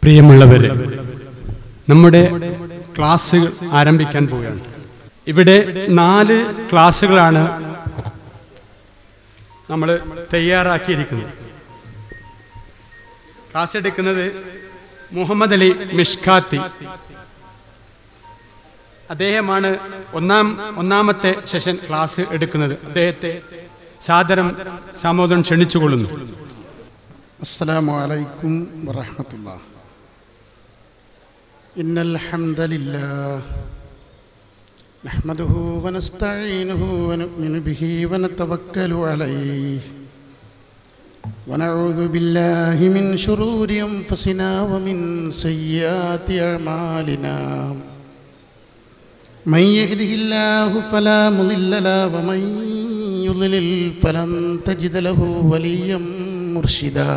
പ്രിയമുള്ളവരെ, നമ്മുടെ ക്ലാസ്സുകൾ ആരംഭിക്കാൻ പോവുകയാണ്. ഇവിടെ 4 ക്ലാസ്സുകളാണ് നമ്മൾ തയ്യാറാക്കിയിരിക്കുന്നത്. ക്ലാസ് എടുക്കുന്നത് മുഹമ്മദ് അലി മിഷ്കാത്തി. അദ്ദേഹമാണ് ഒന്നാമത്തെ സെഷൻ ക്ലാസ് എടുക്കുന്നത്. അദ്ദേഹത്തെ സാദരം സാമോദരം ക്ഷണിച്ചുകൊള്ളുന്നു. അസ്സലാമു അലൈക്കും വറഹ്മത്തുള്ളാഹി. ഇന്നൽ ഹംദലില്ലാഹ് നഹ്മദുഹു വനസ്തഈനുഹു വനുഅ്മിനു ബിഹി വനതവക്കലു അലൈഹി വനഊദു ബില്ലാഹി മിൻ ശുറൂരി അൻഫുസിനാ വമിൻ സയ്യിആതി അഅ്മാലിനാ. മൻ യഹ്ദിഹില്ലാഹു ഫലാ മുളില്ല ലഹു വമൻ യുദ്ലിൽ ഫലൻ തജിദ ലഹു വലിയ്യൻ മുർഷിദാ.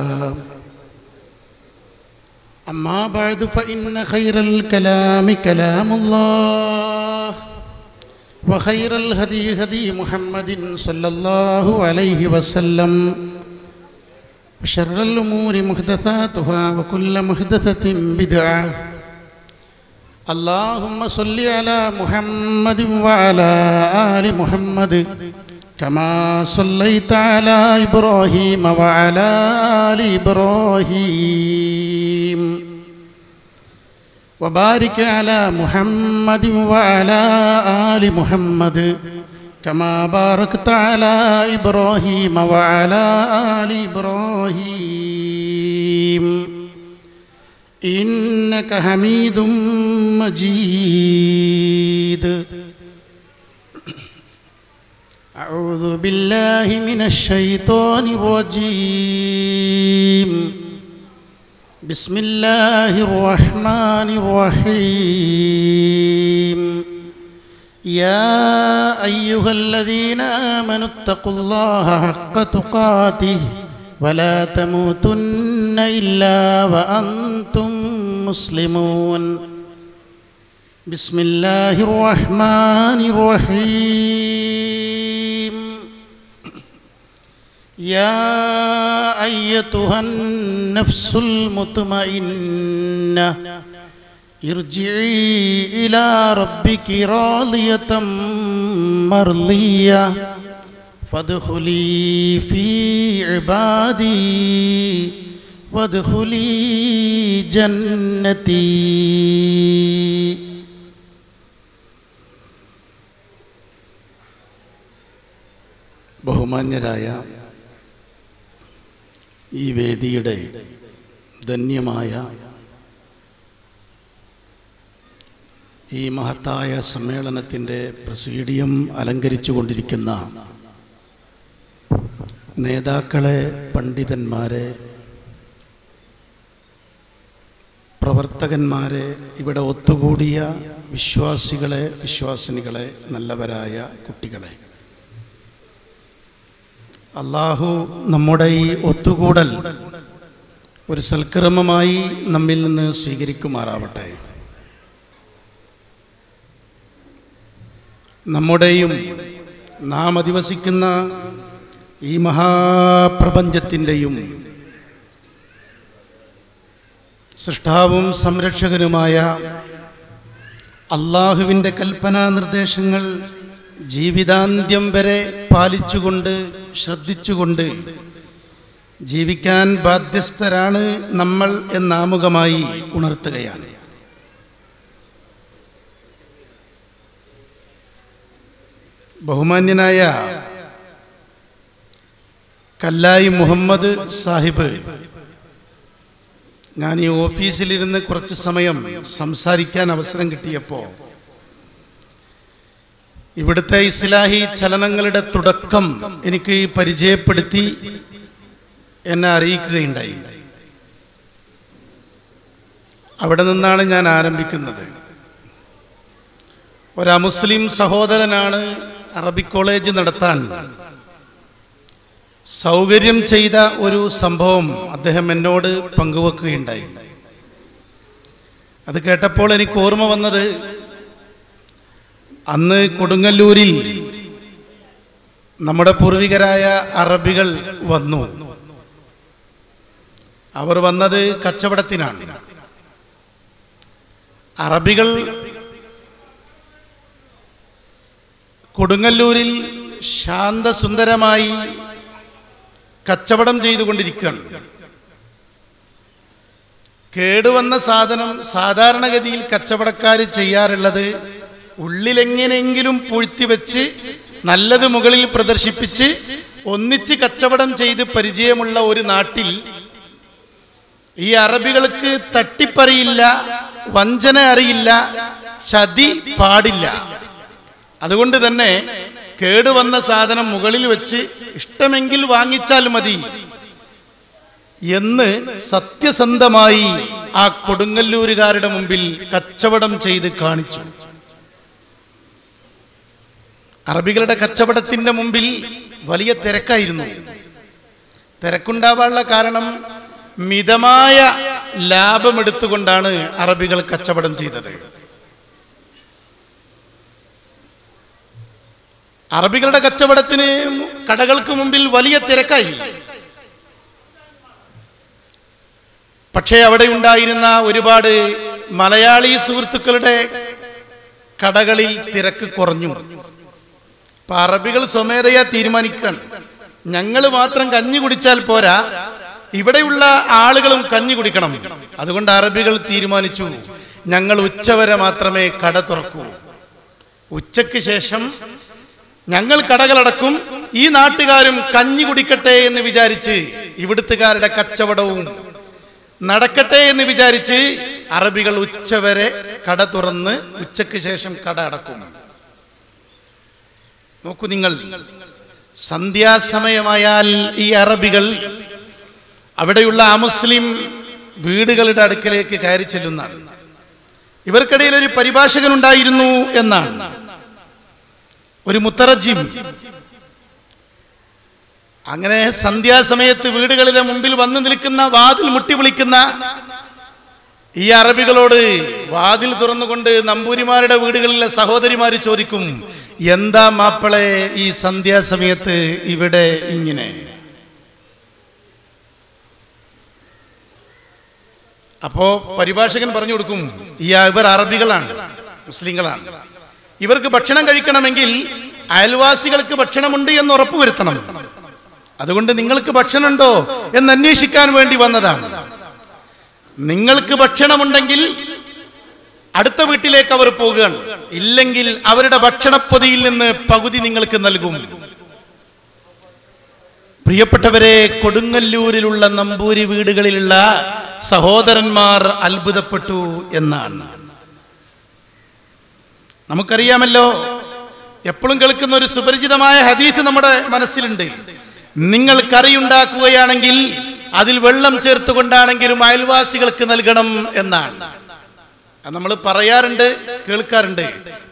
അമ്മാ ബഅദു ഫഇന്ന ഖൈറൽ കലാമി കലാമുല്ലാഹ് വഖൈറൽ ഹദീ ഹദീ മുഹമ്മദിൻ സ്വല്ലല്ലാഹു അലൈഹി വസല്ലം വശർറൽ ഉമൂരി മുഹ്ദസാതുഹാ വകുല്ലു മുഹ്ദസത്തിൻ ബിദ്അ. അല്ലാഹുമ്മ സ്വല്ലി അലാ മുഹമ്മദിൻ വഅലാ ആലി മുഹമ്മദ് കമാ സ്വല്ലൈത അലാ ഇബ്രാഹീമ വഅലാ ആലി ഇബ്രാഹീം വബാരിക് അലാ മുഹമ്മദിൻ വഅലാ ആലി മുഹമ്മദ് കമാ ബാറക്ത അലാ ഇബ്രാഹീമ വഅലാ ആലി ഇബ്രാഹീം ഇന്നക ഹമീദും മജീദ്. അഊദു ബില്ലാഹി മിനശ് ശൈത്വാനിർ റജീം. ബിസ്മില്ലാഹിർ റഹ്മാനിർ റഹീം. യാ അയ്യുഹല്ലദീന ആമനുത്തഖുല്ലാഹ ഹഖ്ക തുഖാതിഹി വലാ തമൂതുന്ന ഇല്ലാ വഅൻതും മുസ്ലിമൂൻ. ബിസ്മില്ലാഹിർ റഹ്മാനിർ റഹീം. യാ അയ്യതുഹൻ നഫ്സുൽ മുത്മഇന്ന ഇർജിഇ ഇലാ റബ്ബികി റാളിയതൻ മർളിയ ഫദ്ഖുലി ഫീ ഇബാദി വദ്ഖുലി ജന്നതി. ബഹുമാന്യരായ ഈ വേദിയുടെ ധന്യമായ ഈ മഹത്തായ സമ്മേളനത്തിൻ്റെ പ്രസീഡിയം അലങ്കരിച്ചു കൊണ്ടിരിക്കുന്ന നേതാക്കളെ, പണ്ഡിതന്മാരെ, പ്രവർത്തകന്മാരെ, ഇവിടെ ഒത്തുകൂടിയ വിശ്വാസികളെ, വിശ്വാസിനികളെ, നല്ലവരായ കുട്ടികളെ, അല്ലാഹു നമ്മുടെ ഈ ഒത്തുകൂടൽ ഒരു സൽക്കർമ്മമായി നമ്മിൽ നിന്ന് സ്വീകരിക്കുമാറാവട്ടെ. നമ്മുടെയും നാം അധിവസിക്കുന്ന ഈ മഹാപ്രപഞ്ചത്തിൻ്റെയും സൃഷ്ടാവും സംരക്ഷകനുമായ അല്ലാഹുവിൻ്റെ കൽപ്പനാ നിർദ്ദേശങ്ങൾ ജീവിതാന്ത്യം വരെ പാലിച്ചുകൊണ്ട്, ശ്രദ്ധിച്ചുകൊണ്ട് ജീവിക്കാൻ ബാധ്യസ്ഥരാണ് നമ്മൾ എന്നാമുഖമായി ഉണർത്തുകയാണ്. ബഹുമാന്യനായ കല്ലായി മുഹമ്മദ് സാഹിബ്, ഞാൻ ഈ ഓഫീസിലിരുന്ന് കുറച്ച് സമയം സംസാരിക്കാൻ അവസരം കിട്ടിയപ്പോൾ ഇവിടുത്തെ ഇസ്ലാഹി ചലനങ്ങളുടെ തുടക്കം എനിക്ക് പരിചയപ്പെടുത്തി എന്നെ അറിയിക്കുകയുണ്ടായി. അവിടെ നിന്നാണ് ഞാൻ ആരംഭിക്കുന്നത്. ഒരമുസ്ലിം സഹോദരനാണ് അറബിക് കോളേജ് നടത്താൻ സൗകര്യം ചെയ്ത ഒരു സംഭവം അദ്ദേഹം എന്നോട് പങ്കുവെക്കുകയുണ്ടായി. അത് കേട്ടപ്പോൾ എനിക്ക് ഓർമ്മ വന്നത്, അന്ന് കൊടുങ്ങല്ലൂരിൽ നമ്മുടെ പൂർവികരായ അറബികൾ വന്നു. അവർ വന്നത് കച്ചവടത്തിനാണ്. അറബികൾ കൊടുങ്ങല്ലൂരിൽ ശാന്തസുന്ദരമായി കച്ചവടം ചെയ്തുകൊണ്ടിരിക്കുകയാണ്. കേടുവന്ന സാധനം സാധാരണഗതിയിൽ കച്ചവടക്കാർ ചെയ്യാറുള്ളത് ഉള്ളിലെങ്ങനെയെങ്കിലും പൂഴ്ത്തിവെച്ച് നല്ലത് മുകളിൽ പ്രദർശിപ്പിച്ച് ഒന്നിച്ച് കച്ചവടം ചെയ്ത് പരിചയമുള്ള ഒരു നാട്ടിൽ ഈ അറബികൾക്ക് തട്ടിപ്പറിയില്ല, വഞ്ചന അറിയില്ല, ചതി പാടില്ല. അതുകൊണ്ട് തന്നെ കേടുവന്ന സാധനം മുകളിൽ വെച്ച് ഇഷ്ടമെങ്കിൽ വാങ്ങിച്ചാൽ മതി എന്ന് സത്യസന്ധമായി ആ കൊടുങ്ങല്ലൂരുകാരുടെ മുമ്പിൽ കച്ചവടം ചെയ്ത് കാണിച്ചു. അറബികളുടെ കച്ചവടത്തിന്റെ മുമ്പിൽ വലിയ തിരക്കായിരുന്നു. തിരക്കുണ്ടാവാനുള്ള കാരണം മിതമായ ലാഭമെടുത്തുകൊണ്ടാണ് അറബികൾ കച്ചവടം ചെയ്തത്. അറബികളുടെ കച്ചവടത്തിന് കടകൾക്ക് മുമ്പിൽ വലിയ തിരക്കായി. പക്ഷേ അവിടെ ഉണ്ടായിരുന്ന ഒരുപാട് മലയാളി സുഹൃത്തുക്കളുടെ കടകളിൽ തിരക്ക് കുറഞ്ഞു. അപ്പൊ അറബികൾ സ്വമേധയാ തീരുമാനിക്കാൻ, ഞങ്ങൾ മാത്രം കഞ്ഞി കുടിച്ചാൽ പോരാ, ഇവിടെയുള്ള ആളുകളും കഞ്ഞി കുടിക്കണം. അതുകൊണ്ട് അറബികൾ തീരുമാനിച്ചു, ഞങ്ങൾ ഉച്ചവരെ മാത്രമേ കട തുറക്കൂ. ഉച്ചയ്ക്ക് ശേഷം ഞങ്ങൾ കടകളടക്കും, ഈ നാട്ടുകാരും കഞ്ഞി കുടിക്കട്ടെ എന്ന് വിചാരിച്ച് ഇവിടുത്തുകാരുടെ കച്ചവടവും നടക്കട്ടെ എന്ന് വിചാരിച്ച് അറബികൾ ഉച്ചവരെ കട തുറന്ന് ഉച്ചയ്ക്ക് ശേഷം കട അടക്കും. നോക്കൂ നിങ്ങൾ, സന്ധ്യാസമയമായാൽ ഈ അറബികൾ അവിടെയുള്ള അമുസ്ലിം വീടുകളുടെ അടുക്കലേക്ക് കയറി ചെല്ലുന്നതാണ്. ഇവർക്കിടയിൽ ഒരു പരിഭാഷകൻ ഉണ്ടായിരുന്നു എന്നാണ്, ഒരു മുത്തറജിം. അങ്ങനെ സന്ധ്യാസമയത്ത് വീടുകളിലെ മുമ്പിൽ വന്നു നിൽക്കുന്ന, വാതിൽ മുട്ടി വിളിക്കുന്ന ഈ അറബികളോട് വാതിൽ തുറന്നുകൊണ്ട് നമ്പൂരിമാരുടെ വീടുകളിലെ സഹോദരിമാര് ചോദിക്കും, എന്താ മാപ്പിളെ ഈ സന്ധ്യാസമയത്ത് ഇവിടെ ഇങ്ങനെ? അപ്പോ പരിഭാഷകൻ പറഞ്ഞു കൊടുക്കും, ഇവർ അറബികളാണ്, മുസ്ലിങ്ങളാണ്. ഇവർക്ക് ഭക്ഷണം കഴിക്കണമെങ്കിൽ അയൽവാസികൾക്ക് ഭക്ഷണമുണ്ട് എന്ന് ഉറപ്പുവരുത്തണം. അതുകൊണ്ട് നിങ്ങൾക്ക് ഭക്ഷണമുണ്ടോ എന്ന് അന്വേഷിക്കാൻ വേണ്ടി വന്നതാണ്. നിങ്ങൾക്ക് ഭക്ഷണമുണ്ടെങ്കിൽ അടുത്ത വീട്ടിലേക്ക് അവർ പോകുകയാണ്, ഇല്ലെങ്കിൽ അവരുടെ ഭക്ഷണപ്പൊതിയിൽ നിന്ന് പകുതി നിങ്ങൾക്ക് നൽകും. പ്രിയപ്പെട്ടവരെ, കൊടുങ്ങല്ലൂരിലുള്ള നമ്പൂരി വീടുകളിലുള്ള സഹോദരന്മാർ അത്ഭുതപ്പെട്ടു എന്നാണ്. നമുക്കറിയാമല്ലോ, എപ്പോഴും കേൾക്കുന്ന ഒരു സുപരിചിതമായ ഹദീസ് നമ്മുടെ മനസ്സിലുണ്ട്. നിങ്ങൾ കറി ഉണ്ടാക്കുകയാണെങ്കിൽ അതിൽ വെള്ളം ചേർത്തുകൊണ്ടാണെങ്കിലും അയൽവാസികൾക്ക് നൽകണം എന്നാണ്. നമ്മൾ പറയാറുണ്ട്, കേൾക്കാറുണ്ട്.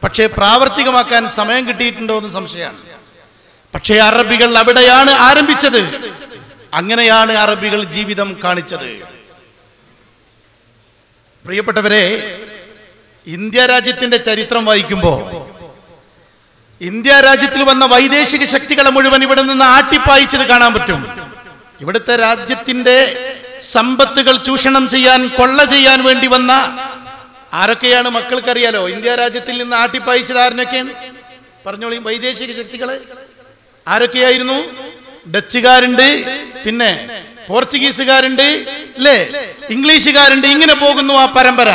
പക്ഷേ പ്രാവർത്തികമാക്കാൻ സമയം കിട്ടിയിട്ടുണ്ടോ എന്ന് സംശയമാണ്. പക്ഷേ അറബികൾ അവിടെയാണ് ആരംഭിച്ചത്. അങ്ങനെയാണ് അറബികൾ ജീവിതം കാണിച്ചത്. പ്രിയപ്പെട്ടവരെ, ഇന്ത്യ രാജ്യത്തിന്റെ ചരിത്രം വായിക്കുമ്പോൾ ഇന്ത്യ രാജ്യത്തിൽ വന്ന വൈദേശിക ശക്തികളെ മുഴുവൻ ഇവിടെ നിന്ന് ആട്ടിപ്പായിച്ചത് കാണാൻ പറ്റും. ഇവിടുത്തെ രാജ്യത്തിന്റെ സമ്പത്തുകൾ ചൂഷണം ചെയ്യാൻ, കൊള്ള ചെയ്യാൻ വേണ്ടി വന്ന ആരൊക്കെയാണ് മക്കൾക്കറിയാലോ. ഇന്ത്യ രാജ്യത്തിൽ നിന്ന് ആട്ടിപ്പായിച്ചത് ആരൊക്കെയാണ്? പറഞ്ഞോളി. വൈദേശിക ശക്തികളെ ആരൊക്കെയായിരുന്നു? ഡച്ചുകാരുണ്ട്, പിന്നെ പോർച്ചുഗീസുകാരുണ്ട്, അല്ലേ, ഇംഗ്ലീഷുകാരുണ്ട്. ഇങ്ങനെ പോകുന്നു ആ പരമ്പര.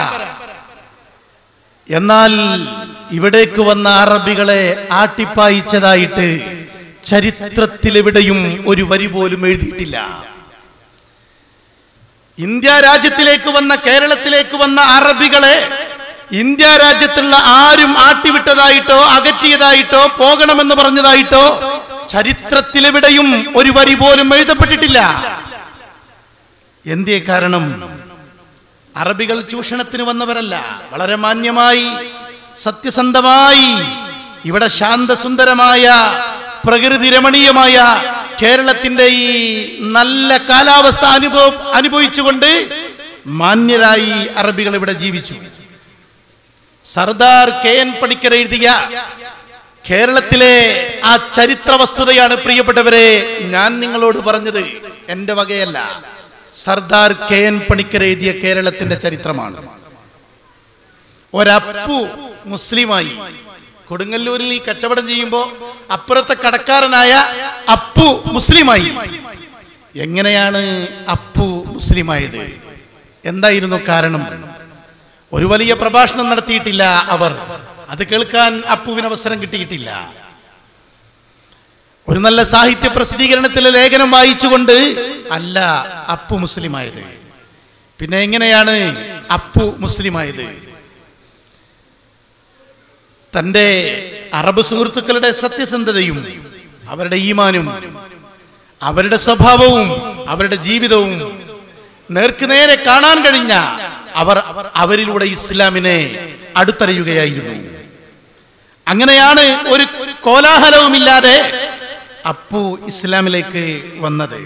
എന്നാൽ ഇവിടേക്ക് വന്ന അറബികളെ ആട്ടിപ്പായിച്ചതായിട്ട് ചരിത്രത്തിൽ എവിടെയും ഒരു വരി പോലും എഴുതിയിട്ടില്ല. ഇന്ത്യ രാജ്യത്തിലേക്ക് വന്ന, കേരളത്തിലേക്ക് വന്ന അറബികളെ ഇന്ത്യ രാജ്യത്തുള്ള ആരും ആട്ടിവിട്ടതായിട്ടോ അകറ്റിയതായിട്ടോ പോകണമെന്ന് പറഞ്ഞതായിട്ടോ ചരിത്രത്തിലെവിടെയും ഒരു വരി പോലും എഴുതപ്പെട്ടിട്ടില്ല. എന്തേ കാരണം? അറബികൾ ചൂഷണത്തിന് വന്നവരല്ല. വളരെ മാന്യമായി, സത്യസന്ധമായി ഇവിടെ ശാന്തസുന്ദരമായ, പ്രകൃതി രമണീയമായ കേരളത്തിന്റെ ഈ നല്ല കാലാവസ്ഥ അനുഭവിച്ചുകൊണ്ട് മാന്യരായി അറബികൾ ഇവിടെ ജീവിച്ചു. സർദാർ KN പണിക്കർ എഴുതിയ കേരളത്തിലെ ആ ചരിത്ര വസ്തുതയാണ് പ്രിയപ്പെട്ടവരെ ഞാൻ നിങ്ങളോട് പറഞ്ഞത്. എന്റെ വകയല്ല, സർദാർ KN പണിക്കർ എഴുതിയ കേരളത്തിന്റെ ചരിത്രമാണ്. ഒരപ്പു മുസ്ലിമായി. കൊടുങ്ങല്ലൂരിൽ ഈ കച്ചവടം ചെയ്യുമ്പോൾ അപ്പുറത്തെ കടക്കാരനായ അപ്പു മുസ്ലിമായി. എങ്ങനെയാണ് അപ്പു മുസ്ലിമായത്? എന്തായിരുന്നു കാരണം? ഒരു വലിയ പ്രഭാഷണം നടത്തിയിട്ടില്ല അവർ. അത് കേൾക്കാൻ അപ്പുവിന് അവസരം കിട്ടിയിട്ടില്ല. ഒരു നല്ല സാഹിത്യ പ്രസിദ്ധീകരണത്തിലെ ലേഖനം വായിച്ചുകൊണ്ട് അല്ല അപ്പു മുസ്ലിമായത്. പിന്നെ എങ്ങനെയാണ് അപ്പു മുസ്ലിമായത്? തന്റെ അറബ് സുഹൃത്തുക്കളുടെ സത്യസന്ധതയും അവരുടെ ഈമാനും അവരുടെ സ്വഭാവവും അവരുടെ ജീവിതവും നേർക്കുനേരെ കാണാൻ കഴിഞ്ഞ അവരിലൂടെ ഇസ്ലാമിനെ അടുത്തറിയുകയായിരുന്നു. അങ്ങനെയാണ് ഒരു കോലാഹലവുമില്ലാതെ അപ്പു ഇസ്ലാമിലേക്ക് വന്നത്.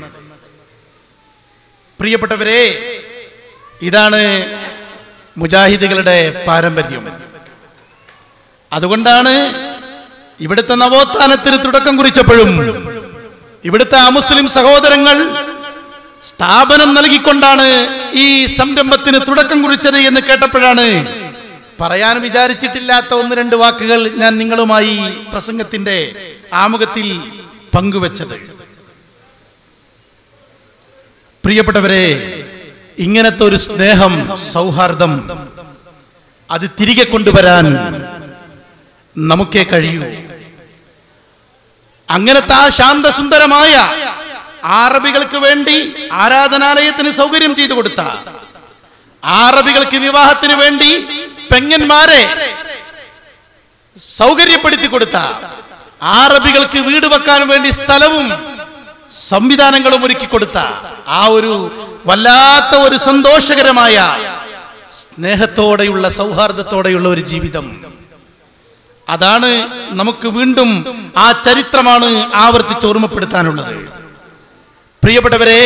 പ്രിയപ്പെട്ടവരെ, ഇതാണ് മുജാഹിദുകളുടെ പാരമ്പര്യം. അതുകൊണ്ടാണ് ഇവിടുത്തെ നവോത്ഥാനത്തിന് തുടക്കം കുറിച്ചപ്പോഴും ഇവിടുത്തെ അമുസ്ലിം സഹോദരങ്ങൾ സ്ഥാപനം നൽകിക്കൊണ്ടാണ് ഈ സംരംഭത്തിന് തുടക്കം കുറിച്ചത് എന്ന് കേട്ടപ്പോഴാണ് പറയാൻ വിചാരിച്ചിട്ടില്ലാത്ത ഒന്ന് രണ്ട് വാക്കുകൾ ഞാൻ നിങ്ങളുമായി പ്രസംഗത്തിന്റെ ആമുഖത്തിൽ പങ്കുവച്ചത്. പ്രിയപ്പെട്ടവരെ, ഇങ്ങനത്തെ ഒരു സ്നേഹം, സൗഹാർദ്ദം അത് തിരികെ കൊണ്ടുവരാൻ നമുക്കേ കഴിയൂ. അങ്ങനത്തെ ആ ശാന്തസുന്ദരമായ അറബികൾക്ക് വേണ്ടി ആരാധനാലയത്തിന് സൗകര്യം ചെയ്തു കൊടുത്ത, അറബികൾക്ക് വിവാഹത്തിന് വേണ്ടി പെങ്ങന്മാരെ സൗകര്യപ്പെടുത്തി കൊടുത്ത, അറബികൾക്ക് വീട് വെക്കാൻ വേണ്ടി സ്ഥലവും സംവിധാനങ്ങളും ഒരുക്കി കൊടുത്ത ആ ഒരു വല്ലാത്ത ഒരു സന്തോഷകരമായ സ്നേഹത്തോടെയുള്ള സൗഹാർദ്ദത്തോടെയുള്ള ഒരു ജീവിതം, അതാണ് നമുക്ക് വീണ്ടും ആ ചരിത്രമാണ് ആവർത്തിച്ച് ഓർമ്മപ്പെടുത്താനുള്ളത്. പ്രിയപ്പെട്ടവരെ,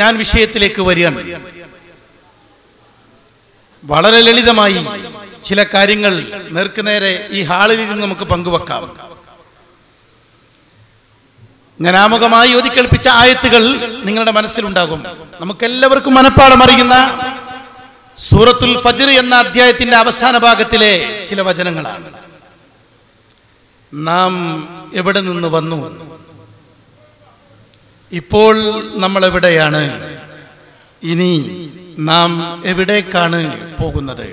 ഞാൻ വിഷയത്തിലേക്ക് വരികയാണ്. വളരെ ലളിതമായി ചില കാര്യങ്ങൾ നേർക്കുനേരെ ഈ ഹാളിൽ നിന്ന് നമുക്ക് പങ്കുവെക്കാം. ഞാൻ ആമുഖമായി ഓതിക്കേൾപ്പിച്ച ആയത്തുകൾ നിങ്ങളുടെ മനസ്സിലുണ്ടാകും. നമുക്കെല്ലാവർക്കും മനപ്പാഠം അറിയുന്ന സൂറത്തുൽ ഫജ്ർ എന്ന അധ്യായത്തിന്റെ അവസാന ഭാഗത്തിലെ ചില വചനങ്ങളാണ്. നാം എവിടെ നിന്ന് വന്നു, ഇപ്പോൾ നമ്മൾ എവിടെയാണ്, ഇനി നാം എവിടേക്കാണ് പോകുന്നത്?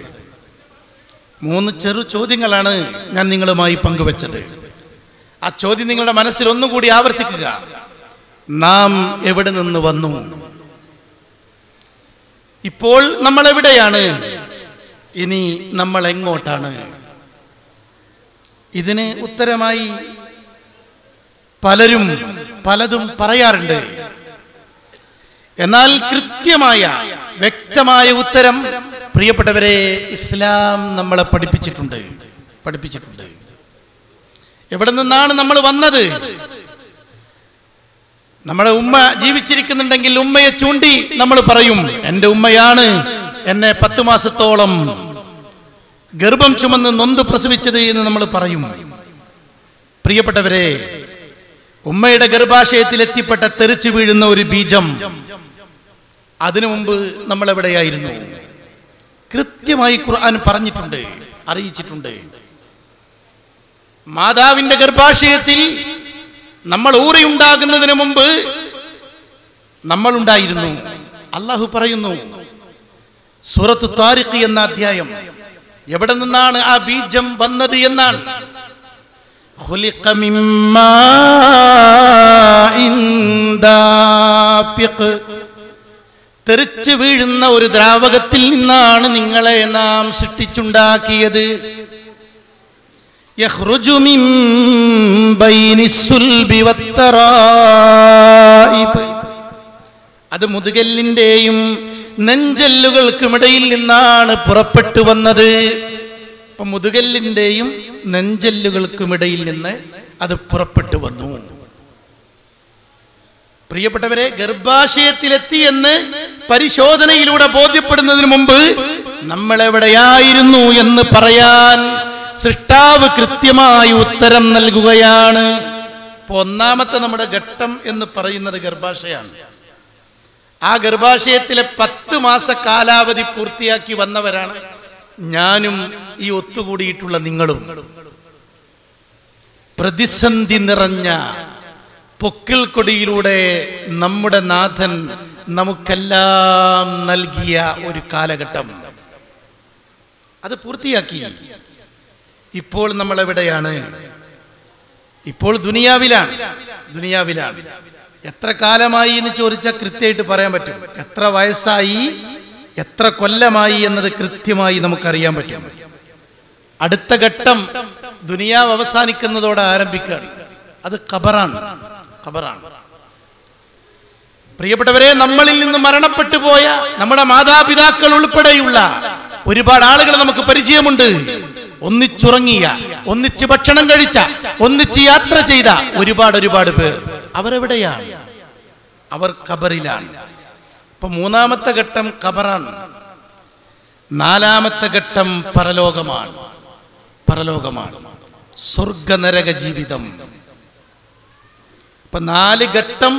3 ചെറു ചോദ്യങ്ങളാണ് ഞാൻ നിങ്ങളുമായി പങ്കുവച്ചത്. ആ ചോദ്യം നിങ്ങളുടെ മനസ്സിൽ ഒന്നുകൂടി ആവർത്തിക്കുക. നാം എവിടെ നിന്ന് വന്നു, ഇപ്പോൾ നമ്മൾ എവിടെയാണ്, ഇനി നമ്മൾ എങ്ങോട്ടാണ്? ഇതിന് ഉത്തരമായി പലരും പലതും പറയാറുണ്ട്. എന്നാൽ കൃത്യമായ വ്യക്തമായ ഉത്തരം പ്രിയപ്പെട്ടവരെ ഇസ്ലാം നമ്മളെ പഠിപ്പിച്ചിട്ടുണ്ട്. എവിടെ നിന്നാണ് നമ്മൾ വന്നത്? നമ്മുടെ ഉമ്മ ജീവിച്ചിരിക്കുന്നുണ്ടെങ്കിൽ ഉമ്മയെ ചൂണ്ടി നമ്മൾ പറയും, എൻ്റെ ഉമ്മയാണ് എന്നെ 10 മാസത്തോളം ഗർഭം ചുമന്ന് നൊന്ത് പ്രസവിച്ചത് എന്ന് നമ്മൾ പറയും. പ്രിയപ്പെട്ടവരെ, ഉമ്മയുടെ ഗർഭാശയത്തിൽ എത്തിപ്പെട്ട തെറിച്ചു വീഴുന്ന ഒരു ബീജം, അതിനു മുമ്പ് നമ്മൾ എവിടെയായിരുന്നു? കൃത്യമായി ഖുർആൻ പറഞ്ഞിട്ടുണ്ട്, അറിയിച്ചിട്ടുണ്ട്. മാതാവിന്റെ ഗർഭാശയത്തിൽ നമ്മൾ ഊറിയുണ്ടാകുന്നതിന് മുമ്പ് നമ്മൾ ഉണ്ടായിരുന്നു. അല്ലാഹു പറയുന്നു സൂറത്തു താരിഖ് എന്ന അധ്യായം, എവിടെ നിന്നാണ് ആ ബീജം വന്നത് എന്നാണ്. ഖുലിഖ മിമ്മാഇൻ ദാഫിഖ്, തെറിച്ചു വീഴുന്ന ഒരു ദ്രാവകത്തിൽ നിന്നാണ് നിങ്ങളെ നാം സൃഷ്ടിച്ചുണ്ടാക്കിയത്. യഖ്റുജു മിൻ ബൈനിസ്സുൽബി വത്തറായിബ്, അത് മുതുകല്ലിന്റെയും നെഞ്ചല്ലുകൾക്കുമിടയിൽ നിന്നാണ് പുറപ്പെട്ടു വന്നത്. അപ്പൊ മുതുകല്ലിന്റെയും നെഞ്ചല്ലുകൾക്കുമിടയിൽ നിന്ന് അത് പുറപ്പെട്ടു വന്നു. പ്രിയപ്പെട്ടവരെ, ഗർഭാശയത്തിലെത്തി എന്ന് പരിശോധനയിലൂടെ ബോധ്യപ്പെടുന്നതിന് മുമ്പ് നമ്മൾ എവിടെയായിരുന്നു എന്ന് പറയാൻ സൃഷ്ടാവ് കൃത്യമായി ഉത്തരം നൽകുകയാണ്. ഇപ്പൊ ഒന്നാമത്തെ നമ്മുടെ ഘട്ടം എന്ന് പറയുന്നത് ഗർഭാശയാണ്. ആ ഗർഭാശയത്തിലെ 10 മാസ കാലാവധി പൂർത്തിയാക്കി വന്നവരാണ് ഞാനും ഈ ഒത്തുകൂടിയിട്ടുള്ള നിങ്ങളും പ്രതിസന്ധി നിറഞ്ഞ പൊക്കിൾ കൊടിയിലൂടെ നമ്മുടെ നാഥൻ നമുക്കെല്ലാം നൽകിയ ഒരു കാലഘട്ടം അത് പൂർത്തിയാക്കി. ഇപ്പോൾ നമ്മൾ എവിടെയാണ്? ഇപ്പോൾ ദുനിയാവിലാണ്. എത്ര കാലമായി എന്ന് ചോദിച്ചാൽ കൃത്യമായിട്ട് പറയാൻ പറ്റും. എത്ര വയസ്സായി, എത്ര കൊല്ലമായി എന്നത് കൃത്യമായി നമുക്കറിയാൻ പറ്റും. അടുത്ത ഘട്ടം ദുനിയാവ് അവസാനിക്കുന്നതോടെ ആരംഭിക്കുകയാണ്. അത് ഖബറാണ്. പ്രിയപ്പെട്ടവരെ, നമ്മളിൽ നിന്ന് മരണപ്പെട്ടു പോയ നമ്മുടെ മാതാപിതാക്കൾ ഉൾപ്പെടെയുള്ള ഒരുപാട് ആളുകൾ നമുക്ക് പരിചയമുണ്ട്. ഒന്നിച്ചുറങ്ങിയ, ഒന്നിച്ച് ഭക്ഷണം കഴിച്ച, ഒന്നിച്ച് യാത്ര ചെയ്ത ഒരുപാട് പേർ. അവരെവിടെയാണ്? അവർ ഖബറിലാണ്. ഇപ്പൊ മൂന്നാമത്തെ ഘട്ടം ഖബറാണ്. നാലാമത്തെ ഘട്ടം പരലോകമാണ്. സ്വർഗനരക ജീവിതം. ഇപ്പൊ 4 ഘട്ടം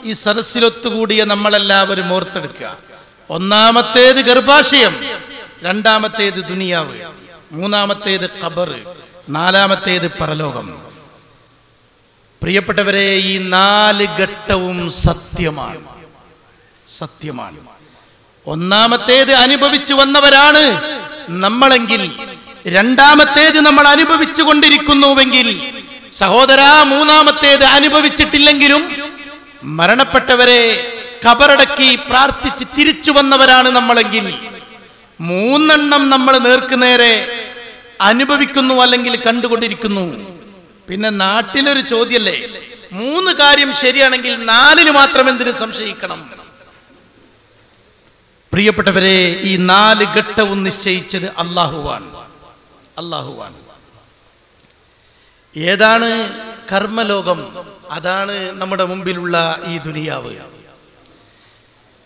ഈ സദസ്സിലൊത്തുകൂടിയ നമ്മളെല്ലാവരും ഓർത്തെടുക്കുക. ഒന്നാമത്തേത് ഗർഭാശയം, രണ്ടാമത്തേത് ദുനിയാവ്, മൂന്നാമത്തേത് ഖബർ, നാലാമത്തേത് പരലോകം. പ്രിയപ്പെട്ടവരെ, ഈ 4 ഘട്ടവും സത്യമാണ്. ഒന്നാമത്തേത് അനുഭവിച്ചു വന്നവരാണ് നമ്മളെങ്കിൽ, രണ്ടാമത്തേത് നമ്മൾ അനുഭവിച്ചു കൊണ്ടിരിക്കുന്നുവെങ്കിൽ, സഹോദരാ, മൂന്നാമത്തേത് അനുഭവിച്ചിട്ടില്ലെങ്കിലും മരണപ്പെട്ടവരെ ഖബറടക്കി പ്രാർത്ഥിച്ച് തിരിച്ചു വന്നവരാണ് നമ്മളെങ്കിൽ, 3 നമ്മൾ നേർക്കുനേരെ അനുഭവിക്കുന്നു അല്ലെങ്കിൽ കണ്ടുകൊണ്ടിരിക്കുന്നു. പിന്നെ നാട്ടിലൊരു ചോദ്യല്ലേ, 3 കാര്യം ശരിയാണെങ്കിൽ 4 മാത്രം എന്തിനു സംശയിക്കണം? പ്രിയപ്പെട്ടവരെ, ഈ 4 ഘട്ടവും നിശ്ചയിച്ചത് അല്ലാഹുവാണ്. ഏതാണ് കർമ്മലോകം? അതാണ് നമ്മുടെ മുമ്പിലുള്ള ഈ ദുനിയാവ്.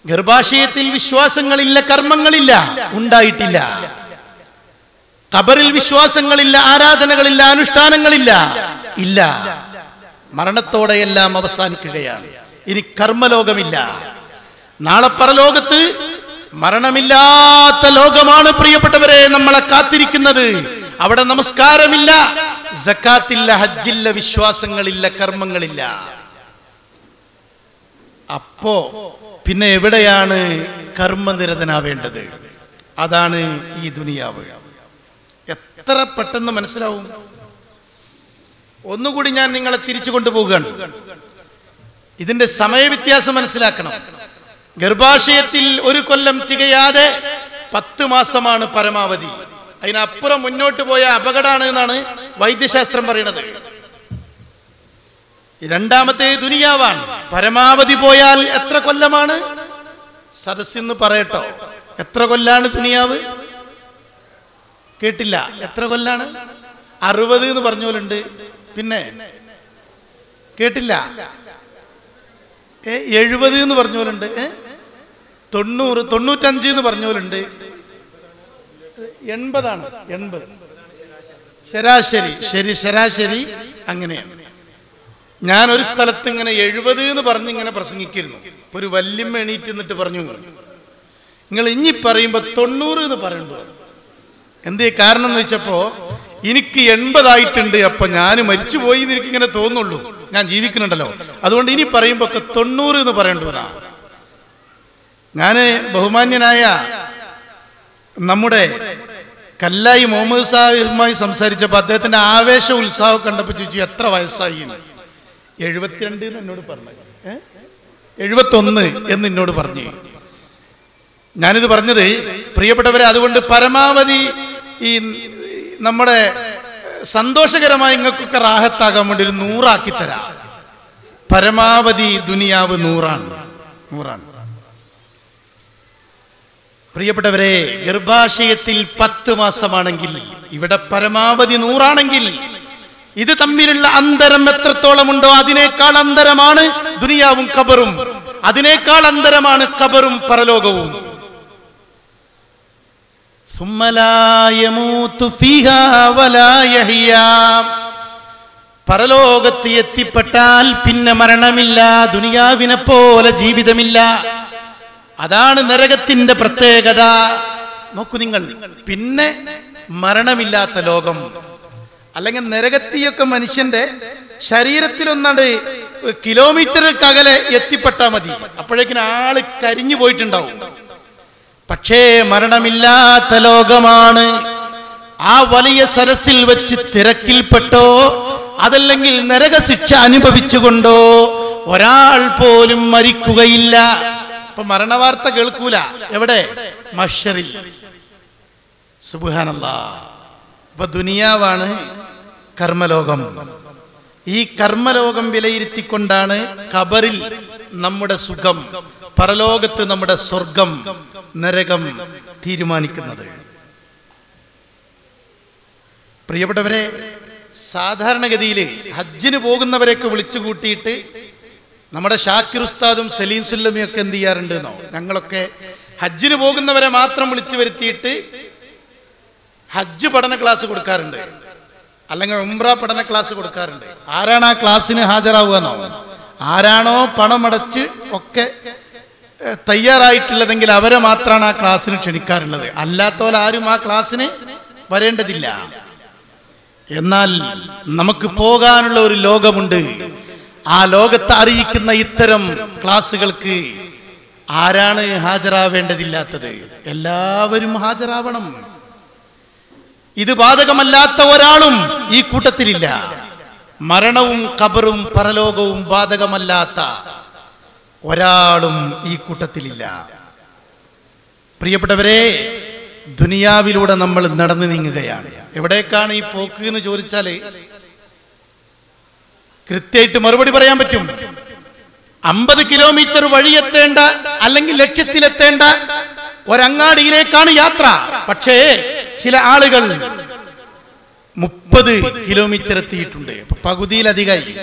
ഗർഭാശയത്തിൽ വിശ്വാസങ്ങളില്ല, കർമ്മങ്ങളില്ല, ഉണ്ടായിട്ടില്ല. ഖബറിൽ വിശ്വാസങ്ങളില്ല, ആരാധനകളില്ല, അനുഷ്ഠാനങ്ങളില്ല, ഇല്ല. മരണത്തോടെയെല്ലാം അവസാനിക്കുകയാണ്. ഇനി കർമ്മലോകമില്ല. നാളെ പരലോകത്ത് മരണമില്ലാത്ത ലോകമാണ് പ്രിയപ്പെട്ടവരെ നമ്മളെ കാത്തിരിക്കുന്നത്. അവിടെ നമസ്കാരമില്ല, സക്കാത്തില്ല, ഹജ്ജില്ല, വിശ്വാസങ്ങളില്ല, കർമ്മങ്ങളില്ല. അപ്പോ പിന്നെ എവിടെയാണ് കർമ്മനിരതനാവേണ്ടത്? അതാണ് ഈ ദുനിയാവ്. എത്ര പെട്ടെന്ന് മനസ്സിലാവും? ഒന്നുകൂടി ഞാൻ നിങ്ങളെ തിരിച്ചു കൊണ്ടുപോവുകയാണ്. ഇതിന്റെ സമയവ്യത്യാസം മനസ്സിലാക്കണം. ഗർഭാശയത്തിൽ 1 കൊല്ലം തികയാതെ 10 മാസമാണ് പരമാവധി. അതിനപ്പുറം മുന്നോട്ട് പോയ അപകടമാണ് എന്നാണ് വൈദ്യശാസ്ത്രം പറയുന്നത്. രണ്ടാമത്തെ ദുനിയാവാണ്. പരമാവധി പോയാൽ എത്ര കൊല്ലമാണ്? സദസ്സിന്ന് പറയട്ടോ, എത്ര കൊല്ലാണ് ദുനിയാവ്? കേട്ടില്ല. എത്ര കൊല്ലാണ്? 60 എന്ന് പറഞ്ഞോലുണ്ട്. പിന്നെ കേട്ടില്ല. 70 എന്ന് പറഞ്ഞോലുണ്ട്. 90, 95 എന്ന് പറഞ്ഞോലുണ്ട്. 80 ശരാശരി അങ്ങനെയാണ്. ഞാൻ ഒരു സ്ഥലത്ത് ഇങ്ങനെ 70 എന്ന് പറഞ്ഞ് ഇങ്ങനെ പ്രസംഗിക്കുന്നു. ഒരു വല്യമ്മ എണീറ്റ് നിന്നിട്ട് പറഞ്ഞു, നിങ്ങൾ ഇനി പറയുമ്പോ 90 എന്ന് പറയണ്ടോ? എന്തേ കാരണം എന്ന് വെച്ചപ്പോ, എനിക്ക് 80 ആയിട്ടുണ്ട്, അപ്പൊ ഞാൻ മരിച്ചുപോയി എന്ന് എനിക്കിങ്ങനെ തോന്നുള്ളൂ. ഞാൻ ജീവിക്കുന്നുണ്ടല്ലോ, അതുകൊണ്ട് ഇനി പറയുമ്പോ 90 എന്ന് പറയണ്ടൂന്നാ. ഞാന് ബഹുമാന്യനായ നമ്മുടെ കല്ലായി മുഹമ്മദ് സാഹിബുമായി സംസാരിച്ചപ്പോൾ അദ്ദേഹത്തിന്റെ ആവേശ ഉത്സാഹം കണ്ടപ്പോൾ ചോദിച്ചു, എത്ര വയസ്സായി? 72 എന്ന് എന്നോട് പറഞ്ഞു. 71 എന്ന് എന്നോട് പറഞ്ഞു. ഞാനിത് പറഞ്ഞത് പ്രിയപ്പെട്ടവരെ, അതുകൊണ്ട് പരമാവധി ഈ നമ്മുടെ സന്തോഷകരമായി നിങ്ങൾക്കൊക്കെ റാഹത്താകാൻ വേണ്ടി ഒരു 100 ആക്കി തരാം. പരമാവധി ദുനിയാവ് 100 ആണ്. പ്രിയപ്പെട്ടവരെ, ഗർഭാശയത്തിൽ 10 മാസമാണെങ്കിൽ, ഇവിടെ പരമാവധി 100 ആണെങ്കിൽ, ഇത് തമ്മിലുള്ള അന്തരം എത്രത്തോളമുണ്ടോ അതിനേക്കാൾ അന്തരമാണ് ദുനിയാവും ഖബറും. അതിനേക്കാൾ അന്തരമാണ് ഖബറും പരലോകവും. പരലോകത്ത് എത്തിപ്പെട്ടാൽ പിന്നെ മരണമില്ല, ദുനിയാവിനെ പോലെ ജീവിതമില്ല. അതാണ് നരകത്തിന്റെ പ്രത്യേകത. നോക്കൂ നിങ്ങൾ, പിന്നെ മരണമില്ലാത്ത ലോകം. അല്ലെങ്കിൽ നരകത്തിയൊക്കെ മനുഷ്യന്റെ ശരീരത്തിലൊന്നാണ്ട് കിലോമീറ്ററുകകലെ എത്തിപ്പെട്ടാൽ മതി, അപ്പോഴേക്കിന് ആള് കരിഞ്ഞു പോയിട്ടുണ്ടാവും. പക്ഷേ മരണമില്ലാത്ത ലോകമാണ്. ആ വലിയ സരസിൽ വെച്ച് തിരക്കിൽപ്പെട്ടോ അതല്ലെങ്കിൽ നരകശിക്ഷ അനുഭവിച്ചുകൊണ്ടോ ഒരാൾ പോലും മരിക്കുകയില്ല. അപ്പൊ മരണവാർത്ത കേൾക്കൂല. എവിടെ? മഹ്ശറിൽ. സുബ്ഹാനല്ലാഹ്. അപ്പൊ ദുനിയാവാണ് കർമ്മലോകം. ഈ കർമ്മലോകം വിലയിരുത്തിക്കൊണ്ടാണ് ഖബറിൽ നമ്മുടെ സുഖം, പരലോകത്ത് നമ്മുടെ സ്വർഗം, നരകം തീരുമാനിക്കുന്നത്. പ്രിയപ്പെട്ടവരെ, സാധാരണഗതിയിൽ ഹജ്ജിന് പോകുന്നവരെയൊക്കെ വിളിച്ചു കൂട്ടിയിട്ട് നമ്മുടെ ഷാക്കിർ ഉസ്താദും സലീം സുല്ലമിയും ഒക്കെ എന്ത് ചെയ്യാറുണ്ട് എന്നോ, ഞങ്ങളൊക്കെ ഹജ്ജിന് പോകുന്നവരെ മാത്രം വിളിച്ചു വരുത്തിയിട്ട് ഹജ്ജ് പഠന ക്ലാസ് കൊടുക്കാറുണ്ട്, അല്ലെങ്കിൽ ഉംറ പഠന ക്ലാസ് കൊടുക്കാറുണ്ട്. ആരാണ് ആ ക്ലാസ്സിന് ഹാജരാവുക എന്നോ, ആരാണോ പണമടച്ച് ഒക്കെ തയ്യാറായിട്ടുള്ളതെങ്കിൽ അവരെ മാത്രമാണ് ആ ക്ലാസ്സിന് ക്ഷണിക്കാറുള്ളത്. അല്ലാത്തവരാരും ആ ക്ലാസ്സിന് വരേണ്ടതില്ല. എന്നാൽ നമുക്ക് പോകാനുള്ള ഒരു ലോകമുണ്ട്. ആ ലോകത്തെ അറിയിക്കുന്ന ഇത്തരം ക്ലാസ്സുകൾക്ക് ആരാണ് ഹാജരാവേണ്ടതില്ലാത്തത്? എല്ലാവരും ഹാജരാവണം. ഇത് ബാധകമല്ലാത്ത ഒരാളും ഈ കൂട്ടത്തിലില്ല. മരണവും ഖബറും പരലോകവും ബാധകമല്ലാത്ത ഒരാളും ഈ കൂട്ടത്തിലില്ല. പ്രിയപ്പെട്ടവരെ, ദുനിയാവിലൂടെ നമ്മൾ നടന്നു നീങ്ങുകയാണ്. എവിടേക്കാണ് ഈ പോക്ക് എന്ന് ചോദിച്ചാല് കൃത്യമായിട്ട് മറുപടി പറയാൻ പറ്റും. 50 കിലോമീറ്റർ വഴിയെത്തേണ്ട അല്ലെങ്കിൽ ലക്ഷ്യത്തിലെത്തേണ്ട ഒരങ്ങാടിയിലേക്കാണ് യാത്ര. പക്ഷേ ചില ആളുകൾ 30 കിലോമീറ്റർ എത്തിയിട്ടുണ്ട്, പകുതിയിലധികമായി.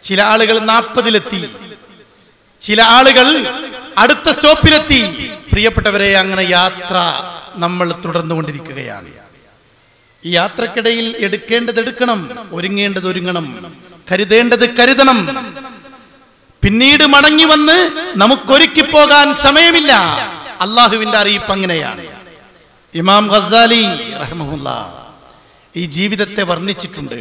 ചില ആളുകൾ 40-ലെത്തി, ചില ആളുകൾ അടുത്ത സ്റ്റോപ്പിലെത്തി. പ്രിയപ്പെട്ടവരെ, അങ്ങനെ യാത്ര നമ്മൾ തുടർന്നുകൊണ്ടിരിക്കുകയാണ്. ഈ യാത്രക്കിടയിൽ എടുക്കേണ്ടത് എടുക്കണം, ഒരുങ്ങേണ്ടത് ഒരുങ്ങണം, കരുതേണ്ടത് കരുതണം. പിന്നീട് മടങ്ങി വന്ന് നമുക്കൊരുക്കി പോകാൻ സമയമില്ല. അള്ളാഹുവിന്റെ അറിയിപ്പ് അങ്ങനെയാണ്. ഇമാം ഗസാലി റഹ്മഹുല്ലാഹ് ഈ ജീവിതത്തെ വർണ്ണിച്ചിട്ടുണ്ട്.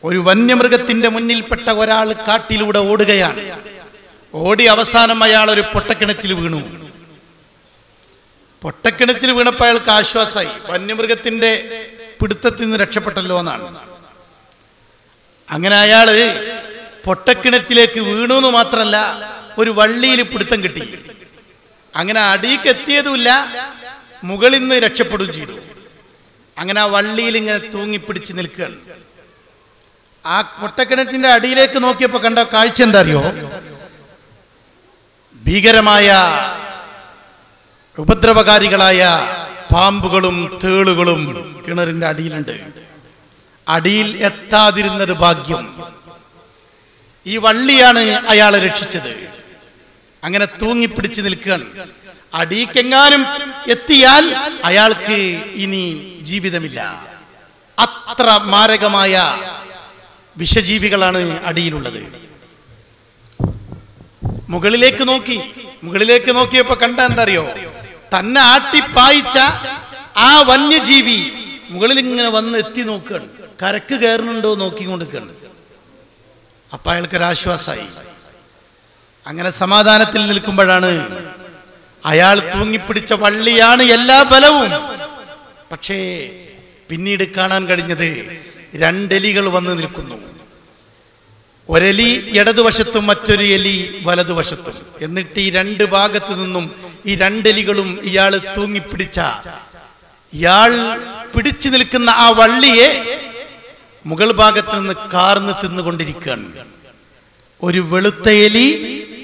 ഒരു വന്യമൃഗത്തിന്റെ മുന്നിൽപ്പെട്ട ഒരാൾ കാട്ടിലൂടെ ഓടുകയാണ്. ഓടി അവസാനം അയാൾ ഒരു പൊട്ടക്കിണറ്റിൽ വീണു. പൊട്ടക്കിണറ്റിൽ വീണപ്പോൾ അയാൾക്ക് ആശ്വാസമായി. വന്യമൃഗത്തിന്റെ പിടുത്തത്തിൽ നിന്ന് രക്ഷപ്പെട്ടല്ലോ എന്നാണ്. അങ്ങനെ അയാള് പൊട്ടക്കിണറ്റിലേക്ക് വീണു എന്ന് മാത്രമല്ല, ഒരു വള്ളിയിൽ പിടുത്തം കിട്ടി. അങ്ങനെ അടിയിലേക്ക് എത്തിയതുമില്ല, മുകളിൽ നിന്ന് രക്ഷപ്പെടുകയും ചെയ്തു. അങ്ങനെ ആ വള്ളിയിൽ ഇങ്ങനെ തൂങ്ങിപ്പിടിച്ച് നിൽക്കുകയാണ്. ആ പൊട്ടക്കിണറ്റിന്റെ അടിയിലേക്ക് നോക്കിയപ്പോ കണ്ട കാഴ്ച എന്താ അറിയോ? ഭീകരമായ ഉപദ്രവകാരികളായ പാമ്പുകളും തേളുകളും കിണറിന്റെ അടിയിലുണ്ട്. അടിയിൽ എത്താതിരുന്നത് ഭാഗ്യം. ഈ വള്ളിയാണ് അയാളെ രക്ഷിച്ചത്. അങ്ങനെ തൂങ്ങിപ്പിടിച്ച് നിൽക്കുകയാണ്. അടിയിക്കെങ്ങാനും എത്തിയാൽ അയാൾക്ക് ഇനി ജീവിതമില്ല. അത്ര മാരകമായ വിഷജീവികളാണ് അടിയിലുള്ളത്. മുകളിലേക്ക് നോക്കിയപ്പോ കണ്ട എന്തറിയോ? തന്നെ ആട്ടിപ്പായിച്ച ആ വന്യജീവി മുകളിൽ ഇങ്ങനെ വന്ന് എത്തി നോക്കുകയാണ്. കരക്ക് കയറുന്നുണ്ടോ നോക്കിക്കൊണ്ടിരിക്കുകയാണ്. അപ്പൊ അയാൾക്കൊരാശ്വാസമായി. അങ്ങനെ സമാധാനത്തിൽ നിൽക്കുമ്പോഴാണ് അയാൾ തൂങ്ങിപ്പിടിച്ച വള്ളിയാണ് എല്ലാ ബലവും. പക്ഷേ പിന്നീട് കാണാൻ കഴിഞ്ഞത് 2 എലികൾ വന്ന് നിൽക്കുന്നു. ഒരെലി ഇടതുവശത്തും മറ്റൊരു എലി വലതുവശത്തും. എന്നിട്ട് ഈ 2 ഭാഗത്തു നിന്നും ഈ 2 എലികളും ഇയാൾ തൂങ്ങിപ്പിടിച്ച, ഇയാൾ പിടിച്ചു നിൽക്കുന്ന ആ വള്ളിയെ മുകൾ ഭാഗത്ത് നിന്ന് കാർന്ന് തിന്നുകൊണ്ടിരിക്കുകയാണ്. ഒരു വെളുത്ത എലി,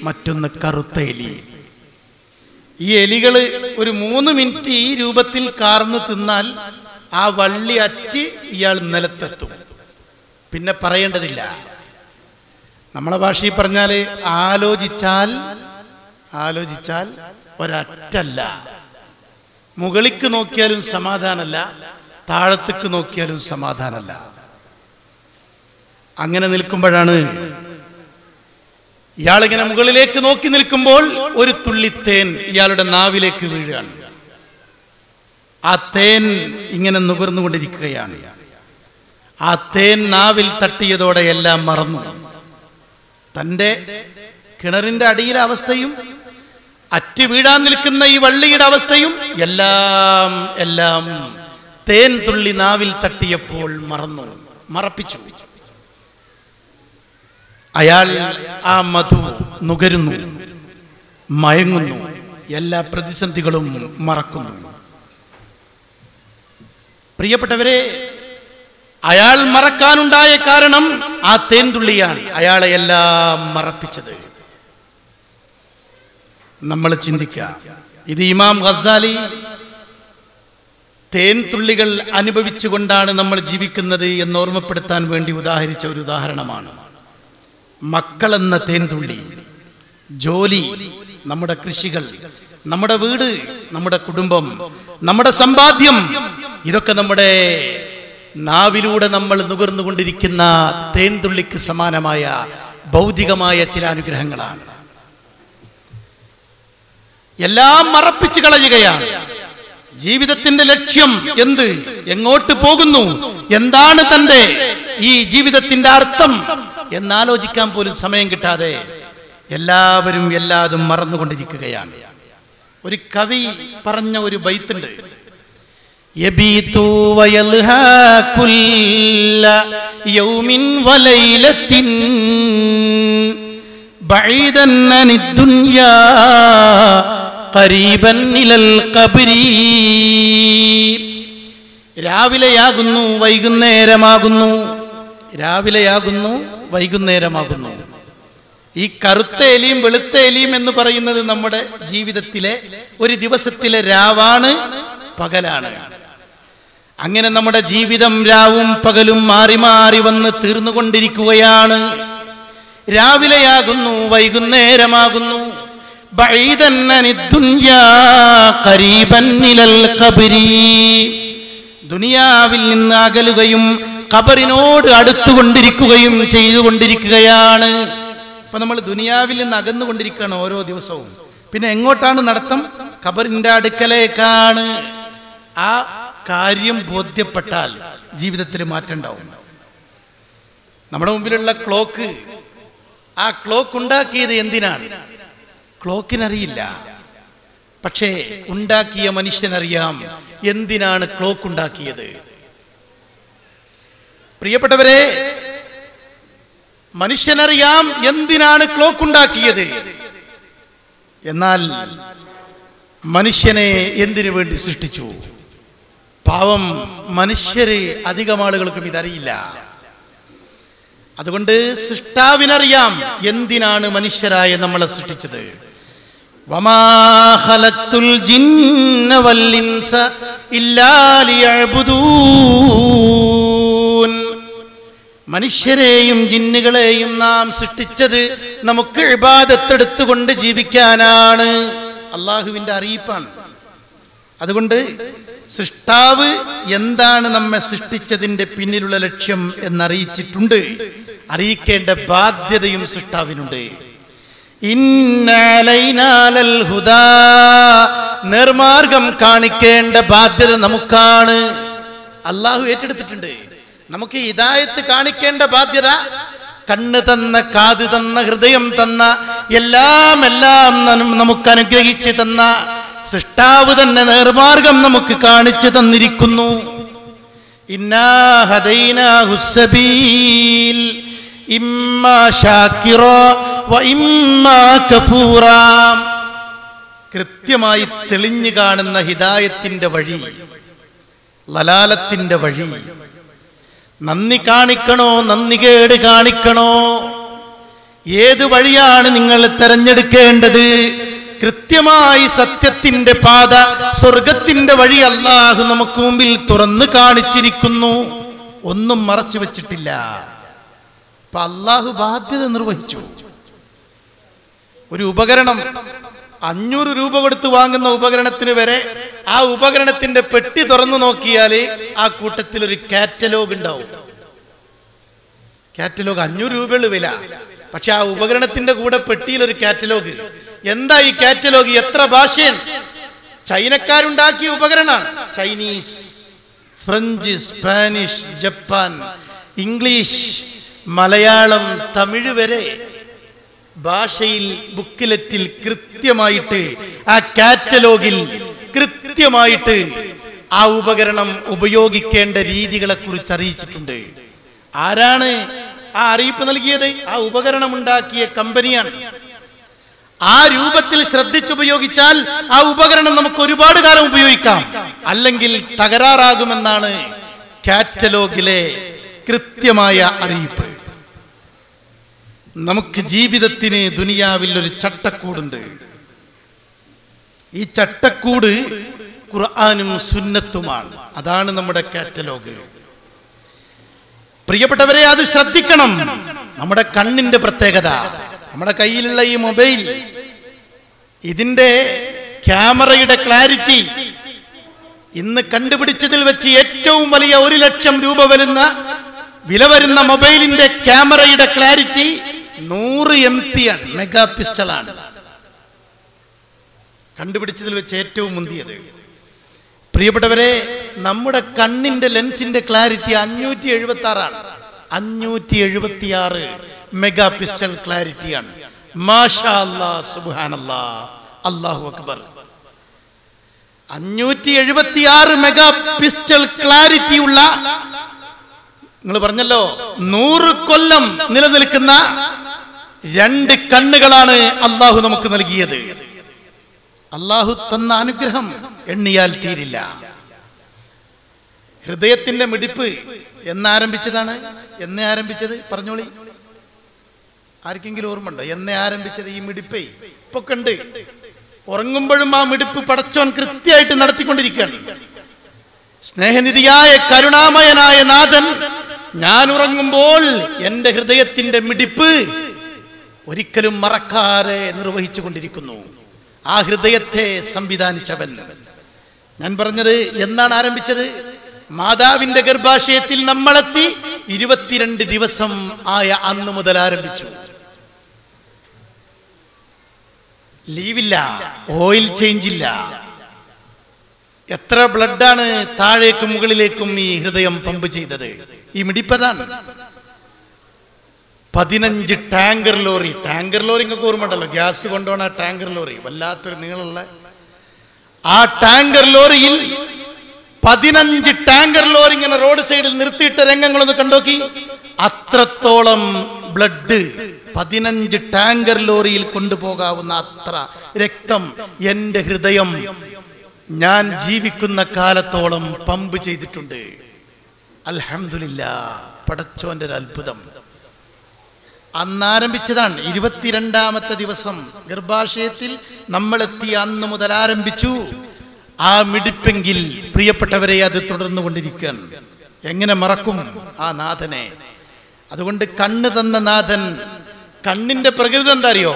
മറ്റൊന്ന് കറുത്ത എലി. ഈ എലികൾ ഒരു 3 മിനിറ്റ് ഈ രൂപത്തിൽ കാർന്ന് തിന്നാൽ ആ വള്ളി അറ്റി ഇയാൾ നിലത്തെത്തും. പിന്നെ പറയേണ്ടതില്ല. നമ്മളെ ഭാഷയിൽ പറഞ്ഞാല് ആലോചിച്ചാൽ ഒരറ്റല്ല. മുകളിലേക്ക് നോക്കിയാലും സമാധാനമല്ല, താഴത്തേക്ക് നോക്കിയാലും സമാധാനമല്ല. അങ്ങനെ നിൽക്കുമ്പോഴാണ് ഇയാളിങ്ങനെ മുകളിലേക്ക് നോക്കി നിൽക്കുമ്പോൾ ഒരു തുള്ളിത്തേൻ ഇയാളുടെ നാവിലേക്ക് വീഴുകയാണ്. ആ തേൻ ഇങ്ങനെ നുകർന്നുകൊണ്ടിരിക്കുകയാണ്. ആ തേൻ നാവിൽ തട്ടിയതോടെ എല്ലാം മറന്നു. തൻ്റെ കിണറിന്റെ അടിയിലെ അവസ്ഥയും അറ്റ് വീഴാൻ നിൽക്കുന്ന ഈ വള്ളിയുടെ അവസ്ഥയും എല്ലാം തേൻ തുള്ളി നാവിൽ തട്ടിയപ്പോൾ മറപ്പിച്ചു. അയാൾ ആ മധു നുകരുന്നു, മയങ്ങുന്നു, എല്ലാ പ്രതിസന്ധികളും മറക്കുന്നു. പ്രിയപ്പെട്ടവരെ, അയാൾ മറക്കാനുണ്ടായ കാരണം ആ തേൻതുള്ളിയാണ് അയാളെ എല്ലാം മറപ്പിച്ചത്. നമ്മൾ ചിന്തിക്കാം, ഇത് ഇമാം ഗസാലി തേൻതുള്ളികൾ അനുഭവിച്ചുകൊണ്ടാണ് നമ്മൾ ജീവിക്കുന്നത് എന്ന് ഓർമ്മപ്പെടുത്താൻ വേണ്ടി ഉദാഹരിച്ച ഒരു ഉദാഹരണമാണ്. മക്കളെന്ന തേൻതുള്ളി, ജോലി, നമ്മുടെ കൃഷികൾ, നമ്മുടെ വീട്, നമ്മുടെ കുടുംബം, നമ്മുടെ സമ്പാദ്യം, ഇതൊക്കെ നമ്മുടെ നാവിലൂടെ നമ്മൾ നുകർന്നുകൊണ്ടിരിക്കുന്ന തേൻതുള്ളിക്ക് സമാനമായ ഭൗതികമായ ചില അനുഗ്രഹങ്ങളാണ്. എല്ലാം മറപ്പിച്ചു കളയുകയാണ്. ജീവിതത്തിന്റെ ലക്ഷ്യം എന്ത്, എങ്ങോട്ട് പോകുന്നു, എന്താണ് തന്റെ ഈ ജീവിതത്തിന്റെ അർത്ഥം എന്നാലോചിക്കാൻ പോലും സമയം കിട്ടാതെ എല്ലാവരും എല്ലാതും മറന്നുകൊണ്ടിരിക്കുകയാണ്. ഒരു കവി പറഞ്ഞ ഒരു ബൈത്തുണ്ട്, യബീതു വയൽഹാ കുല്ല യൗമിൻ വലൈലത്തിൻ ബഈദൻ അനിദ്ദുനിയാ ഖരീബൻ ഇലൽ ഖബ്രി. രാവിലെയാകുന്നു വൈകുന്നേരമാകുന്നു, രാവിലെയാകുന്നു വൈകുന്നേരമാകുന്നു. ഈ കറുത്ത എലിയും വെളുത്ത എലിയും എന്ന് പറയുന്നത് നമ്മുടെ ജീവിതത്തിലെ ഒരു ദിവസത്തിലെ രാവാണ്, പകലാണ്. അങ്ങനെ നമ്മുടെ ജീവിതം രാവും പകലും മാറി മാറി വന്ന് തീർന്നുകൊണ്ടിരിക്കുകയാണ്. രാവിലെയാകുന്നു വൈകുന്നേരമാകുന്നു. ബഈദൻ അനിദ്ദുനിയാ ഖരീബൻ ഇലൽ ഖബ്രി. ദുനിയാവിൽ നിന്ന് അകലുകയും ഖബറിനോട് അടുത്തുകൊണ്ടിരിക്കുകയും ചെയ്തുകൊണ്ടിരിക്കുകയാണ്. ഇപ്പൊ നമ്മൾ ദുനിയാവിൽ നിന്ന് അകന്നുകൊണ്ടിരിക്കുകയാണ് ഓരോ ദിവസവും. പിന്നെ എങ്ങോട്ടാണ് നടത്തം? ഖബറിന്റെ അടുക്കലേക്കാണ്. ആ കാര്യം ബോധ്യപ്പെട്ടാൽ ജീവിതത്തിൽ മാറ്റം ഉണ്ടാവും. നമ്മുടെ മുമ്പിലുള്ള ക്ലോക്ക്, ആ ക്ലോക്ക് ഉണ്ടാക്കിയത് എന്തിനാണ്? ക്ലോക്കിനറിയില്ല, പക്ഷേ ഉണ്ടാക്കിയ മനുഷ്യനറിയാം എന്തിനാണ് ക്ലോക്ക് ഉണ്ടാക്കിയത്. പ്രിയപ്പെട്ടവരെ, മനുഷ്യനറിയാം എന്തിനാണ് ക്ലോക്ക് ഉണ്ടാക്കിയത്. എന്നാൽ മനുഷ്യനെ എന്തിനു വേണ്ടി സൃഷ്ടിച്ചു? പാവം മനുഷ്യര് അധികം ആളുകൾക്കും ഇതറിയില്ല. അതുകൊണ്ട് സൃഷ്ടാവിനറിയാം എന്തിനാണ് മനുഷ്യരായ നമ്മളെ സൃഷ്ടിച്ചത്. വമാ ഖലഖ്തുൽ ജിന്ന വൽ ഇൻസ ഇല്ലാ ലിയഅ്ബുദൂൻ. മനുഷ്യരെയും ജിന്നുകളെയും നാം സൃഷ്ടിച്ചത് നമുക്ക് ഇബാദത്ത് എടുത്തുകൊണ്ട് ജീവിക്കാനാണ്. അള്ളാഹുവിന്റെ അറിയിപ്പാണ്. അതുകൊണ്ട് സൃഷ്ടാവ് എന്താണ് നമ്മെ സൃഷ്ടിച്ചതിന്റെ പിന്നിലുള്ള ലക്ഷ്യം എന്നറിയിച്ചിട്ടുണ്ട്. അറിയിക്കേണ്ട ബാധ്യതയും സൃഷ്ടാവിനുണ്ട്. ഇന്നലൈനാലൽ ഹുദാ, നേർമാർഗം കാണിക്കേണ്ട ബാധ്യത നമുക്കാണ്. അള്ളാഹു ഏറ്റെടുത്തിട്ടുണ്ട്. നമുക്ക് ഹിദായത്ത് കാണിക്കേണ്ട ബാധ്യത, കണ്ണ് തന്ന, കാത് തന്ന, ഹൃദയം തന്ന, എല്ലാം നമുക്ക് അനുഗ്രഹിച്ച് തന്ന സൃഷ്ടാവ് തന്നെ നേർമാർഗം നമുക്ക് കാണിച്ചു തന്നിരിക്കുന്നു. ഇന്നാ ഹദൈനാഹു സബീൽ ഇമ്മാ ശാകിറാ വ ഇമ്മാ കഫൂറാ. കൃത്യമായി തെളിഞ്ഞു കാണുന്ന ഹിദായത്തിന്റെ വഴി, ലലാലത്തിന്റെ വഴി. നന്ദി കാണിക്കണോ, നന്ദികേട് കാണിക്കണോ, ഏത് വഴിയാണ് നിങ്ങൾ തെരഞ്ഞെടുക്കേണ്ടത്? കൃത്യമായി സത്യത്തിന്റെ പാത, സ്വർഗത്തിന്റെ വഴി അല്ലാഹു നമുക്ക് മുമ്പിൽ തുറന്നു കാണിച്ചിരിക്കുന്നു. ഒന്നും മറച്ചു വെച്ചിട്ടില്ല. അപ്പൊ അല്ലാഹു ബാധ്യത നിർവഹിച്ചു. ഒരു ഉപകരണം 500 രൂപ കൊടുത്ത് വാങ്ങുന്ന ഉപകരണത്തിന് വരെ ആ ഉപകരണത്തിന്റെ പെട്ടി തുറന്നു നോക്കിയാൽ ആ കൂട്ടത്തിൽ ഒരു കാറ്റലോഗ് ഉണ്ടാവും. കാറ്റലോഗ് 500 രൂപയുള്ള വില, പക്ഷെ ആ ഉപകരണത്തിന്റെ കൂടെ പെട്ടിയിൽ ഒരു കാറ്റലോഗ്. എന്താ ഈ കാറ്റലോഗ്? എത്ര ഭാഷയാണ്? ചൈനക്കാരുണ്ടാക്കിയ ഉപകരണമാണ്. Chinese, French, Spanish, Japan, English, Malayalam, Tamil വരെ ഭാഷയിൽ ബുക്കിലെറ്റിൽ കൃത്യമായിട്ട്, ആ കാറ്റലോഗിൽ കൃത്യമായിട്ട് ആ ഉപകരണം ഉപയോഗിക്കേണ്ട രീതികളെ കുറിച്ച് അറിയിച്ചിട്ടുണ്ട്. ആരാണ് ആ അറിയിപ്പ് നൽകിയത്? ആ ഉപകരണം ഉണ്ടാക്കിയ കമ്പനിയാണ്. ആ രൂപത്തിൽ ശ്രദ്ധിച്ചുപയോഗിച്ചാൽ ആ ഉപകരണം നമുക്ക് ഒരുപാട് കാലം ഉപയോഗിക്കാം, അല്ലെങ്കിൽ തകരാറാകുമെന്നാണ് കാറ്റലോഗിലെ കൃത്യമായ അറിയിപ്പ്. നമുക്ക് ജീവിതത്തിന് ദുനിയാവിൽ ഒരു ചട്ടക്കൂടുണ്ട്. ഈ ചട്ടക്കൂട് ഖുർആനും സുന്നത്തുമാണ്. അതാണ് നമ്മുടെ കാറ്റലോഗ്. പ്രിയപ്പെട്ടവരെ, അത് ശ്രദ്ധിക്കണം. നമ്മുടെ കണ്ണിന്റെ പ്രത്യേകത, നമ്മുടെ കയ്യിലുള്ള ഈ മൊബൈൽ, ഇതിന്റെ ക്യാമറയുടെ ക്ലാരിറ്റി ഇന്ന് കണ്ടുപിടിച്ചതിൽ വെച്ച് ഏറ്റവും വലിയ 1 ലക്ഷം രൂപ വില വരുന്ന മൊബൈലിന്റെ ക്യാമറയുടെ ക്ലാരിറ്റി 100 MP ആണ്, മെഗാ പിക്സലാണ്. കണ്ടുപിടിച്ചതിൽ വെച്ച് ഏറ്റവും മുന്തിയത്. പ്രിയപ്പെട്ടവരെ, നമ്മുടെ കണ്ണിന്റെ ലെൻസിന്റെ ക്ലാരിറ്റി 576 ആണ്. 576 മെഗാ പിക്സൽ ക്ലാരിറ്റിയാണ്. മാഷാ അല്ലാഹ്, സുബ്ഹാനല്ലാഹ്, അല്ലാഹു അക്ബർ. 576 മെഗാ പിക്സൽ ക്ലാരിറ്റി ഉള്ള, നിങ്ങൾ പറഞ്ഞല്ലോ 100 കൊല്ലം നിലനിൽക്കുന്ന 2 കണ്ണുകളാണ് അല്ലാഹു നമുക്ക് നൽകിയത്. അല്ലാഹു തന്ന അനുഗ്രഹം എണ്ണിയാൽ തീരില്ല. ഹൃദയത്തിന്റെ മിടിപ്പ് എന്നാരംഭിച്ചതാണ്? എന്നേ ആരംഭിച്ചത്? പറഞ്ഞോളി, ആർക്കെങ്കിലും ഓർമ്മയുണ്ടോ എന്നേ ആരംഭിച്ചത്? ഈ മിടിപ്പേ ഇപ്പൊ കണ്ട് ഉറങ്ങുമ്പോഴും ആ മിടിപ്പ് പടച്ചോൻ കൃത്യമായിട്ട് നടത്തിക്കൊണ്ടിരിക്കുകയാണ്. സ്നേഹനിധിയായ കരുണാമയനായ നാഥൻ ഞാൻ ഉറങ്ങുമ്പോൾ എന്റെ ഹൃദയത്തിന്റെ മിടിപ്പ് ഒരിക്കലും മറക്കാതെ നിർവഹിച്ചു കൊണ്ടിരിക്കുന്നു. ആ ഹൃദയത്തെ സംവിധാനിച്ചവൻ. ഞാൻ പറഞ്ഞത് എന്നാണ് ആരംഭിച്ചത്? മാതാവിന്റെ ഗർഭാശയത്തിൽ നമ്മളെത്തി 22 ദിവസം ആയ അന്ന് മുതൽ ആരംഭിച്ചു. ലീവില്ല, ഓയിൽ ചേഞ്ച് ഇല്ല. എത്ര ബ്ലഡാണ് താഴേക്കും മുകളിലേക്കും ഈ ഹൃദയം പമ്പ് ചെയ്തത്? ഈ മിടിപ്പതാണ്. 15 ടാങ്കർ ലോറി. ടാങ്കർ ലോറി നിങ്ങൾക്ക് ഓർമ്മയുണ്ടല്ലോ, ഗ്യാസ് കൊണ്ടുപോണ ടാങ്കർ ലോറി, വല്ലാത്തൊരു നീളമുള്ള ആ ടാങ്കർ ലോറിയിൽ 15 ടാങ്കർ ലോറി ഇങ്ങനെ റോഡ് സൈഡിൽ നിർത്തിയിട്ട രംഗങ്ങളൊന്ന് കണ്ടോക്കി. അത്രത്തോളം ബ്ലഡ് 15 ടാങ്കർ ലോറിയിൽ കൊണ്ടുപോകാവുന്ന അത്ര രക്തം എന്റെ ഹൃദയം ഞാൻ ജീവിക്കുന്ന കാലത്തോളം പമ്പ് ചെയ്തിട്ടുണ്ട്. അൽഹംദുലില്ലാഹ്, പടച്ചോന്റെ ഒരു അത്ഭുതം. അന്നാരംഭിച്ചതാണ്. 22ാമത്തെ ദിവസം ഗർഭാശയത്തിൽ നമ്മളെത്തിയ അന്ന് മുതൽ ആരംഭിച്ചു ആ മിടിപ്പെങ്കിൽ പ്രിയപ്പെട്ടവരെ അത് തുടർന്നു കൊണ്ടിരിക്കുകയാണ്. എങ്ങനെ മറക്കും ആ നാഥനെ? അതുകൊണ്ട് കണ്ണ് തന്ന നാഥൻ, കണ്ണിന്റെ പ്രകൃതി എന്താ അറിയോ?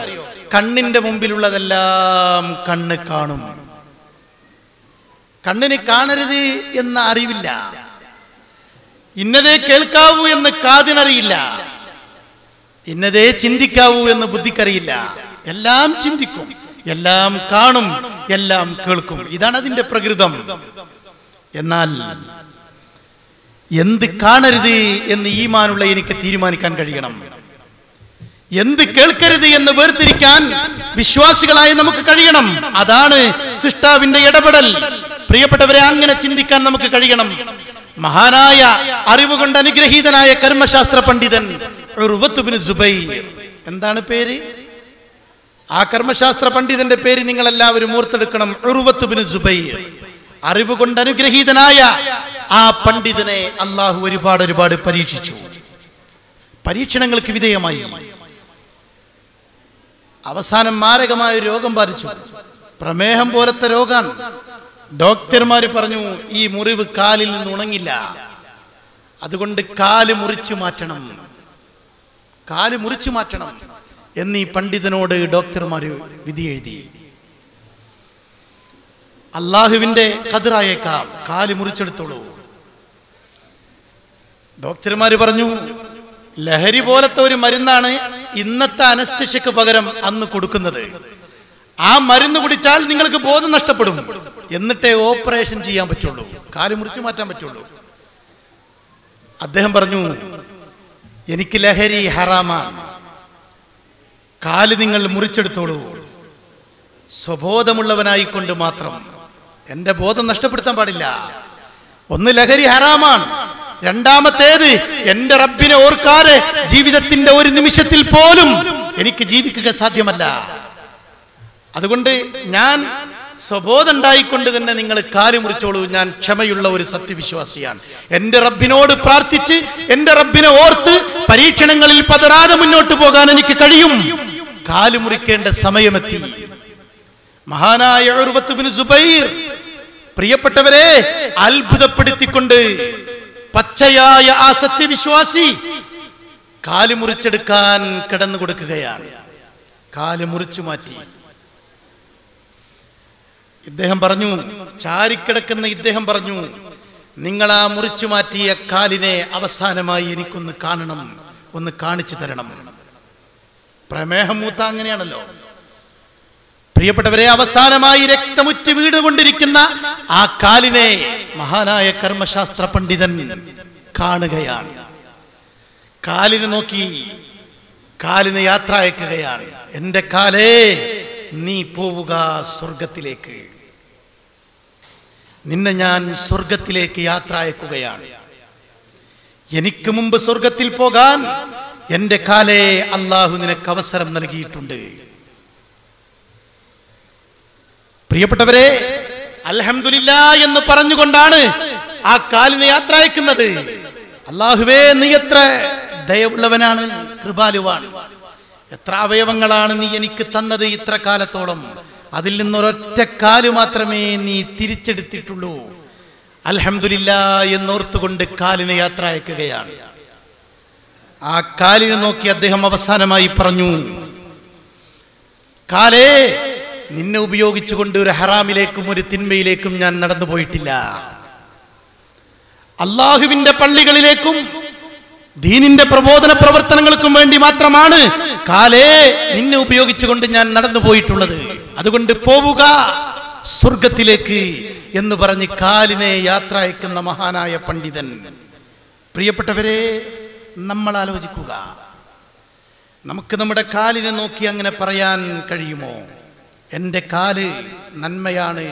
കണ്ണിന്റെ മുമ്പിലുള്ളതെല്ലാം കണ്ണ് കാണും. കണ്ണിന് കാണരുത് എന്ന അറിവില്ല, ഇന്നതേ കേൾക്കാവൂ എന്ന് കാതിനറിയില്ല, ഇന്നതേ ചിന്തിക്കാവൂ എന്ന് ബുദ്ധിക്കറിയില്ല. എല്ലാം ചിന്തിക്കും, എല്ലാം കാണും, എല്ലാം കേൾക്കും. ഇതാണ് അതിന്റെ പ്രകൃതം. എന്നാൽ എന്ത് കാണരുത് എന്ന് ഈമാനുള്ള എനിക്ക് തീരുമാനിക്കാൻ കഴിയണം. എന്ത് കേൾക്കരുത് എന്ന് വേർതിരിക്കാൻ വിശ്വാസികളായി നമുക്ക് കഴിയണം. അതാണ് സൃഷ്ടാവിന്റെ ഇടപെടൽ. പ്രിയപ്പെട്ടവരെ, അങ്ങനെ ചിന്തിക്കാൻ നമുക്ക് കഴിയണം. മഹാനായ അറിവ് കൊണ്ട് അനുഗ്രഹീതനായ കർമ്മശാസ്ത്ര പണ്ഡിതൻ ഉർവത്ത് ബിൻ സുബൈർ, എന്താണ് പേര്? ആ കർമ്മശാസ്ത്ര പണ്ഡിതന്റെ പേര് നിങ്ങൾ എല്ലാവരും ഓർത്തെടുക്കണം. ഉർവത്ത് ബിൻ സുബൈർ. അറിവ് കൊണ്ട് അനുഗ്രഹീതനായ ആ പണ്ഡിതനെ അള്ളാഹു ഒരുപാട് പരീക്ഷിച്ചു. പരീക്ഷണങ്ങൾക്ക് വിധേയമായി. അവസാനം മാരകമായ രോഗം ബാധിച്ചു. പ്രമേഹം പോലത്തെ രോഗാണ്. ഡോക്ടർമാര് പറഞ്ഞു, ഈ മുറിവ് കാലിൽ നിന്ന് ഉണങ്ങില്ല, അതുകൊണ്ട് കാല് മുറിച്ചു മാറ്റണം, കാല് മുറിച്ചു മാറ്റണം എന്നീ പണ്ഡിതനോട് ഡോക്ടർമാര് വിധി എഴുതി. അള്ളാഹുവിന്റെ ഖദറായേക്കാം, കാല് മുറിച്ചെടുത്തോളൂ. ഡോക്ടർമാര് പറഞ്ഞു, ലഹരി പോലത്തെ ഒരു മരുന്നാണ് ഇന്നത്തെ അനസ്തേഷ്യക്ക് പകരം അന്ന് കൊടുക്കുന്നത്. ആ മരുന്ന് കുടിച്ചാൽ നിങ്ങൾക്ക് ബോധം നഷ്ടപ്പെടും. എന്നിട്ടേ ഓപ്പറേഷൻ ചെയ്യാൻ പറ്റുള്ളൂ, കാല് മുറിച്ച് മാറ്റാൻ പറ്റുള്ളൂ. അദ്ദേഹം പറഞ്ഞു, എനിക്ക് ലഹരി ഹറാമാണ്, കാല് നിങ്ങൾ മുറിച്ചെടുത്തോളൂ, സ്വബോധമുള്ളവനായിക്കൊണ്ട് മാത്രം. എന്റെ ബോധം നഷ്ടപ്പെടുത്താൻ പാടില്ല. ഒന്ന്, ലഹരി ഹറാമാണ്. രണ്ടാമത്തേത്, എന്റെ റബ്ബിനെ ഓർക്കാതെ ജീവിതത്തിന്റെ ഒരു നിമിഷത്തിൽ പോലും എനിക്ക് ജീവിക്കുക സാധ്യമല്ല. അതുകൊണ്ട് ഞാൻ സ്വബോധം ഉണ്ടായിക്കൊണ്ട് തന്നെ നിങ്ങൾ കാല് മുറിച്ചോളൂ. ഞാൻ ക്ഷമയുള്ള ഒരു സത്യവിശ്വാസിയാണ്. എന്റെ റബ്ബിനോട് പ്രാർത്ഥിച്ച് എന്റെ റബ്ബിനെ ഓർത്ത് പരീക്ഷണങ്ങളിൽ പതറാതെ മുന്നോട്ട് പോകാൻ എനിക്ക് കഴിയും. കാല് മുറിക്കേണ്ട സമയമെത്തി. മഹാനായ ഉർവത്ത് ബിൻ സുബൈർ, പ്രിയപ്പെട്ടവരെ, അത്ഭുതപ്പെടുത്തിക്കൊണ്ട് പച്ചയായ ആ സത്യവിശ്വാസി കാല് മുറിച്ചെടുക്കാൻ കിടന്നു കൊടുക്കുകയാണ്. കാല് മുറിച്ചു മാറ്റി. ഇദ്ദേഹം പറഞ്ഞു, ചാരിക്കിടക്കുന്ന ഇദ്ദേഹം പറഞ്ഞു, നിങ്ങൾ ആ മുറിച്ചു മാറ്റിയ കാലിനെ അവസാനമായി എനിക്കൊന്ന് കാണണം, ഒന്ന് കാണിച്ചു തരണം. പ്രമേഹം മൂത്ത അങ്ങനെയാണല്ലോ. പ്രിയപ്പെട്ടവരെ, അവസാനമായി രക്തമുറ്റി വീടുകൊണ്ടിരിക്കുന്ന ആ കാലിനെ മഹാനായ കർമ്മശാസ്ത്ര പണ്ഡിതൻ കാണുകയാണ്. കാലിനെ നോക്കി കാലിന് യാത്ര അയക്കുകയാണ്. എന്റെ കാലേ, നീ പോവുക സ്വർഗത്തിലേക്ക്. നിന്നെ ഞാൻ സ്വർഗത്തിലേക്ക് യാത്ര അയക്കുകയാണ്. എനിക്ക് മുമ്പ് സ്വർഗത്തിൽ പോകാൻ എന്റെ കാലേ അള്ളാഹു നിനക്ക് അവസരം നൽകിയിട്ടുണ്ട്. പ്രിയപ്പെട്ടവരെ, അൽഹംദുലില്ലാഹ് എന്ന് പറഞ്ഞുകൊണ്ടാണ് ആ കാലിനെ യാത്ര അയക്കുന്നത്. അല്ലാഹുവേ, നീ എത്ര ദയവുള്ളവനാണ്, കൃപാലുവാണ്. എത്ര അവയവങ്ങളാണ് നീ എനിക്ക് തന്നത് ഇത്ര കാലത്തോളം. അതിൽ നിന്നൊരൊറ്റ കാല് മാത്രമേ നീ തിരിച്ചെടുത്തിട്ടുള്ളൂ. അൽഹംദുലില്ലാഹ് എന്നോർത്തുകൊണ്ട് കാലിനെ യാത്ര അയക്കുകയാണ്. ആ കാലിനെ നോക്കി അദ്ദേഹം അവസാനമായി പറഞ്ഞു, കാലേ, നിന്നെ ഉപയോഗിച്ചുകൊണ്ട് ഒരു ഹറാമിലേക്കും ഒരു തിന്മയിലേക്കും ഞാൻ നടന്നു പോയിട്ടില്ല. അള്ളാഹുവിന്റെ പള്ളികളിലേക്കും ദീനിന്റെ പ്രബോധന പ്രവർത്തനങ്ങൾക്കും വേണ്ടി മാത്രമാണ് കാലേ നിന്നെ ഉപയോഗിച്ചുകൊണ്ട് ഞാൻ നടന്നു പോയിട്ടുള്ളത്. അതുകൊണ്ട് പോവുക സ്വർഗത്തിലേക്ക് എന്ന് പറഞ്ഞ് കാലിനെ യാത്ര അയക്കുന്ന മഹാനായ പണ്ഡിതൻ. പ്രിയപ്പെട്ടവരെ, നമ്മൾ ആലോചിക്കുക, നമുക്ക് നമ്മുടെ കാലിനെ നോക്കി അങ്ങനെ പറയാൻ കഴിയുമോ? എൻ്റെ കാല് നന്മയാണ്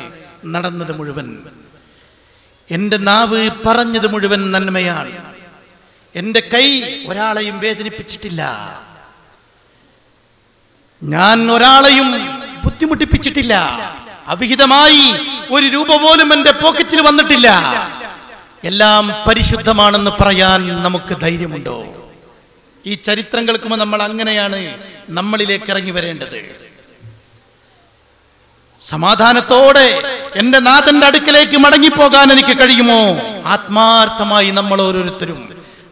നടന്നത് മുഴുവൻ, എൻ്റെ നാവ് പറഞ്ഞത് മുഴുവൻ നന്മയാണ്, എൻ്റെ കൈ ഒരാളെയും വേദനിപ്പിച്ചിട്ടില്ല, ഞാൻ ഒരാളെയും ബുദ്ധിമുട്ടിപ്പിച്ചിട്ടില്ല, അവിഹിതമായി ഒരു രൂപ പോലും എൻ്റെ പോക്കറ്റിൽ വന്നിട്ടില്ല, എല്ലാം പരിശുദ്ധമാണെന്ന് പറയാൻ നമുക്ക് ധൈര്യമുണ്ടോ? ഈ ചരിത്രം കേൾക്കുമ്പോൾ നമ്മൾ അങ്ങനെയാണ് നമ്മളിലേക്ക് ഇറങ്ങി വരേണ്ടത്. സമാധാനത്തോടെ എൻ്റെ നാഥന്റെ അടുക്കലേക്ക് മടങ്ങിപ്പോകാൻ എനിക്ക് കഴിയുമോ? ആത്മാർത്ഥമായി നമ്മൾ ഓരോരുത്തരും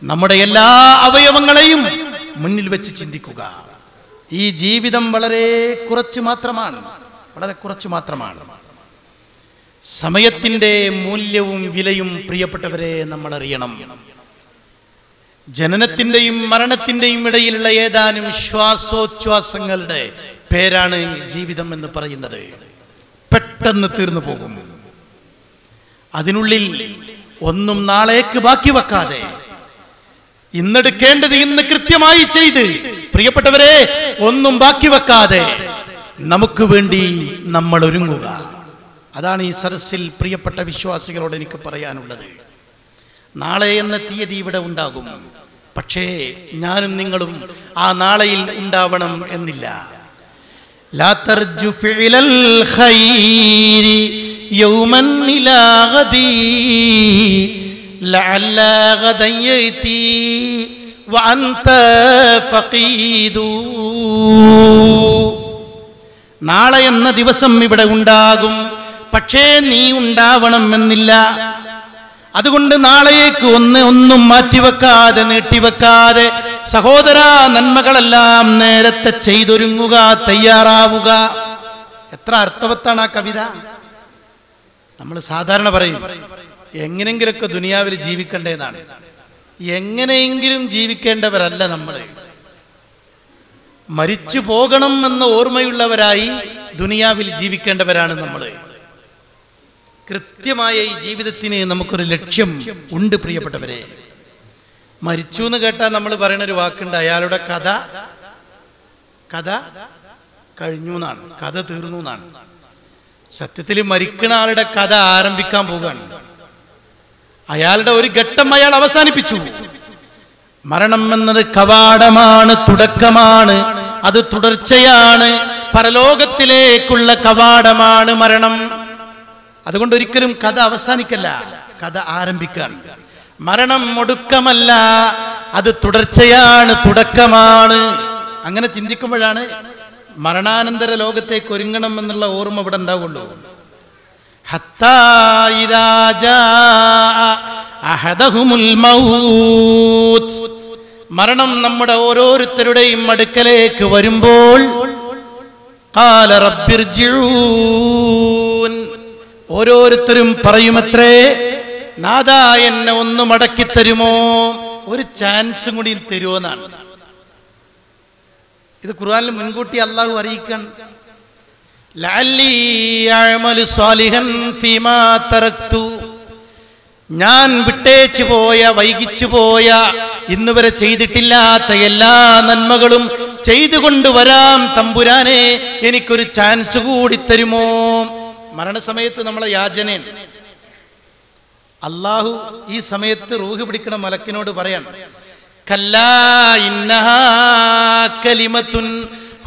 നമ്മുടെ എല്ലാ അവയവങ്ങളെയും മുന്നിൽ വെച്ച് ചിന്തിക്കുക. ഈ ജീവിതം വളരെ കുറച്ച് മാത്രമാണ്, വളരെ കുറച്ച് മാത്രമാണ്. സമയത്തിൻ്റെ മൂല്യവും വിലയും പ്രിയപ്പെട്ടവരെ നമ്മൾ അറിയണം. ജനനത്തിൻ്റെയും മരണത്തിൻ്റെയും ഇടയിലുള്ള ഏതാനും ശ്വാസോച്ഛ്വാസങ്ങളുടെ പേരാണ് ജീവിതം എന്ന് പറയുന്നത്. പെട്ടെന്ന് തീർന്നു പോകും. അതിനുള്ളിൽ ഒന്നും നാളേക്ക് ബാക്കി വെക്കാതെ ഇന്നെടുക്കേണ്ടത് ഇന്ന് കൃത്യമായി ചെയ്ത്, പ്രിയപ്പെട്ടവരെ, ഒന്നും ബാക്കി വെക്കാതെ നമുക്ക് വേണ്ടി നമ്മൾ ഒരുങ്ങുക. അതാണ് ഈ സരസിൽ പ്രിയപ്പെട്ട വിശ്വാസികളോട് എനിക്ക് പറയാനുള്ളത്. നാളെ എന്ന തീയതി ഇവിടെ ഉണ്ടാകും, പക്ഷേ ഞാനും നിങ്ങളും ആ നാളെയിൽ ഉണ്ടാവണം എന്നില്ല. ലാ തർജു ഫിഅലൽ ഖൈരി യൗമൻ ഇലാ ഗദി ലഅല്ല ഗദൻ യതി വഅൻത ഫഖീദു. നാളെ എന്ന ദിവസം ഇവിടെ ഉണ്ടാകും, പക്ഷേ നീ ഉണ്ടാവണം എന്നില്ല. അതുകൊണ്ട് നാളേക്ക് ഒന്നും മാറ്റിവെക്കാതെ നീട്ടിവെക്കാതെ സഹോദര, നന്മകളെല്ലാം നേരത്തെ ചെയ്തൊരുങ്ങുക, തയ്യാറാവുക. എത്ര അർത്ഥവത്താണ് ആ കവിത. നമ്മൾ സാധാരണ പറയും എങ്ങനെങ്കിലൊക്കെ ദുനിയാവിൽ ജീവിക്കണ്ടേന്നാണ്. എങ്ങനെയെങ്കിലും ജീവിക്കേണ്ടവരല്ല നമ്മൾ. മരിച്ചു പോകണം എന്ന ഓർമ്മയുള്ളവരായി ദുനിയാവിൽ ജീവിക്കേണ്ടവരാണ് നമ്മൾ. കൃത്യമായ ഈ ജീവിതത്തിന് നമുക്കൊരു ലക്ഷ്യം ഉണ്ട് പ്രിയപ്പെട്ടവരെ. മരിച്ചു എന്ന് കേട്ടാൽ നമ്മൾ പറയുന്ന ഒരു വാക്കുണ്ട്, അയാളുടെ കഥ കഴിഞ്ഞു എന്നാണ്, കഥ തീർന്നു എന്നാണ്. സത്യത്തിൽ മരിക്കുന്ന ആളുടെ കഥ ആരംഭിക്കാൻ പോവുകയാണ്. അയാളുടെ ഒരു ഘട്ടം അയാൾ അവസാനിപ്പിച്ചു. മരണം എന്നത് കവാടമാണ്, തുടക്കമാണ്, അത് തുടർച്ചയാണ്, പരലോകത്തിലേക്കുള്ള കവാടമാണ് മരണം. അതുകൊണ്ട് ഒരിക്കലും കഥ അവസാനിക്കല്ല, കഥ ആരംഭിക്കാണ്. മരണം ഒടുക്കമല്ല, അത് തുടർച്ചയാണ്, തുടക്കമാണ്. അങ്ങനെ ചിന്തിക്കുമ്പോഴാണ് മരണാനന്തര ലോകത്തേക്ക് ഒരുങ്ങണം എന്നുള്ള ഓർമ്മ ഇവിടെ ഉണ്ടാവുള്ളൂ. ഹത്താ ഇദാ ജാഅ അഹദഹുമുൽ മൗത്ത്, മരണം നമ്മുടെ ഓരോരുത്തരുടെയും അടുക്കലേക്ക് വരുമ്പോൾ ഖാല റബ്ബിർജിഊൻ, ഓരോരുത്തരും പറയുമത്രേ, നാദാ എന്നെ ഒന്ന് മടക്കി തരുമോ, ഒരു ചാൻസും കൂടി തരുമോ എന്നാണ്. ഇത് ഖുർആനിൽ മുൻകൂട്ടി അള്ളാഹു അറിയിക്കാൻ, ലഅല്ലി അഅമലു സ്വാലിഹൻ ഫീമാ തറക്തു, ഞാൻ വിട്ടേച്ചു പോയ, വൈകിച്ചു പോയ, ഇന്ന് വരെ ചെയ്തിട്ടില്ലാത്ത എല്ലാ നന്മകളും ചെയ്തുകൊണ്ടുവരാം തമ്പുരാനെ, എനിക്കൊരു ചാൻസ് കൂടി തരുമോ. മരണസമയത്ത് നമ്മളെ യാചനയാണ്. അള്ളാഹു ഈ സമയത്ത് റൂഹ് പിടിക്കണ മലക്കിനോട് പറയാൻ, കല്ലാ ഇന്നഹാ കലിമത്തുൻ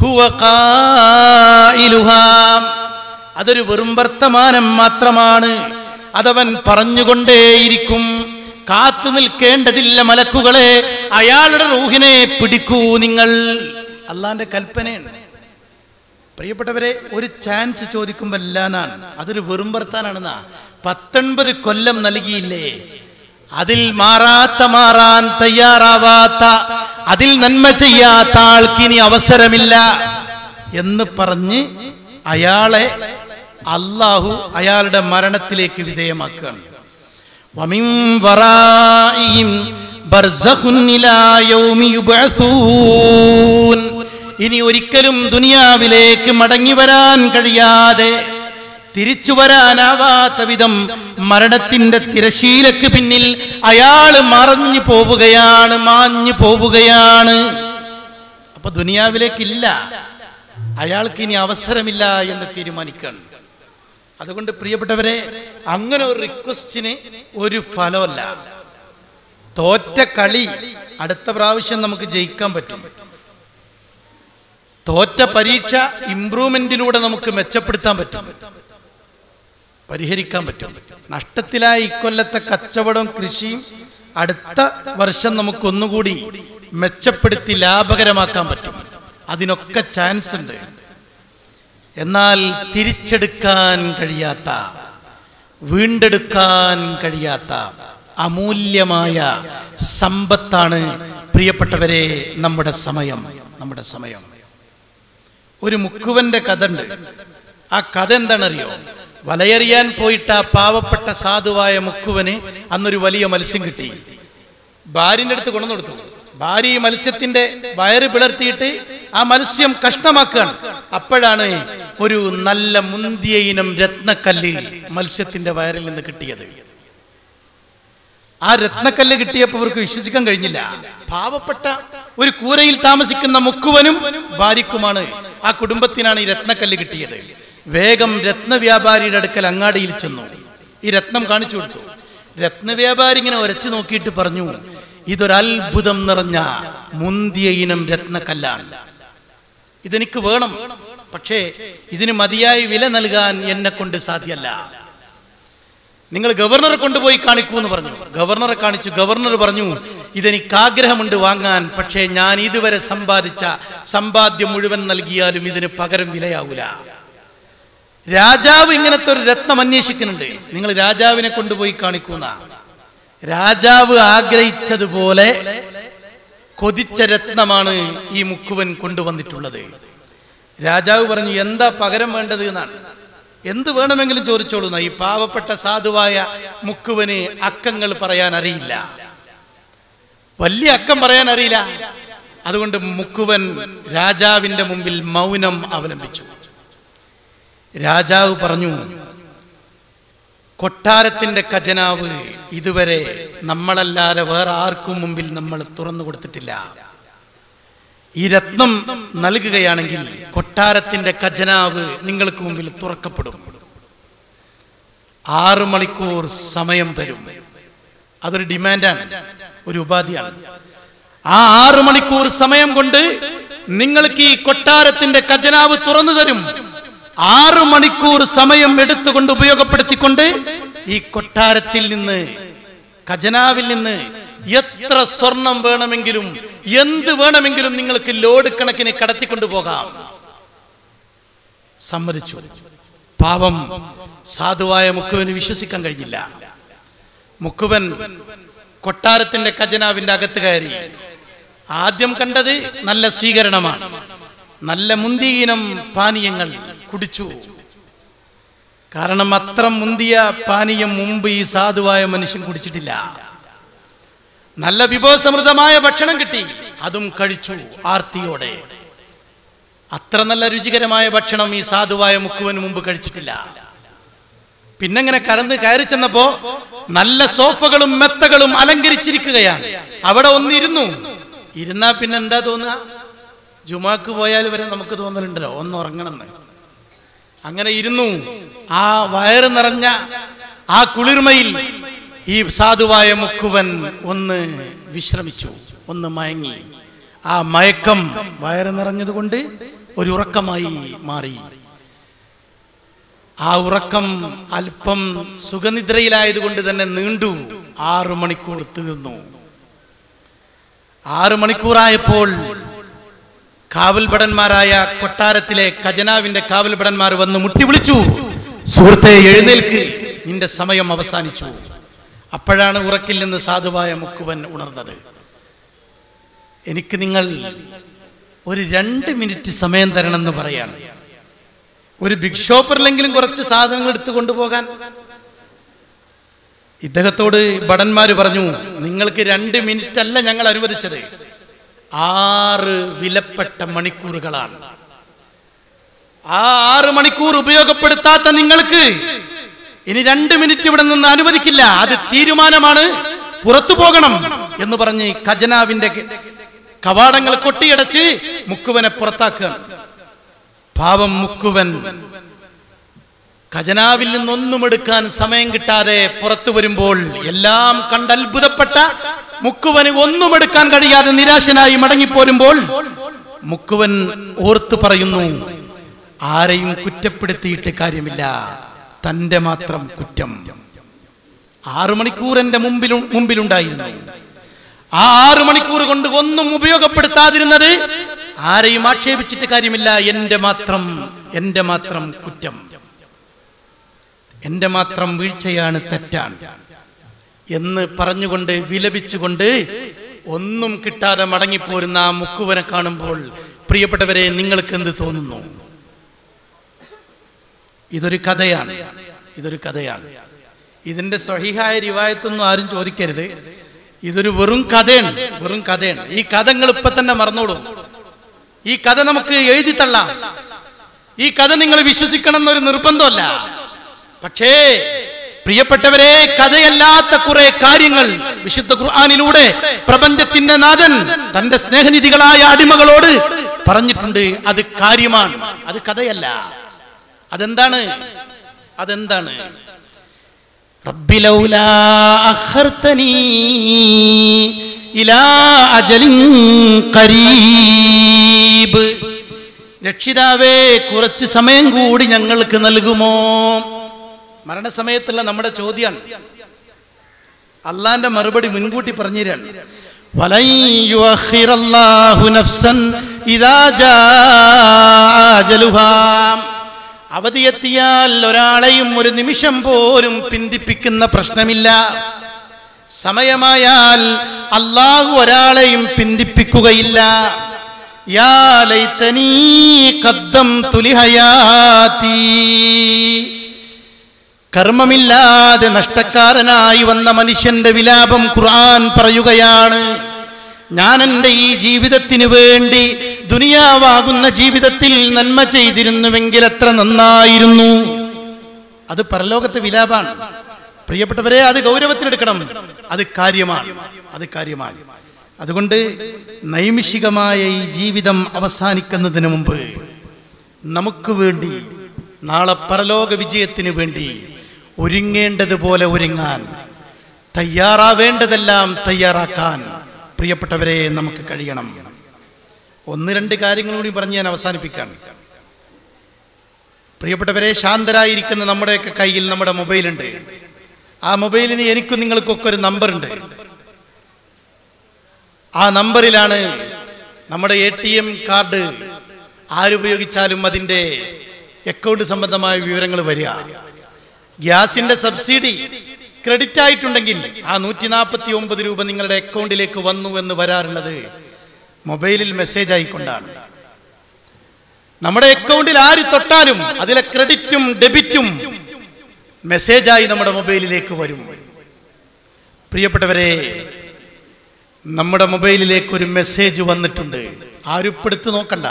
ഹുവ ഖായിലുഹാ, അതൊരു വെറും വർത്തമാനം മാത്രമാണ്, അതവൻ പറഞ്ഞുകൊണ്ടേയിരിക്കും. കാത്തു നിൽക്കേണ്ടതില്ല മലക്കുകളെ, അയാളുടെ റൂഹിനെ പിടിക്കൂ നിങ്ങൾ. അള്ളാന്റെ കൽപ്പനയാണ്. പ്രിയപ്പെട്ടവരെ, ഒരു ചാൻസ് ചോദിക്കുമ്പോൾ എല്ലാന്നാണ്, അതൊരു വെറും വർത്താനാണെന്നാ. 19 കൊല്ലം നൽകിയില്ലേ, അതിൽ മാറാൻ തയ്യാറാവാത്ത, അതിൽ നന്മ ചെയ്യാത്ത ആൾക്ക് ഇനി അവസരമില്ല എന്ന് പറഞ്ഞ് അയാളെ അള്ളാഹു അയാളുടെ മരണത്തിലേക്ക് വിധേയമാക്കുകയാണ്. വമിൻ വറാഇഹിം ബർസഖുൻ ഇലാ യൗമി യുബ്അസൂൻ, ഇനി ഒരിക്കലും ദുനിയാവിലേക്ക് മടങ്ങി വരാൻ കഴിയാതെ, തിരിച്ചു വരാനാവാത്ത വിധം മരണത്തിന്റെ തിരശീലക്ക് പിന്നിൽ അയാൾ മറഞ്ഞു പോവുകയാണ്, മാഞ്ഞു പോവുകയാണ്. അപ്പൊ ദുനിയാവിലേക്കില്ല, അയാൾക്ക് ഇനി അവസരമില്ല എന്ന് തീരുമാനിക്കുകയാണ്. അതുകൊണ്ട് പ്രിയപ്പെട്ടവരെ, അങ്ങനെ ഒരു റിക്വസ്റ്റിന് ഒരു ഫലമല്ല. തോറ്റ കളി അടുത്ത പ്രാവശ്യം നമുക്ക് ജയിക്കാൻ പറ്റും. തോറ്റ പരീക്ഷ ഇംപ്രൂവ്മെന്റിലൂടെ നമുക്ക് മെച്ചപ്പെടുത്താൻ പറ്റും, പരിഹരിക്കാൻ പറ്റും. നഷ്ടത്തിലായ ഇക്കൊല്ലത്തെ കച്ചവടം, കൃഷിയും അടുത്ത വർഷം നമുക്കൊന്നുകൂടി മെച്ചപ്പെടുത്തി ലാഭകരമാക്കാൻ പറ്റും. അതിനൊക്കെ ചാൻസ് ഉണ്ട്. എന്നാൽ തിരിച്ചെടുക്കാൻ കഴിയാത്ത, വീണ്ടെടുക്കാൻ കഴിയാത്ത അമൂല്യമായ സമ്പത്താണ് പ്രിയപ്പെട്ടവരെ നമ്മുടെ സമയം. ഒരു മുക്കുവന്റെ കഥ ഉണ്ട്. ആ കഥ എന്താണെന്നറിയോ? വലയെറിയാൻ പോയിട്ട് ആ പാവപ്പെട്ട സാധുവായ മുക്കുവന് അന്നൊരു വലിയ മത്സ്യം കിട്ടി. ഭാര്യന്റെ അടുത്ത് കൊണ്ടു കൊടുത്തു. ഭാര്യ ഈ മത്സ്യത്തിന്റെ വയറ് പിളർത്തിയിട്ട് ആ മത്സ്യം കഷ്ണമാക്കുകയാണ്. അപ്പോഴാണ് ഒരു നല്ല മുന്തിയ ഇനം രത്നക്കല്ല് മത്സ്യത്തിന്റെ വയറിൽ നിന്ന് കിട്ടിയത്. ആ രത്നക്കല്ല് കിട്ടിയപ്പോൾ അവർക്ക് വിശ്വസിക്കാൻ കഴിഞ്ഞില്ല. പാവപ്പെട്ട ഒരു കൂരയിൽ താമസിക്കുന്ന മുക്കുവനും ഭാര്യക്കുമാണ്, ആ കുടുംബത്തിനാണ് ഈ രത്നക്കല്ല് കിട്ടിയത്. വേഗം രത്നവ്യാപാരിയുടെ അടുക്കൽ അങ്ങാടിയിൽ ചെന്നു, ഈ രത്നം കാണിച്ചു കൊടുത്തു. രത്നവ്യാപാരി ഇങ്ങനെ ഉരച്ചു നോക്കിയിട്ട് പറഞ്ഞു, ഇതൊരത്ഭുതം നിറഞ്ഞ മുന്തിയ ഇനം രത്നക്കല്ലാണ്, ഇതെനിക്ക് വേണം. പക്ഷേ ഇതിന് മതിയായ വില നൽകാൻ എന്നെ കൊണ്ട് സാധ്യമല്ല. നിങ്ങൾ ഗവർണറെ കൊണ്ടുപോയി കാണിക്കൂ എന്ന് പറഞ്ഞു. ഗവർണറെ കാണിച്ചു. ഗവർണർ പറഞ്ഞു, ഇതെനിക്ക് ആഗ്രഹമുണ്ട് വാങ്ങാൻ, പക്ഷേ ഞാൻ ഇതുവരെ സമ്പാദിച്ച സമ്പാദ്യം മുഴുവൻ നൽകിയാലും ഇതിന് പകരം വിലയാവൂല. രാജാവ് ഇങ്ങനത്തെ ഒരു രത്നം അന്വേഷിക്കുന്നുണ്ട്, നിങ്ങൾ രാജാവിനെ കൊണ്ടുപോയി കാണിക്കുന്ന. രാജാവ് ആഗ്രഹിച്ചതുപോലെ കൊതിച്ച രത്നമാണ് ഈ മുക്കുവൻ കൊണ്ടുവന്നിട്ടുള്ളത്. രാജാവ് പറഞ്ഞു, എന്താ പകരം വേണ്ടത് എന്നാണ്. എന്ത് വേണമെങ്കിലും ചോദിച്ചോളൂ. ഈ പാവപ്പെട്ട സാധുവായ മുക്കുവന് അക്കങ്ങൾ പറയാൻ അറിയില്ല, വലിയ അക്കം പറയാൻ അറിയില്ല. അതുകൊണ്ട് മുക്കുവൻ രാജാവിന്റെ മുമ്പിൽ മൗനം അവലംബിച്ചു. രാജാവ് പറഞ്ഞു, കൊട്ടാരത്തിന്റെ ഖജനാവ് ഇതുവരെ നമ്മളല്ലാതെ വേറെ ആർക്കും മുമ്പിൽ നമ്മൾ തുറന്നു കൊടുത്തിട്ടില്ല. ഈ രത്നം നൽകുകയാണെങ്കിൽ കൊട്ടാരത്തിന്റെ ഖജനാവ് നിങ്ങൾക്ക് മുമ്പിൽ തുറക്കപ്പെടും. 6 മണിക്കൂർ സമയം തരും. അതൊരു ഡിമാൻഡാണ്, ഒരു ഉപാധിയാണ്. ആ 6 മണിക്കൂർ സമയം കൊണ്ട് നിങ്ങൾക്ക് ഈ കൊട്ടാരത്തിന്റെ ഖജനാവ് തുറന്നു തരും. 6 മണിക്കൂർ സമയം എടുത്തുകൊണ്ട് ഉപയോഗപ്പെടുത്തിക്കൊണ്ട് ഈ കൊട്ടാരത്തിൽ നിന്ന്, ഖജനാവിൽ നിന്ന് എത്ര സ്വർണം വേണമെങ്കിലും എന്ത് വേണമെങ്കിലും നിങ്ങൾക്ക് ലോഡ് കണക്കിന് കടത്തിക്കൊണ്ടു പോകാം. സമ്മതിച്ചു. പാവം സാധുവായ മുക്കുവന് വിശ്വസിക്കാൻ കഴിഞ്ഞില്ല. മുക്കുവൻ കൊട്ടാരത്തിന്റെ ഖജനാവിന്റെ അകത്ത് കയറി. ആദ്യം കണ്ടത് നല്ല സ്വീകരണമാണ്. നല്ല മുന്തിയിനം പാനീയങ്ങൾ കുടിച്ചു. കാരണം അത്ര മുന്തിയ പാനീയം മുമ്പ് ഈ സാധുവായ മനുഷ്യൻ കുടിച്ചിട്ടില്ല. നല്ല വിഭവസമൃദ്ധമായ ഭക്ഷണം കിട്ടി, അതും കഴിച്ചു ആർത്തിയോടെ. അത്ര നല്ല രുചികരമായ ഭക്ഷണം ഈ സാധുവായ മുക്കുവന് മുമ്പ് കഴിച്ചിട്ടില്ല. പിന്നെങ്ങനെ കയറി ചെന്നപ്പോ നല്ല സോഫകളും മെത്തകളും അലങ്കരിച്ചിരിക്കുകയാണ്. അവിടെ ഒന്നിരുന്നു. ഇരുന്നാ പിന്നെ എന്താ തോന്നുക? ജുമാക്ക് പോയാൽ വരെ നമുക്ക് തോന്നലുണ്ടല്ലോ ഒന്ന് ഉറങ്ങണമെന്ന്. അങ്ങനെ ഇരുന്നു. ആ വയറ് നിറഞ്ഞ ആ കുളിർമയിൽ ഈ സാധുവായ മുക്കുവൻ ഒന്ന് വിശ്രമിച്ചു, ഒന്ന് മയങ്ങി. ആ മയക്കം വയറ് നിറഞ്ഞതുകൊണ്ട് ഒരു ഉറക്കമായി മാറി. ആ ഉറക്കം അല്പം സുഖനിദ്രയിലായതുകൊണ്ട് തന്നെ നീണ്ടു. 6 മണിക്കൂർ തീർന്നു. 6 മണിക്കൂറായപ്പോൾ കാവൽഭടന്മാരായ കൊട്ടാരത്തിലെ ഖജനാവിന്റെ കാവൽഭടന്മാർ വന്ന് മുട്ടി വിളിച്ചു, സുഹൃത്തെ എഴുന്നേൽക്ക്, നിന്റെ സമയം അവസാനിച്ചു. അപ്പോഴാണ് ഉറക്കിൽ നിന്ന് സാധുവായ മുക്കുവൻ ഉണർന്നത്. എനിക്ക് നിങ്ങൾ ഒരു 2 മിനിറ്റ് സമയം തരണമെന്ന് പറയാണ്. ഒരു ബിഗ് ഷോപ്പറിലെങ്കിലും കുറച്ച് സാധനങ്ങൾ എടുത്തു കൊണ്ടുപോകാൻ. ഇദ്ദേഹത്തോട് ഭടന്മാര് പറഞ്ഞു, നിങ്ങൾക്ക് 2 മിനിറ്റ് അല്ല ഞങ്ങൾ അനുവദിച്ചത്, 6 വിലപ്പെട്ട മണിക്കൂറുകളാണ്. ആ 6 മണിക്കൂർ ഉപയോഗപ്പെടുത്താത്ത നിങ്ങൾക്ക് ഇനി 2 മിനിറ്റ് ഇവിടെ നിന്ന് അനുവദിക്കില്ല. അത് തീരുമാനമാണ്, പുറത്തു പോകണം എന്ന് പറഞ്ഞ് ഖജനാവിന്റെ കവാടങ്ങൾ കൊട്ടിയടച്ച് മുക്കുവനെ പുറത്താക്കുകയാണ്. പാവം മുക്കുവൻ ഖജനാവിൽ നിന്നൊന്നും എടുക്കാൻ സമയം കിട്ടാതെ പുറത്തു വരുമ്പോൾ എല്ലാം കണ്ടത്ഭുതപ്പെട്ട മുക്കുവന് ഒന്നും എടുക്കാൻ കഴിയാതെ നിരാശനായി മടങ്ങിപ്പോരുമ്പോൾ മുക്കുവൻ ഓർത്തു പറയുന്നു, ആരെയും കുറ്റപ്പെടുത്തിയിട്ട് കാര്യമില്ല, തന്റെ മാത്രം കുറ്റം. 6 മണിക്കൂർ എന്റെ മുമ്പിലുണ്ടായിരുന്നു. ആ 6 മണിക്കൂർ കൊണ്ട് ഒന്നും ഉപയോഗപ്പെടുത്താതിരുന്നത് ആരെയും ആക്ഷേപിച്ചിട്ട് കാര്യമില്ല, എന്റെ മാത്രം കുറ്റം, എന്റെ മാത്രം വീഴ്ചയാണ്, തെറ്റാണ് എന്ന് പറഞ്ഞുകൊണ്ട് വിലപിച്ചുകൊണ്ട് ഒന്നും കിട്ടാതെ മടങ്ങിപ്പോരുന്ന ആ മുക്കുവനെ കാണുമ്പോൾ പ്രിയപ്പെട്ടവരെ നിങ്ങൾക്ക് എന്ത് തോന്നുന്നു? ഇതൊരു കഥയാണ്. ഇതിന്റെ സ്വഹീഹായ റിവായത്തൊന്നും ആരും ചോദിക്കരുത്. ഇതൊരു വെറും കഥയാണ്. ഈ കഥ നിങ്ങൾ ഇപ്പൊ തന്നെ മറന്നോളൂ. ഈ കഥ നമുക്ക് എഴുതി തള്ളാം. ഈ കഥ നിങ്ങൾ വിശ്വസിക്കണം എന്നൊരു നിർബന്ധമല്ല. പക്ഷേ പ്രിയപ്പെട്ടവരെ, കഥയല്ലാത്ത കുറെ കാര്യങ്ങൾ വിശുദ്ധ ഖുർആനിലൂടെ പ്രപഞ്ചത്തിന്റെ നാഥൻ തന്റെ സ്നേഹനിധികളായ അടിമകളോട് പറഞ്ഞിട്ടുണ്ട്. അത് കാര്യമാണ്, അത് കഥയല്ല. അതെന്താണ്? റബ്ബി ലൗലാ അഖർതനീ ഇലാ അജലിൻ ഖരീബ്, രക്ഷിതാവേ കുറച്ച് സമയം കൂടി ഞങ്ങൾക്ക് നൽകുമോ? മരണസമയത്തുള്ള നമ്മുടെ ചോദ്യമാണ്. അള്ളാന്റെ മറുപടി മുൻകൂട്ടി പറഞ്ഞിരാണ്. വലൻ യുഅഖിറല്ലാഹു നഫ്സൻ ഇദാ ജാഅ അജലുഹാ, അവധിയെത്തിയാൽ ഒരാളെയും ഒരു നിമിഷം പോലും പിന്തിപ്പിക്കുന്ന പ്രശ്നമില്ല. സമയമായാൽ അല്ലാഹു ഒരാളെയും പിന്തിപ്പിക്കുകയില്ല. യാ ലൈതനീ ഖദ്ദംതു ലിഹയാതി, കർമ്മമില്ലാതെ നഷ്ടക്കാരനായി വന്ന മനുഷ്യന്റെ വിലാപം ഖുർആൻ പറയുകയാണ്. ഞാൻ എൻ്റെ ഈ ജീവിതത്തിന് വേണ്ടി ദുനിയാവാകുന്ന ജീവിതത്തിൽ നന്മ ചെയ്തിരുന്നുവെങ്കിൽ എത്ര നന്നായിരുന്നു. അത് പരലോകത്തെ വിലാപാണ് പ്രിയപ്പെട്ടവരെ. അത് ഗൗരവത്തിലെടുക്കണം. അത് കാര്യമാണ്. അതുകൊണ്ട് നൈമിഷികമായ ഈ ജീവിതം അവസാനിക്കുന്നതിന് മുമ്പ് നമുക്ക് വേണ്ടി നാളെ പരലോക വിജയത്തിന് വേണ്ടി ഒരുങ്ങേണ്ടതുപോലെ ഒരുങ്ങാൻ, തയ്യാറാവേണ്ടതെല്ലാം തയ്യാറാക്കാൻ പ്രിയപ്പെട്ടവരെ നമുക്ക് കഴിയണം. 1-2 കാര്യങ്ങൾ കൂടി പറഞ്ഞ് ഞാൻ അവസാനിപ്പിക്കാം. പ്രിയപ്പെട്ടവരെ, ശാന്തരായിരിക്കുന്ന നമ്മുടെയൊക്കെ കയ്യിൽ നമ്മുടെ മൊബൈലുണ്ട്. ആ മൊബൈലിന് എനിക്കും നിങ്ങൾക്കൊക്കെ ഒരു നമ്പറുണ്ട്. ആ നമ്പറിലാണ് നമ്മുടെ ATM കാർഡ് ആരുപയോഗിച്ചാലും അതിൻ്റെ അക്കൗണ്ട് സംബന്ധമായ വിവരങ്ങൾ വരിക. ഗ്യാസിന്റെ സബ്സിഡി ക്രെഡിറ്റ് ആയിട്ടുണ്ടെങ്കിൽ ആ 149 രൂപ നിങ്ങളുടെ അക്കൗണ്ടിലേക്ക് വന്നു എന്ന് വരാറുള്ളത് മൊബൈലിൽ മെസ്സേജ് ആയിക്കൊണ്ടാണ്. നമ്മുടെ അക്കൗണ്ടിൽ ആര് തൊട്ടാലും അതിലെ ക്രെഡിറ്റും ഡെബിറ്റും മെസ്സേജായി നമ്മുടെ മൊബൈലിലേക്ക് വരും. പ്രിയപ്പെട്ടവരെ, നമ്മുടെ മൊബൈലിലേക്ക് ഒരു മെസ്സേജ് വന്നിട്ടുണ്ട്. ആരുപ്പെടുത്ത് നോക്കണ്ട.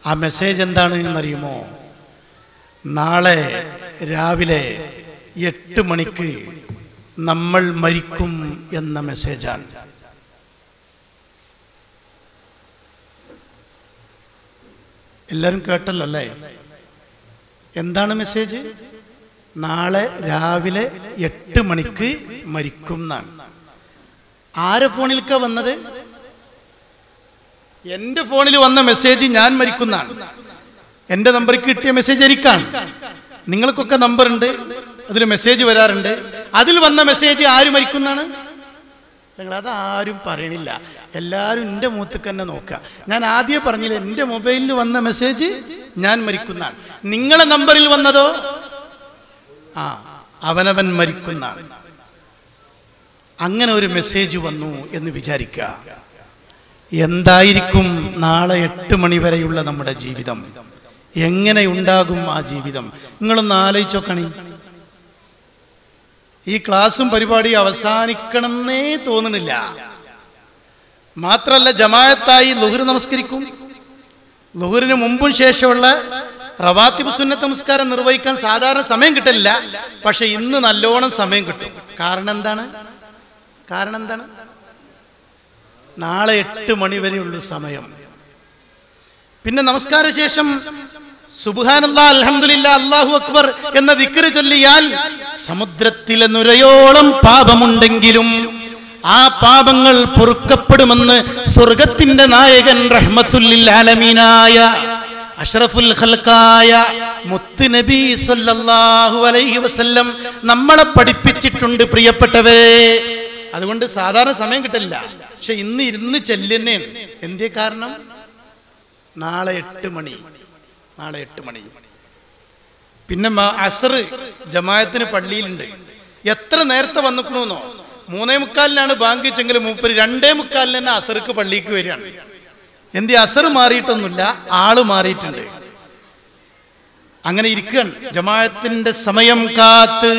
ആ മെസ്സേജ് എന്താണ് എന്നറിയുമോ? നാളെ രാവിലെ 8 മണിക്ക് നമ്മൾ മരിക്കും എന്ന മെസ്സേജാണ്. എല്ലാവരും കേട്ടല്ലോ അല്ലേ? എന്താണ് മെസ്സേജ്? നാളെ രാവിലെ 8 മണിക്ക് മരിക്കും എന്നാണ്. ആരെ ഫോണിലേക്കാ വന്നത്? എൻ്റെ ഫോണിൽ വന്ന മെസ്സേജ് ഞാൻ മരിക്കുന്നതാണ്. എൻ്റെ നമ്പറിലേക്ക് കിട്ടിയ മെസ്സേജ് എനിക്കാണ്. നിങ്ങൾക്കൊക്കെ നമ്പർ ഉണ്ട്, അതിൽ മെസ്സേജ് വരാറുണ്ട്. അതിൽ വന്ന മെസ്സേജ് ആര് മരിക്കുന്നതാണ്? നിങ്ങളത് ആരും പറയണില്ല. എല്ലാവരും എൻ്റെ മുഖത്തേക്ക് തന്നെ നോക്കുക. ഞാൻ ആദ്യം പറഞ്ഞില്ല, എൻ്റെ മൊബൈലിൽ വന്ന മെസ്സേജ് ഞാൻ മരിക്കുന്നതാണ്. നിങ്ങളെ നമ്പറിൽ വന്നതോ അവനവൻ മരിക്കുന്നതാണ്. അങ്ങനെ ഒരു മെസ്സേജ് വന്നു എന്ന് വിചാരിക്കുക. എന്തായിരിക്കും നാളെ 8 മണി വരെയുള്ള നമ്മുടെ ജീവിതം? എങ്ങനെ ഉണ്ടാകും ആ ജീവിതം? നിങ്ങളൊന്ന് ആലോചിച്ചോക്കണി. ഈ ക്ലാസ്സും പരിപാടി അവസാനിക്കണമെന്നേ തോന്നുന്നില്ല. മാത്രല്ല, ജമാഅത്തായി ളുഹർ നമസ്കരിക്കും. ളുഹറിന് മുമ്പും ശേഷമുള്ള റവാത്തിബ് സുന്നത്ത് നമസ്കാരം നിർവഹിക്കാൻ സാധാരണ സമയം കിട്ടില്ല. പക്ഷെ ഇന്ന് നല്ലോണം സമയം കിട്ടും. കാരണം എന്താണ്? നാളെ 8 മണി വരെയുള്ളൂ സമയം. പിന്നെ നമസ്കാര ശേഷം സുബ്ഹാനല്ലാഹ്, അൽഹംദുലില്ലാഹ്, അല്ലാഹു അക്ബർ എന്ന ദിക്ർ ചൊല്ലിയാൽ സമുദ്രത്തിലെ നുരയോളം പാപമുണ്ടെങ്കിലും ആ പാപങ്ങൾ പൊറുക്കപ്പെടുമെന്ന് സ്വർഗത്തിന്റെ നായകൻ റഹ്മത്തുല്ലിൽ ആലമീനായ അഷ്റഫുൽ ഖൽഖായ മുത്ത് നബി സല്ലല്ലാഹു അലൈഹി വസല്ലം നമ്മളെ പഠിപ്പിച്ചിട്ടുണ്ട് പ്രിയപ്പെട്ടവരെ. അതുകൊണ്ട് സാധാരണ സമയം കിട്ടില്ല. പക്ഷെ ഇന്ന് ഇരുന്ന് ചെല്ലുന്നേണ്. എന്തേ കാരണം? നാളെ 8 മണി. പിന്നെ അസർ ജമാഅത്തിന് പള്ളിയിലുണ്ട്. എത്ര നേരത്തെ വന്നിക്കണമെന്നോ? 3:45 ബാങ്ക് വെച്ചെങ്കിലും മൂപ്പര് 2:45 തന്നെ അസർക്ക് പള്ളിക്ക് വരികയാണ്. എന്ത്? അസർ മാറിയിട്ടൊന്നുമില്ല, ആള് മാറിയിട്ടുണ്ട്. അങ്ങനെ ഇരിക്കുകയാണ്. ജമാഅത്തിന്റെ സമയം കാത്ത്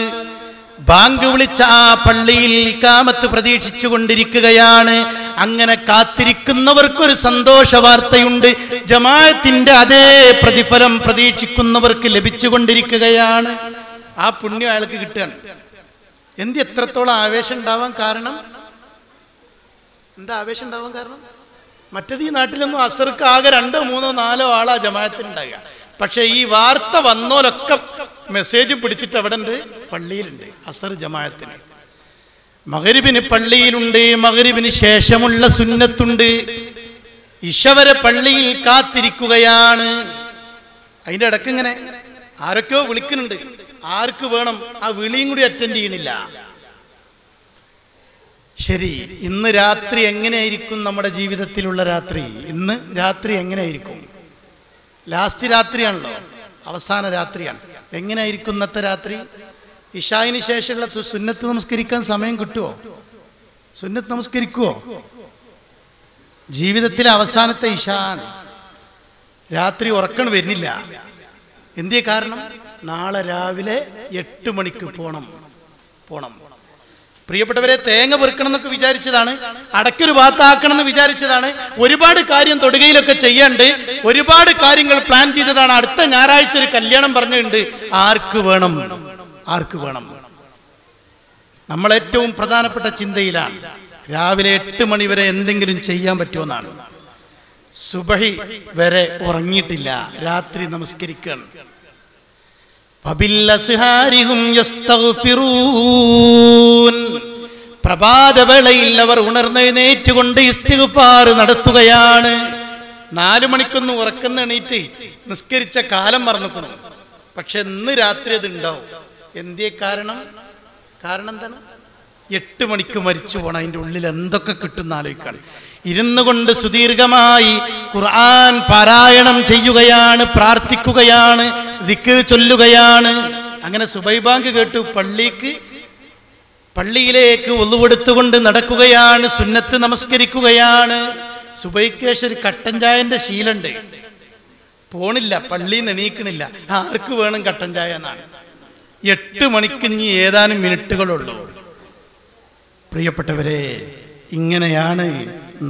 ബാങ്ക് വിളിച്ച ആ പള്ളിയിൽ ഇഖാമത്ത് പ്രതീക്ഷിച്ചു കൊണ്ടിരിക്കുകയാണ്. അങ്ങനെ കാത്തിരിക്കുന്നവർക്കൊരു സന്തോഷ വാർത്തയുണ്ട്. ജമാഅത്തിന്റെ അതേ പ്രതിഫലം പ്രതീക്ഷിക്കുന്നവർക്ക് ലഭിച്ചുകൊണ്ടിരിക്കുകയാണ്. ആ പുണ്യം അയാൾക്ക് കിട്ടുകയാണ്. എന്ത്? എത്രത്തോളം ആവേശം ഉണ്ടാവാൻ കാരണം? എന്താ ആവേശം ഉണ്ടാവാൻ കാരണം? മറ്റേത് ഈ നാട്ടിലൊന്നും അസർക്ക് ആകെ 2, 3, 4 ആളാ ജമാഅത്തിനുണ്ടാകുക. പക്ഷെ ഈ വാർത്ത വന്നോലൊക്കെ മെസ്സേജ് പിടിച്ചിട്ട് എവിടെ ഉണ്ട്? പള്ളിയിലുണ്ട്. അസർ ജമാഅത്തിന്. മഗ്രിബിന് പള്ളിയിലുണ്ട്. മഗ്രിബിന് ശേഷമുള്ള സുന്നത്തുണ്ട്. ഇശ വരെ പള്ളിയിൽ കാത്തിരിക്കുകയാണ്. അതിൻ്റെ ഇടയ്ക്ക് ഇങ്ങനെ ആരൊക്കെയോ വിളിക്കുന്നുണ്ട്. ആർക്ക് വേണം? ആ വിളിയും കൂടി അറ്റൻഡ് ചെയ്യണില്ല. ശരി, ഇന്ന് രാത്രി എങ്ങനെയായിരിക്കും നമ്മുടെ ജീവിതത്തിലുള്ള രാത്രി? ഇന്ന് രാത്രി എങ്ങനെയായിരിക്കും? ലാസ്റ്റ് രാത്രിയാണല്ലോ, അവസാന രാത്രിയാണ്. എങ്ങനെയായിരിക്കും ഇന്നത്തെ രാത്രി? ഇശായിന് ശേഷമുള്ള സുന്നത്ത് നമസ്കരിക്കാൻ സമയം കിട്ടുമോ? സുന്നത്ത് നമസ്കരിക്കുവോ? ജീവിതത്തിലെ അവസാനത്തെ ഇശാൻ. രാത്രി ഉറക്കം വരുന്നില്ല. എന്തേ കാരണം? നാളെ രാവിലെ 8 മണിക്ക് പോണം. പ്രിയപ്പെട്ടവരെ, തേങ്ങ പെറുക്കണം എന്നൊക്കെ വിചാരിച്ചതാണ്, അടയ്ക്കൊരു ഭാഗത്താക്കണം എന്ന് വിചാരിച്ചതാണ്, ഒരുപാട് കാര്യം തൊടുകയിലൊക്കെ ചെയ്യാണ്ട് ഒരുപാട് കാര്യങ്ങൾ പ്ലാൻ ചെയ്തതാണ്. അടുത്ത ഞായറാഴ്ച ഒരു കല്യാണം പറഞ്ഞിട്ടുണ്ട്. ആർക്ക് വേണം, ആർക്ക് വേണം? നമ്മൾ ഏറ്റവും പ്രധാനപ്പെട്ട ചിന്തയിലാണ്. രാവിലെ 8 മണി വരെ എന്തെങ്കിലും ചെയ്യാൻ പറ്റുമെന്നാണ്. സുബഹി വരെ ഉറങ്ങിയിട്ടില്ല, രാത്രി നമസ്കരിക്കണം. പ്രഭാതവേളയിൽ അവർ ഉണർന്നെഴുന്നേറ്റുകൊണ്ട് ഇസ്തിഗ്ഫാർ നടത്തുകയാണ്. 4 മണിക്കൊന്ന് ഉറക്കുന്ന എണീറ്റ് നിസ്കരിച്ച കാലം മറന്നിക്കണം. പക്ഷെ ഇന്ന് രാത്രി അത് ഉണ്ടാവും. എന്തേ കാരണം? കാരണം എന്താണ്? 8 മണിക്ക് മരിച്ചു പോണം. അതിൻ്റെ ഉള്ളിൽ എന്തൊക്കെ കിട്ടുന്ന ആലോചിക്കാണ്. ഇരുന്നു കൊണ്ട് സുദീർഘമായി ഖുർആൻ പാരായണം ചെയ്യുകയാണ്, പ്രാർത്ഥിക്കുകയാണ്, ദിക്ർ ചൊല്ലുകയാണ്. അങ്ങനെ സുബഹി ബാങ്ക് കേട്ടു പള്ളിയിലേക്ക് ഒളുവെടുത്തുകൊണ്ട് നടക്കുകയാണ്, സുന്നത്ത് നമസ്കരിക്കുകയാണ്. സുബഹിക്ക് ശേഷം ഒരു കട്ടൻ ചായന്റെ ശീലുണ്ട്. പോണില്ല, പള്ളിയിൽ നിന്ന് എണീക്കണില്ല. ആർക്ക് വേണം കട്ടൻ ചായ എന്നാണ്. 8 മണിക്ക് ഇനി ഏതാനും മിനിറ്റുകളുള്ളൂ. പ്രിയപ്പെട്ടവരെ, ഇങ്ങനെയാണ്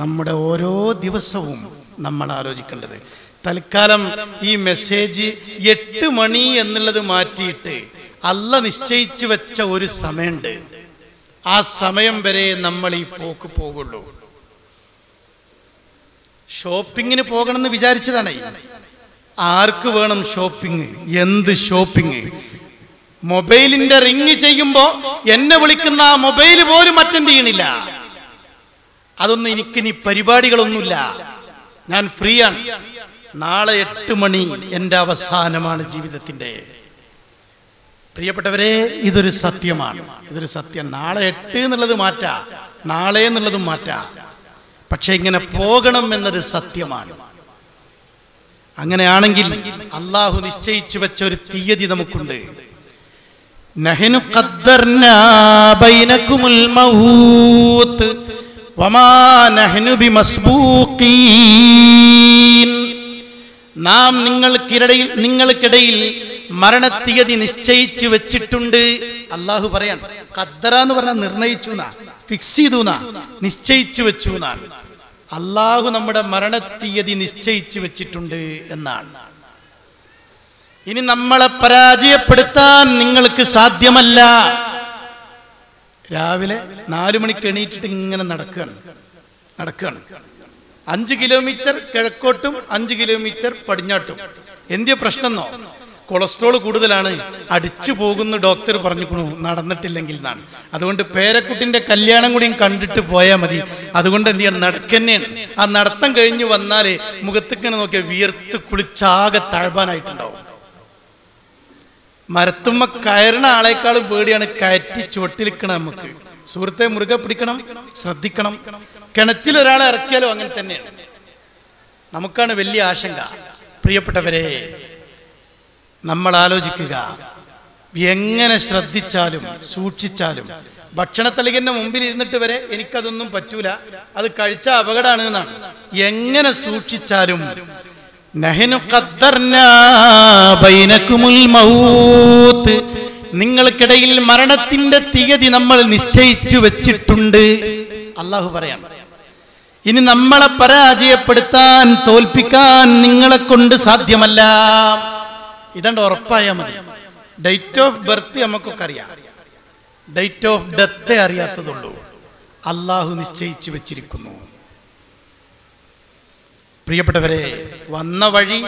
നമ്മുടെ ഓരോ ദിവസവും നമ്മൾ ആലോചിക്കേണ്ടത്. തൽക്കാലം ഈ മെസ്സേജ് 8 മണി എന്നുള്ളത് മാറ്റിയിട്ട് അല്ലാഹ് നിശ്ചയിച്ചു വെച്ച ഒരു സമയമുണ്ട്. ആ സമയം വരെ നമ്മൾ ഈ പോക്ക് പോകുള്ളൂ. ഷോപ്പിങ്ങിന് പോകണമെന്ന് വിചാരിച്ചതാണ്. ആർക്ക് വേണം ഷോപ്പിംഗ്? എന്ത് ഷോപ്പിംഗ്? മൊബൈലിന്റെ റിങ് ചെയ്യുമ്പോ എന്നെ വിളിക്കുന്ന ആ മൊബൈൽ പോലും അറ്റൻഡ് ചെയ്യണില്ല. അതൊന്നും എനിക്കിനി പരിപാടികളൊന്നുമില്ല, ഞാൻ ഫ്രീ ആണ്. നാളെ 8 മണി എൻ്റെ അവസാനമാണ് ജീവിതത്തിൻ്റെ. പ്രിയപ്പെട്ടവരെ, ഇതൊരു സത്യമാണ്, ഇതൊരു സത്യം. നാളെ 8 എന്നുള്ളത് മാറ്റാം, നാളെ എന്നുള്ളതും മാറ്റാം. പക്ഷെ ഇങ്ങനെ പോകണം എന്നൊരു സത്യമാണ്. അങ്ങനെയാണെങ്കിൽ അള്ളാഹു നിശ്ചയിച്ചു വെച്ച ഒരു തീയതി നമുക്കുണ്ട്. നഹ്നു ഖദ്ദർനാ ബൈനകുമുൽ മൗത്ത് വമാ നഹ്നു ബിമസ്ബൂഖീൻ. നാം നിങ്ങൾക്കിടയിൽ മരണത്തീയതി നിശ്ചയിച്ചു വെച്ചിട്ടുണ്ട്. അള്ളാഹു പറയാൻ ഖദ്ദറ എന്ന് പറഞ്ഞാൽ നിർണയിച്ചു എന്നാ, ഫിക്സ് ചെയ്തു എന്നാ, നിശ്ചയിച്ചു വെച്ചു എന്നാണ്. അള്ളാഹു നമ്മുടെ മരണത്തീയതി നിശ്ചയിച്ചു വെച്ചിട്ടുണ്ട് എന്നാണ്. ഇനി നമ്മളെ പരാജയപ്പെടുത്താൻ നിങ്ങൾക്ക് സാധ്യമല്ല. രാവിലെ 4 മണിക്ക് എണീറ്റിട്ട് ഇങ്ങനെ നടക്കുകയാണ്. 5 കിലോമീറ്റർ കിഴക്കോട്ടും 5 കിലോമീറ്റർ പടിഞ്ഞാട്ടും. എന്തിയ പ്രശ്നം എന്നോ? കൊളസ്ട്രോൾ കൂടുതലാണ്, അടിച്ചു പോകുന്ന ഡോക്ടർ പറഞ്ഞിരിക്കണു, നടന്നിട്ടില്ലെങ്കിൽ എന്നാണ്. അതുകൊണ്ട് പേരക്കുട്ടിന്റെ കല്യാണം കൂടിയും കണ്ടിട്ട് പോയാൽ മതി. അതുകൊണ്ട് എന്ത് ചെയ്യണം? നടക്കന്നെയാണ്. ആ നടത്തം കഴിഞ്ഞ് വന്നാലേ മുഖത്തിങ്ങനെ നോക്കിയാൽ വിയർത്ത് കുളിച്ചാകെ തഴവാനായിട്ടുണ്ടാവും. മരത്തുമ്മ കയറണ ആളെക്കാളും പേടിയാണ് കയറ്റി ചുവട്ടിലിക്കണം. നമുക്ക് സുഹൃത്തെ മുറുകെ പിടിക്കണം, ശ്രദ്ധിക്കണം. കിണറ്റിൽ ഒരാളെ ഇറക്കിയാലും അങ്ങനെ തന്നെയാണ്. നമുക്കാണ് വലിയ ആശങ്ക. പ്രിയപ്പെട്ടവരെ, നമ്മൾ ആലോചിക്കുക, എങ്ങനെ ശ്രദ്ധിച്ചാലും സൂക്ഷിച്ചാലും ഭക്ഷണത്തളികന്റെ മുമ്പിൽ ഇരുന്നിട്ട് വരെ എനിക്കതൊന്നും പറ്റൂല, അത് കഴിച്ച അപകടമാണ് എന്നാണ്. എങ്ങനെ സൂക്ഷിച്ചാലും നഹ്നു ഖദ്ദർനാ ബൈനകുമുൽ മൗത്ത്, നിങ്ങൾക്കിടയിൽ മരണത്തിന്റെ തീയതി നമ്മൾ നിശ്ചയിച്ചു വെച്ചിട്ടുണ്ട്. അള്ളാഹു പറയാം, ഇനി നമ്മളെ പരാജയപ്പെടുത്താൻ, തോൽപ്പിക്കാൻ നിങ്ങളെ കൊണ്ട് സാധ്യമല്ല. ഇതണ്ട് ഉറപ്പായാൽ മതി. ഡേറ്റ് ഓഫ് ബർത്ത് നമുക്കൊക്കെ അറിയാം, ഡേറ്റ് ഓഫ് ഡെത്ത് അറിയാത്തതുള്ളൂ. അള്ളാഹു നിശ്ചയിച്ചു വെച്ചിരിക്കുന്നു. പ്രിയപ്പെട്ടവരെ, വന്ന വഴി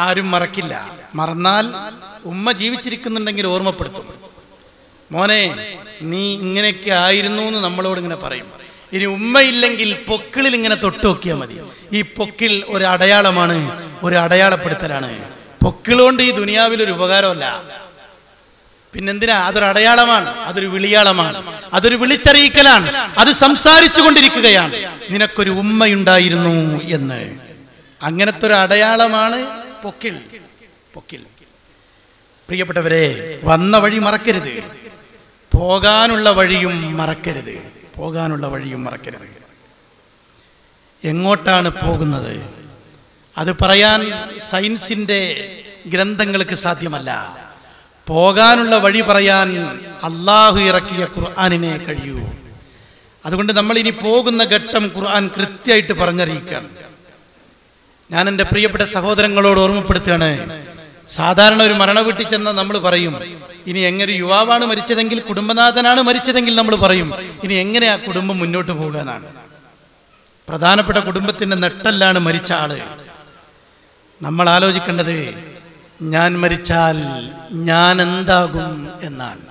ആരും മറക്കില്ല. മറന്നാൽ ഉമ്മ ജീവിച്ചിരിക്കുന്നുണ്ടെങ്കിൽ ഓർമ്മപ്പെടുത്തും. മോനെ, നീ ഇങ്ങനെയൊക്കെ ആയിരുന്നു എന്ന് നമ്മളോട് ഇങ്ങനെ പറയും. ഇനി ഉമ്മയില്ലെങ്കിൽ പൊക്കിളിൽ ഇങ്ങനെ തൊട്ട് നോക്കിയാൽ മതി. ഈ പൊക്കിൽ ഒരു അടയാളമാണ്, ഒരു അടയാളപ്പെടുത്തലാണ്. പൊക്കിളുകൊണ്ട് ഈ ദുനിയാവിൽ ഒരു ഉപകാരമല്ല. പിന്നെന്തിനാ? അതൊരു അടയാളമാണ്, അതൊരു വിളിയാളമാണ്, അതൊരു വിളിച്ചറിയിക്കലാണ്, അത് സംസാരിച്ചു കൊണ്ടിരിക്കുകയാണ് നിനക്കൊരു ഉമ്മയുണ്ടായിരുന്നു എന്ന്. അങ്ങനത്തെ ഒരു അടയാളമാണ് പൊക്കിൾ. പ്രിയപ്പെട്ടവരെ, വന്ന വഴി മറക്കരുത്, പോകാനുള്ള വഴിയും മറക്കരുത്. എങ്ങോട്ടാണ് പോകുന്നത് അത് പറയാൻ സയൻസിന്റെ ഗ്രന്ഥങ്ങൾക്ക് സാധ്യമല്ല. പോകാനുള്ള വഴി പറയാൻ അള്ളാഹു ഇറക്കിയ ഖുർആനിനെ കഴിയൂ. അതുകൊണ്ട് നമ്മൾ ഇനി പോകുന്ന ഘട്ടം ഖുർആൻ കൃത്യമായിട്ട് പറഞ്ഞറിയിക്കുകയാണ്. ഞാൻ എൻ്റെ പ്രിയപ്പെട്ട സഹോദരങ്ങളോട് ഓർമ്മപ്പെടുത്തുകയാണ്. സാധാരണ ഒരു മരണ വീട്ടിൽ ചെന്നാൽ നമ്മൾ പറയും, ഇനി എങ്ങനെ യുവാവാണ് മരിച്ചതെങ്കിൽ, കുടുംബനാഥനാണ് മരിച്ചതെങ്കിൽ നമ്മൾ പറയും, ഇനി എങ്ങനെ ആ കുടുംബം മുന്നോട്ട് പോകാനാണ്. പ്രധാനപ്പെട്ട കുടുംബത്തിൻ്റെ നെട്ടല്ലാണ് മരിച്ച ആള്. നമ്മൾ ആലോചിക്കേണ്ടത് ഞാൻ മരിച്ചാൽ ഞാൻ എന്താകും എന്നാണ്.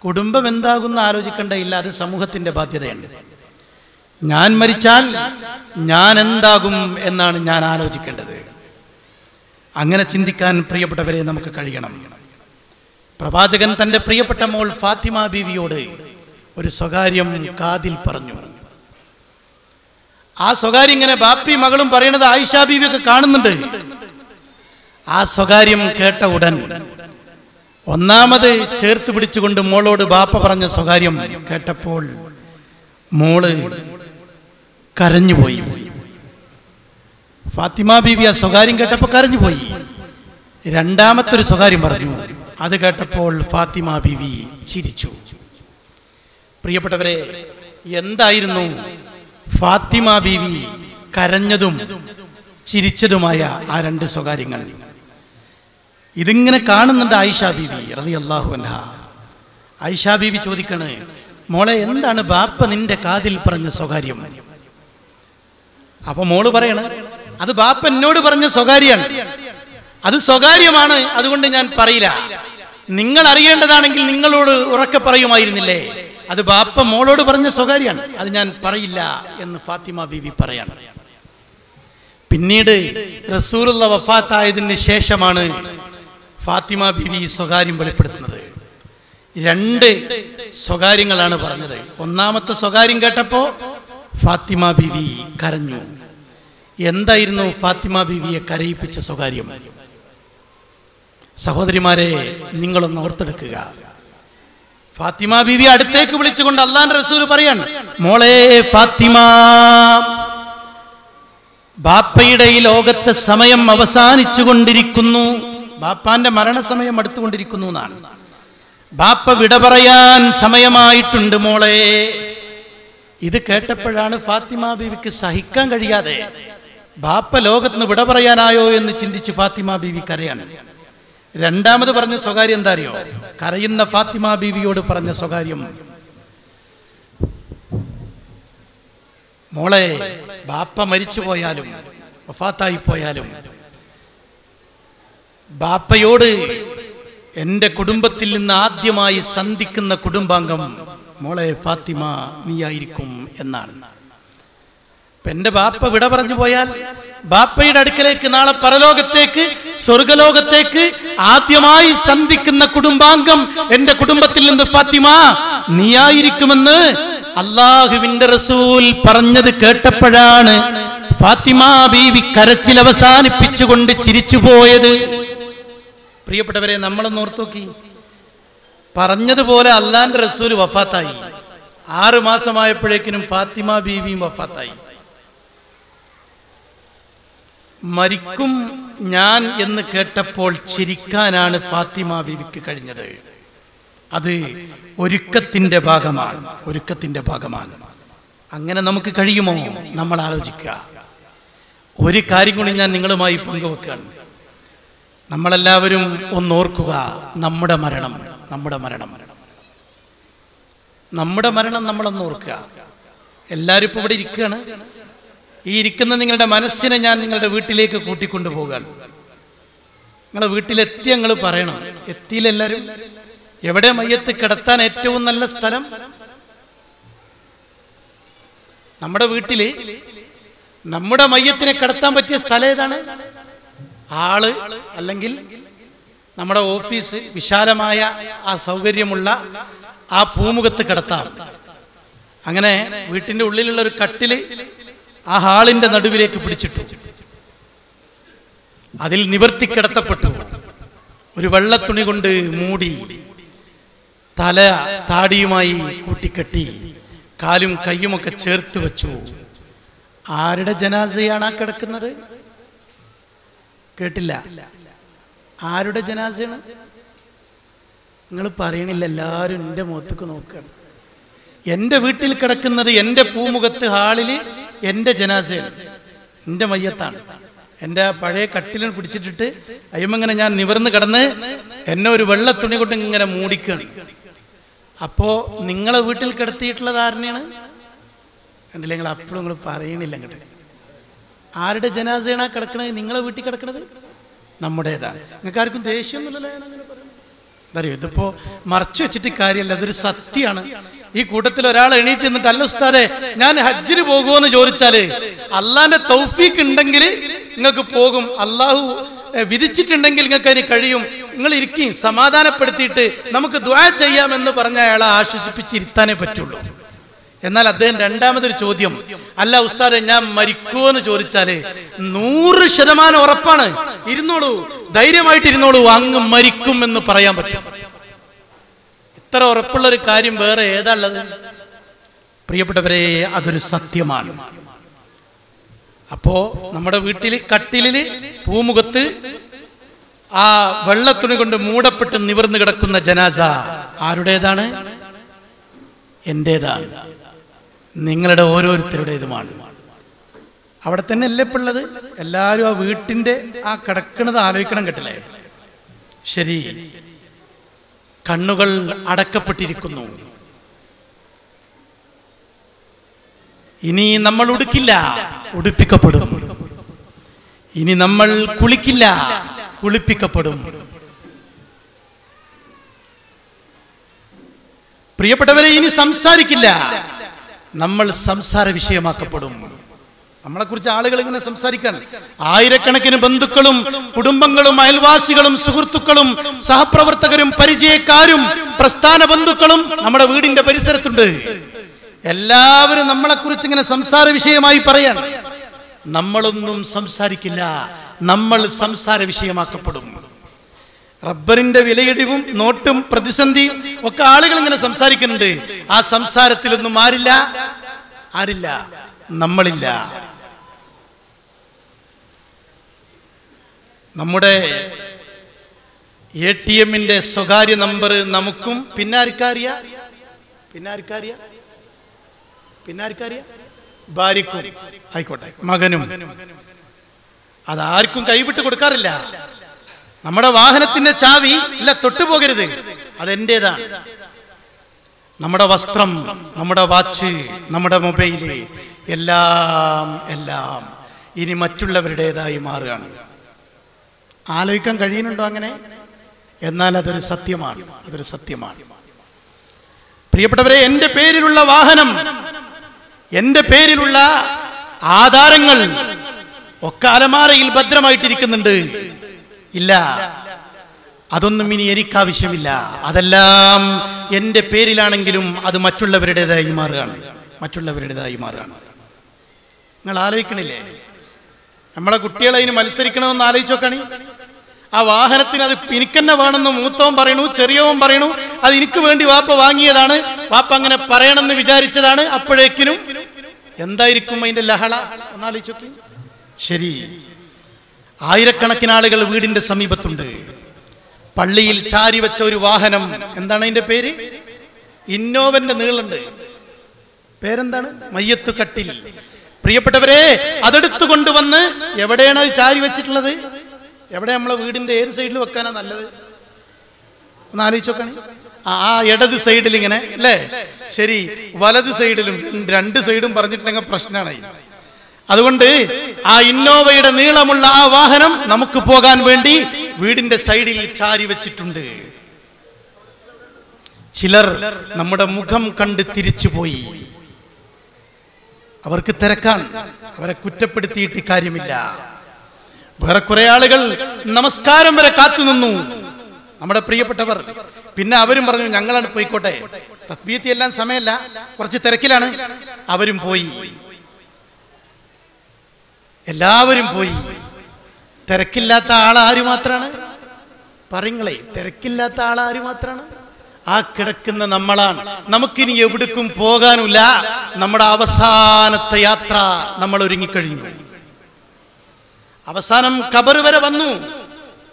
കുടുംബം എന്താകുന്ന ആലോചിക്കേണ്ടതില്ല, അത് സമൂഹത്തിൻ്റെ ബാധ്യതയാണ്. ഞാൻ മരിച്ചാൽ ഞാൻ എന്താകും എന്നാണ് ഞാൻ ആലോചിക്കേണ്ടത്. അങ്ങനെ ചിന്തിക്കാൻ പ്രിയപ്പെട്ടവരെ നമുക്ക് കഴിയണം. പ്രവാചകൻ തൻ്റെ പ്രിയപ്പെട്ട മോൾ ഫാത്തിമ ബീവിയോട് ഒരു സ്വകാര്യം കാതിൽ പറഞ്ഞു. ആ സ്വകാര്യം ഇങ്ങനെ ബാപ്പി മകളും പറയണത് ആയിഷ ബീവിയൊക്കെ കാണുന്നുണ്ട്. ആ സ്വകാര്യം കേട്ട ഉടൻ ഒന്നാമത് ചേർത്ത് പിടിച്ചുകൊണ്ട് മോളോട് ബാപ്പ പറഞ്ഞ സ്വകാര്യം കേട്ടപ്പോൾ മോള് കരഞ്ഞുപോയി. ഫാത്തിമ ബീവി ആ സ്വകാര്യം കേട്ടപ്പോൾ കരഞ്ഞുപോയി. രണ്ടാമത്തൊരു സ്വകാര്യം പറഞ്ഞു. അത് കേട്ടപ്പോൾ ഫാത്തിമ ബീവി ചിരിച്ചു. പ്രിയപ്പെട്ടവരെ, എന്തായിരുന്നു ഫാത്തിമ ബീവി കരഞ്ഞതും ചിരിച്ചതുമായ ആ രണ്ട് സ്വകാര്യങ്ങൾ? ഇതിങ്ങനെ കാണുന്നുണ്ട് ആയിഷ ബീവി റളിയല്ലാഹു അൻഹ. ആയിഷ ബീവി ചോദിക്കണേ, മോളെ എന്താണ് ബാപ്പ നിന്റെ കാതിൽ പറഞ്ഞ സ്വകാര്യം? അപ്പൊ മോള് പറയണ, അത് ബാപ്പ എന്നോട് പറഞ്ഞ സ്വകാര്യാണ്, അത് സ്വകാര്യമാണ്, അതുകൊണ്ട് ഞാൻ പറയില്ല. നിങ്ങൾ അറിയേണ്ടതാണെങ്കിൽ നിങ്ങളോട് ഉറക്കെ പറയുമായിരുന്നില്ലേ? അത് ബാപ്പ മോളോട് പറഞ്ഞ സ്വകാര്യാണ്, അത് ഞാൻ പറയില്ല എന്ന് ഫാത്തിമ ബീവി പറയാണ്. പിന്നീട് റസൂലുള്ള വഫാത്തായതിന് ശേഷമാണ് ഫാത്തിമ ബീവി സ്വകാര്യം വെളിപ്പെടുത്തുന്നത്. രണ്ട് സ്വകാര്യങ്ങളാണ് പറഞ്ഞത്. ഒന്നാമത്തെ സ്വകാര്യം കേട്ടപ്പോ ഫാത്തിമ ബീവി കരഞ്ഞു. എന്തായിരുന്നു ഫാത്തിമ ബീവിയെ കരയിപ്പിച്ച സ്വകാര്യം? സഹോദരിമാരെ, നിങ്ങളൊന്ന് ഓർത്തെടുക്കുക. ഫാത്തിമ ബീവി അടുത്തേക്ക് വിളിച്ചുകൊണ്ട് അല്ലാഹുവിന്റെ റസൂൽ പറയാണ്, മോളെ ഫാത്തിമ, ബാപ്പയുടെ ഈ ലോകത്തെ സമയം അവസാനിച്ചു കൊണ്ടിരിക്കുന്നു. ബാപ്പാന്റെ മരണസമയം അടുത്തുകൊണ്ടിരിക്കുന്നു എന്നാണ്. ബാപ്പ വിട പറയാൻ സമയമായിട്ടുണ്ട് മോളെ. ഇത് കേട്ടപ്പോഴാണ് ഫാത്തിമ ബീവിക്ക് സഹിക്കാൻ കഴിയാതെ, ബാപ്പ ലോകത്തിന് വിട പറയാനായോ എന്ന് ചിന്തിച്ച് ഫാത്തിമ ബീവി കരയാണ്. രണ്ടാമത് പറഞ്ഞ സ്വകാര്യം എന്താ അറിയോ? കരയുന്ന ഫാത്തിമ ബീവിയോട് പറഞ്ഞ സ്വകാര്യം, മോളെ, ബാപ്പ മരിച്ചു പോയാലും വഫാത്തായി പോയാലും ബാപ്പയോട് എൻ്റെ കുടുംബത്തിൽ നിന്ന് ആദ്യമായി സന്ധിക്കുന്ന കുടുംബാംഗം മോളെ ഫാത്തിമ നീയായിരിക്കും എന്നാണ്. എൻ്റെ ബാപ്പ വിട പറഞ്ഞു പോയാൽ ബാപ്പയുടെ അടുക്കലേക്ക് നാളെ പരലോകത്തേക്ക്, സ്വർഗലോകത്തേക്ക് ആദ്യമായി സന്ധിക്കുന്ന കുടുംബാംഗം എൻ്റെ കുടുംബത്തിൽ നിന്ന് ഫാത്തിമ നീയായിരിക്കുമെന്ന് അല്ലാഹുവിന്റെ റസൂൽ പറഞ്ഞത് കേട്ടപ്പോഴാണ് ഫാത്തിമ ബീവി കരച്ചിൽ അവസാനിപ്പിച്ചുകൊണ്ട് ചിരിച്ചുപോയത്. പ്രിയപ്പെട്ടവരെ, നമ്മളൊന്ന് ഓർത്തു നോക്കി. പറഞ്ഞതുപോലെ അല്ലാഹുവിന്റെ റസൂൽ വഫാത്തായി. 6 മാസമായപ്പോഴേക്കിനും ഫാത്തിമ ബീവിയും വഫാത്തായി. മരിക്കും ഞാൻ എന്ന് കേട്ടപ്പോൾ ചിരിക്കാനാണ് ഫാത്തിമ ബീവിക്ക് കഴിഞ്ഞത്. അത് ഒരുക്കത്തിന്റെ ഭാഗമാണ്, ഒരുക്കത്തിന്റെ ഭാഗമാണ്. അങ്ങനെ നമുക്ക് കഴിയുമോ? നമ്മൾ ആലോചിക്കുക. ഒരു കാര്യം കൂടി ഞാൻ നിങ്ങളുമായി പങ്കുവെക്കുകയാണ്. നമ്മളെല്ലാവരും ഒന്നോർക്കുക, നമ്മുടെ മരണം നമ്മളൊന്ന് ഓർക്കുക. എല്ലാവരും ഇപ്പോൾ ഇവിടെ ഇരിക്കുകയാണ്. ഈ ഇരിക്കുന്ന നിങ്ങളുടെ മനസ്സിനെ ഞാൻ നിങ്ങളുടെ വീട്ടിലേക്ക് കൂട്ടിക്കൊണ്ടു പോകാൻ. നിങ്ങളുടെ വീട്ടിലെത്തി ഞങ്ങൾ പറയണം. എത്തിയില്ലെല്ലാവരും? എവിടെ മയ്യത്ത് കിടത്താൻ ഏറ്റവും നല്ല സ്ഥലം? നമ്മുടെ വീട്ടില് നമ്മുടെ മയ്യത്തിനെ കിടത്താൻ പറ്റിയ സ്ഥലം ഏതാണ്? ഹാള് അല്ലെങ്കിൽ നമ്മുടെ ഓഫീസ്, വിശാലമായ ആ സൗകര്യമുള്ള ആ പൂമുഖത്ത് കിടത്താം. അങ്ങനെ വീട്ടിന്റെ ഉള്ളിലുള്ള ഒരു കട്ടില് ആ ഹാളിന്റെ നടുവിലേക്ക് പിടിച്ചിട്ടു. അതിൽ നിവർത്തി കിടത്തപ്പെട്ടു. ഒരു വെള്ളത്തുണി കൊണ്ട് മൂടി, തല താടിയുമായി കൂട്ടിക്കെട്ടി, കാലും കയ്യുമൊക്കെ ചേർത്ത് വെച്ചു. ആരുടെ ജനാസയാണ് ആ കിടക്കുന്നത്? കേട്ടില്ല. ആരുടെ ജനാസയാണ്? നിങ്ങൾ പറയണില്ല, എല്ലാവരും എൻ്റെ മുഖത്തേക്ക് നോക്കുകയാണ്. എൻ്റെ വീട്ടിൽ കിടക്കുന്നത് എൻ്റെ പൂമുഖത്ത് ഹാളിൽ എൻ്റെ ജനാസയാണ്, എൻ്റെ മയ്യത്താണ്. എൻ്റെ പഴയ കട്ടിലിൽ പിടിച്ചിട്ടിട്ട് അയ്യമ്മങ്ങനെ ഞാൻ നിവർന്ന് കിടന്ന് എന്നെ ഒരു വെള്ള തുണി കൊണ്ട് ഇങ്ങനെ മൂടിക്കുകയാണ്. അപ്പോൾ നിങ്ങളെ വീട്ടിൽ കിടത്തിയിട്ടുള്ള ധാരണയാണ് കണ്ടില്ല. നിങ്ങൾ അപ്പോഴും നിങ്ങൾ പറയണില്ല അങ്ങോട്ട്. ആരുടെ ജനാസയാണ് കിടക്കണത്? നിങ്ങളെ വീട്ടിൽ കിടക്കണത് നമ്മുടേതാണ്. നിങ്ങൾക്ക് ആർക്കും ദേഷ്യമൊന്നുമില്ലല്ലോ ഞാൻ അങ്ങനെ പറയുന്നത്. എന്താ അറിയോ, ഇതിപ്പോ മറച്ചു വെച്ചിട്ട് കാര്യമല്ല, അതൊരു സത്യമാണ്. ഈ കൂട്ടത്തിൽ ഒരാൾ എണീറ്റ് നിന്നിട്ട് അല്ല ഉസ്താദെ ഞാൻ ഹജ്ജിന് പോകുമെന്ന് ചോദിച്ചാല് അള്ളാന്റെ തൗഫീഖ് ഉണ്ടെങ്കിൽ നിങ്ങൾക്ക് പോകും, അള്ളാഹു വിധിച്ചിട്ടുണ്ടെങ്കിൽ നിങ്ങൾക്ക് അതിന് കഴിയും, നിങ്ങൾ ഇരിക്കും, സമാധാനപ്പെടുത്തിയിട്ട് നമുക്ക് ദുആ ചെയ്യാമെന്ന് പറഞ്ഞ അയാളെ ആശ്വസിപ്പിച്ചിരുത്താനേ പറ്റുള്ളൂ. എന്നാൽ അദ്ദേഹം രണ്ടാമതൊരു ചോദ്യം, അല്ല ഉസ്താദെ ഞാൻ മരിക്കുമെന്ന് ചോദിച്ചാല് 100% ഉറപ്പാണ്, ഇരുന്നോളൂ, ധൈര്യമായിട്ട് ഇരുന്നോളൂ, അങ്ങ് മരിക്കും എന്ന് പറയാൻ പറ്റും. ഇത്ര ഉറപ്പുള്ളൊരു കാര്യം വേറെ ഏതാ ഉള്ളത്? പ്രിയപ്പെട്ടവരെ, അതൊരു സത്യമാണ്. അപ്പോ നമ്മുടെ വീട്ടിൽ കട്ടിലില് പൂമുഖത്ത് ആ വെള്ളത്തുണി കൊണ്ട് മൂടപ്പെട്ട് നിവർന്നു കിടക്കുന്ന ജനാസ ആരുടേതാണ്? എന്റേതാണ്, നിങ്ങളുടെ ഓരോരുത്തരുടേതുമാണ്. അവിടെ തന്നെ അല്ലേ ഇപ്പുള്ളത്? എല്ലാവരും ആ വീട്ടിന്റെ ആ കിടക്കുന്നത് ആലോചിക്കണം കേട്ടില്ലേ? ശരി, കണ്ണുകൾ അടക്കപ്പെട്ടിരിക്കുന്നു. ഇനി നമ്മൾ ഉടുക്കില്ല, ഉടുപ്പിക്കപ്പെടും. ഇനി നമ്മൾ കുളിക്കില്ല, കുളിപ്പിക്കപ്പെടും. പ്രിയപ്പെട്ടവരെ, ഇനി സംസാരിക്കില്ല, നമ്മൾ സംസാര വിഷയമാക്കപ്പെടും. നമ്മളെ കുറിച്ച് ആളുകൾ ഇങ്ങനെ സംസാരിക്കാൻ, ആയിരക്കണക്കിന് ബന്ധുക്കളും കുടുംബങ്ങളും അയൽവാസികളും സുഹൃത്തുക്കളും സഹപ്രവർത്തകരും പരിചയക്കാരും പ്രസ്ഥാന ബന്ധുക്കളും നമ്മുടെ വീടിന്റെ പരിസരത്തുണ്ട്. എല്ലാവരും നമ്മളെ കുറിച്ച് ഇങ്ങനെ സംസാര വിഷയമായി പറയാൻ. നമ്മളൊന്നും സംസാരിക്കില്ല, നമ്മൾ സംസാര വിഷയമാക്കപ്പെടും. റബ്ബറിന്റെ വിലയിടിവും നോട്ടും പ്രതിസന്ധിയും ഒക്കെ ആളുകൾ ഇങ്ങനെ സംസാരിക്കുന്നുണ്ട്. ആ സംസാരത്തിലൊന്നും ആരില്ല, നമ്മളില്ല. നമ്മുടെ ATM-ന്റെ സ്വകാര്യ നമ്പർ നമുക്കും പിന്നാർക്കറിയ ഭാര്യക്കും ആയിക്കോട്ടെ മകനും അതാർക്കും കൈവിട്ട് കൊടുക്കാറില്ല. നമ്മുടെ വാഹനത്തിന്റെ ചാവി ഇല്ല, തൊട്ടുപോകരുത്, അതെന്റേതാണ്. നമ്മുടെ വസ്ത്രം, നമ്മുടെ വാച്ച്, നമ്മുടെ മൊബൈല് എല്ലാം ഇനി മറ്റുള്ളവരുടേതായി മാറുകയാണ്. ആലോചിക്കാൻ കഴിയുന്നുണ്ടോ അങ്ങനെ? എന്നാൽ അതൊരു സത്യമാണ്, അതൊരു സത്യമാണ്. പ്രിയപ്പെട്ടവരെ, എൻ്റെ പേരിലുള്ള വാഹനം, എൻ്റെ പേരിലുള്ള ആധാരങ്ങൾ ഒക്കെ അലമാരയിൽ ഭദ്രമായിട്ടിരിക്കുന്നുണ്ട്. ഇല്ല, അതൊന്നും ഇനി എനിക്കാവശ്യമില്ല. അതെല്ലാം എൻ്റെ പേരിലാണെങ്കിലും അത് മറ്റുള്ളവരുടേതായി മാറുകയാണ്. നിങ്ങൾ ആലോചിക്കണില്ലേ? നമ്മളെ കുട്ടികളെ അതിന് മത്സരിക്കണമെന്ന് ആലോചിച്ച് നോക്കണേ. ആ വാഹനത്തിന് അത് എനിക്കെന്നെ വേണമെന്ന് മൂത്തവൻ പറയണു, ചെറിയവൻ പറയണു അത് എനിക്ക് വേണ്ടി വാപ്പ വാങ്ങിയതാണ്, വാപ്പ അങ്ങനെ പറയണമെന്ന് വിചാരിച്ചതാണ്. അപ്പോഴേക്കിനും എന്തായിരിക്കും അതിന്റെ ലഹള എന്നാലോചിച്ച് നോക്കി. ശരി, ആയിരക്കണക്കിന് ആളുകൾ വീടിന്റെ സമീപത്തുണ്ട്. പള്ളിയിൽ ചാരി വെച്ച ഒരു വാഹനം, എന്താണ് അതിന്റെ പേര്? ഇന്നോവന്റെ നീളുണ്ട്. പേരെന്താണ്? മയ്യത്ത് കട്ടിൽ. പ്രിയപ്പെട്ടവരെ, അതെടുത്തു കൊണ്ടുവന്ന് എവിടെയാണ് അത് ചാരി വെച്ചിട്ടുള്ളത്? എവിടെ? നമ്മളെ വീടിന്റെ ഏത് സൈഡിൽ വെക്കാനാ നല്ലത്? ഒന്ന് ആലോചിച്ച് നോക്കണേ. ആ ഇടത് സൈഡിൽ ഇങ്ങനെ അല്ലേ? ശരി, വലത് സൈഡിലും, രണ്ട് സൈഡും പറഞ്ഞിട്ടുണ്ടെങ്കിൽ പ്രശ്നമാണ്. അതുകൊണ്ട് ആ ഇന്നോവയുടെ നീളമുള്ള ആ വാഹനം നമുക്ക് പോകാൻ വേണ്ടി വീടിന്റെ സൈഡിൽ ചാരി വെച്ചിട്ടുണ്ട്. ചിലർ നമ്മുടെ മുഖം കണ്ട് തിരിച്ചുപോയി. അവർക്ക് തിരക്കാൻ, അവരെ കുറ്റപ്പെടുത്തിയിട്ട് കാര്യമില്ല. വേറെ കുറെ ആളുകൾ നമസ്കാരം വരെ കാത്തുനിന്നു, നമ്മുടെ പ്രിയപ്പെട്ടവർ. പിന്നെ അവരും പറഞ്ഞു ഞങ്ങളാണ് പോയിക്കോട്ടെ, തസ്ബീഹ് എല്ലാം സമയമല്ല, കുറച്ച് തിരക്കിലാണ്. അവരും പോയി, എല്ലാവരും പോയി. തിരക്കില്ലാത്ത ആളാര് മാത്രാണ്? പറയുങ്ങളെ, തിരക്കില്ലാത്ത ആളാര് മാത്രാണ്? ആ കിടക്കുന്ന നമ്മളാണ്. നമുക്കിനി എവിടേക്കും പോകാനില്ല. നമ്മുടെ അവസാനത്തെ യാത്ര നമ്മൾ ഒരുങ്ങിക്കഴിഞ്ഞു. അവസാനം ഖബർ വരെ വന്നു.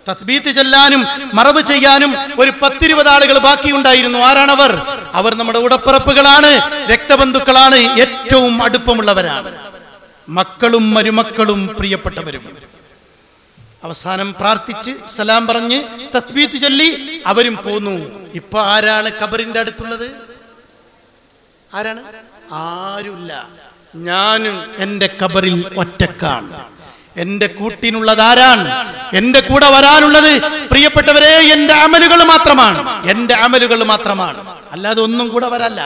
തസ്ബീത്ത് ചൊല്ലാനും മറവ് ചെയ്യാനും ഒരു 10-20 ആളുകൾ ബാക്കിയുണ്ടായിരുന്നു. ആരാണവർ? അവർ നമ്മുടെ ഉടപ്പിറപ്പുകളാണ്, രക്തബന്ധുക്കളാണ്, ഏറ്റവും അടുപ്പമുള്ളവരാണ്, മക്കളും മരുമക്കളും പ്രിയപ്പെട്ടവരും. അവസാനം പ്രാർത്ഥിച്ച് സലാം പറഞ്ഞ് തസ്ബീത്ത് ചൊല്ലി അവരും പോന്നു. ഇപ്പൊ ആരാണ് ഖബറിന്റെ അടുത്തുള്ളത്? ആരാണ്? ആരുമില്ല. ഞാനും എന്റെ ഖബറിൽ ഒറ്റക്കാണ്. എന്റെ കൂട്ടിനുള്ളതാരാണ്? എന്റെ കൂടെ വരാനുള്ളത് പ്രിയപ്പെട്ടവരെ എന്റെ അമലുകൾ മാത്രമാണ്. എന്റെ അമലുകൾ മാത്രമാണ്, അല്ലാതെ ഒന്നും കൂടെ വരല്ല.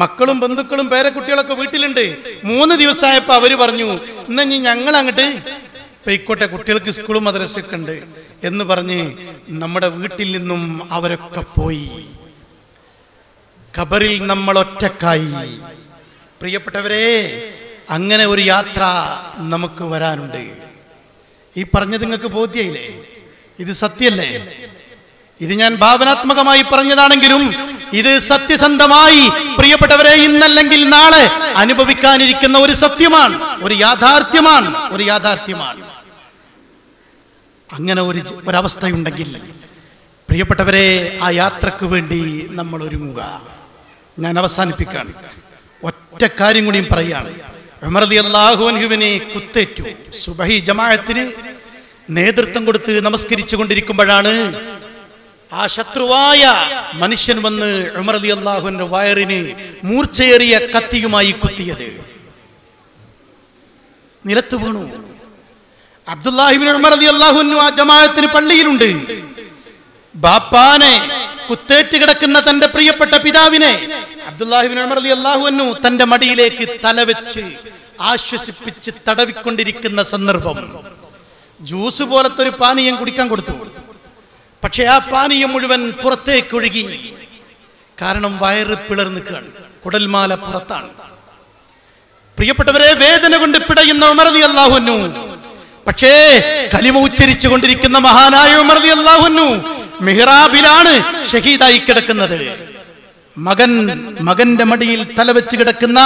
മക്കളും ബന്ധുക്കളും പേരക്കുട്ടികളൊക്കെ വീട്ടിലുണ്ട്. 3 ദിവസമായപ്പോ അവര് പറഞ്ഞു, എന്നാ ഞങ്ങൾ അങ്ങോട്ട് പോയിക്കോട്ടെ, കുട്ടികൾക്ക് സ്കൂളും മദ്രസയൊക്കെ ഉണ്ട് എന്ന് പറഞ്ഞ് നമ്മുടെ വീട്ടിൽ നിന്നും അവരൊക്കെ പോയി. ഖബറിൽ നമ്മൾ ഒറ്റക്കായി. പ്രിയപ്പെട്ടവരെ, അങ്ങനെ ഒരു യാത്ര നമുക്ക് വരാനുണ്ട്. ഈ പറഞ്ഞത് നിങ്ങൾക്ക് ബോധ്യയില്ലേ? ഇത് സത്യല്ലേ? ഇത് ഞാൻ ഭാവനാത്മകമായി പറഞ്ഞതാണെങ്കിലും ഇത് സത്യസന്ധമായി പ്രിയപ്പെട്ടവരെ ഇന്നല്ലെങ്കിൽ നാളെ അനുഭവിക്കാനിരിക്കുന്ന ഒരു സത്യമാണ്, ഒരു യാഥാർത്ഥ്യമാണ്, ഒരു യാഥാർത്ഥ്യമാണ്. അങ്ങനെ ഒരവസ്ഥയുണ്ടെങ്കിൽ പ്രിയപ്പെട്ടവരെ ആ യാത്രക്ക് വേണ്ടി നമ്മൾ ഒരുങ്ങുക. ഞാൻ അവസാനിപ്പിക്കാൻ ഒറ്റ കാര്യം കൂടിയും പറയുകയാണ്. ഉമർ റളിയല്ലാഹു അൻഹുവിനെ കുത്തേറ്റു. സുബഹി ജമാഅത്തിന് നേതൃത്വം കൊടുത്ത് നമസ്കരിച്ചു കൊണ്ടിരിക്കുമ്പോഴാണ് ആ ശത്രുവായ മനുഷ്യൻ വന്ന് ഉമർ റളിയല്ലാഹുവിന്റെ വയറിന് മൂർച്ചയേറിയ കത്തിയുമായി കുത്തിയത്. നിലത്ത് വീണു. അബ്ദുല്ലാഹി ഇബ്നു ഉമർ റളിയല്ലാഹു അൻഹു ആ ജമാഅത്തിന് പള്ളിയിലുണ്ട്. ബാപ്പാനെ കുത്തേറ്റ് കിടക്കുന്ന തന്റെ പ്രിയപ്പെട്ട പിതാവിനെ അബ്ദുല്ലാഹി ഇബ്നു ഉമർ റളിയല്ലാഹു അൻഹു തന്റെ മടിയിലേക്ക് തലവെച്ച് ആശ്വസിപ്പിച്ച് തടവിക്കൊണ്ടിരിക്കുന്ന സന്ദർഭം. ജ്യൂസ് പോലത്തെ ഒരു പാനീയം കുടിക്കാൻ കൊടുത്തു. പക്ഷെ ആ പാനീയം മുഴുവൻ പുറത്തേക്ക് ഒഴുകി. കാരണം വയറ് പിളർന്നിക്കുകയാണ്, കുടൽമാല പുറത്താണ്. പ്രിയപ്പെട്ടവരെ, വേദന കൊണ്ട് പിടയുന്ന ഉമർ റളിയല്ലാഹു അൻഹു, പക്ഷേ കലിമ ഉച്ചരിച്ചു കൊണ്ടിരിക്കുന്ന മഹാനായ ഉമർ റളിയല്ലാഹു അൻഹു മിഹ്റാബിലാണ് ഷഹീദായി കിടക്കുന്നത്. മകന്റെ മടിയിൽ തലവെച്ച് കിടക്കുന്ന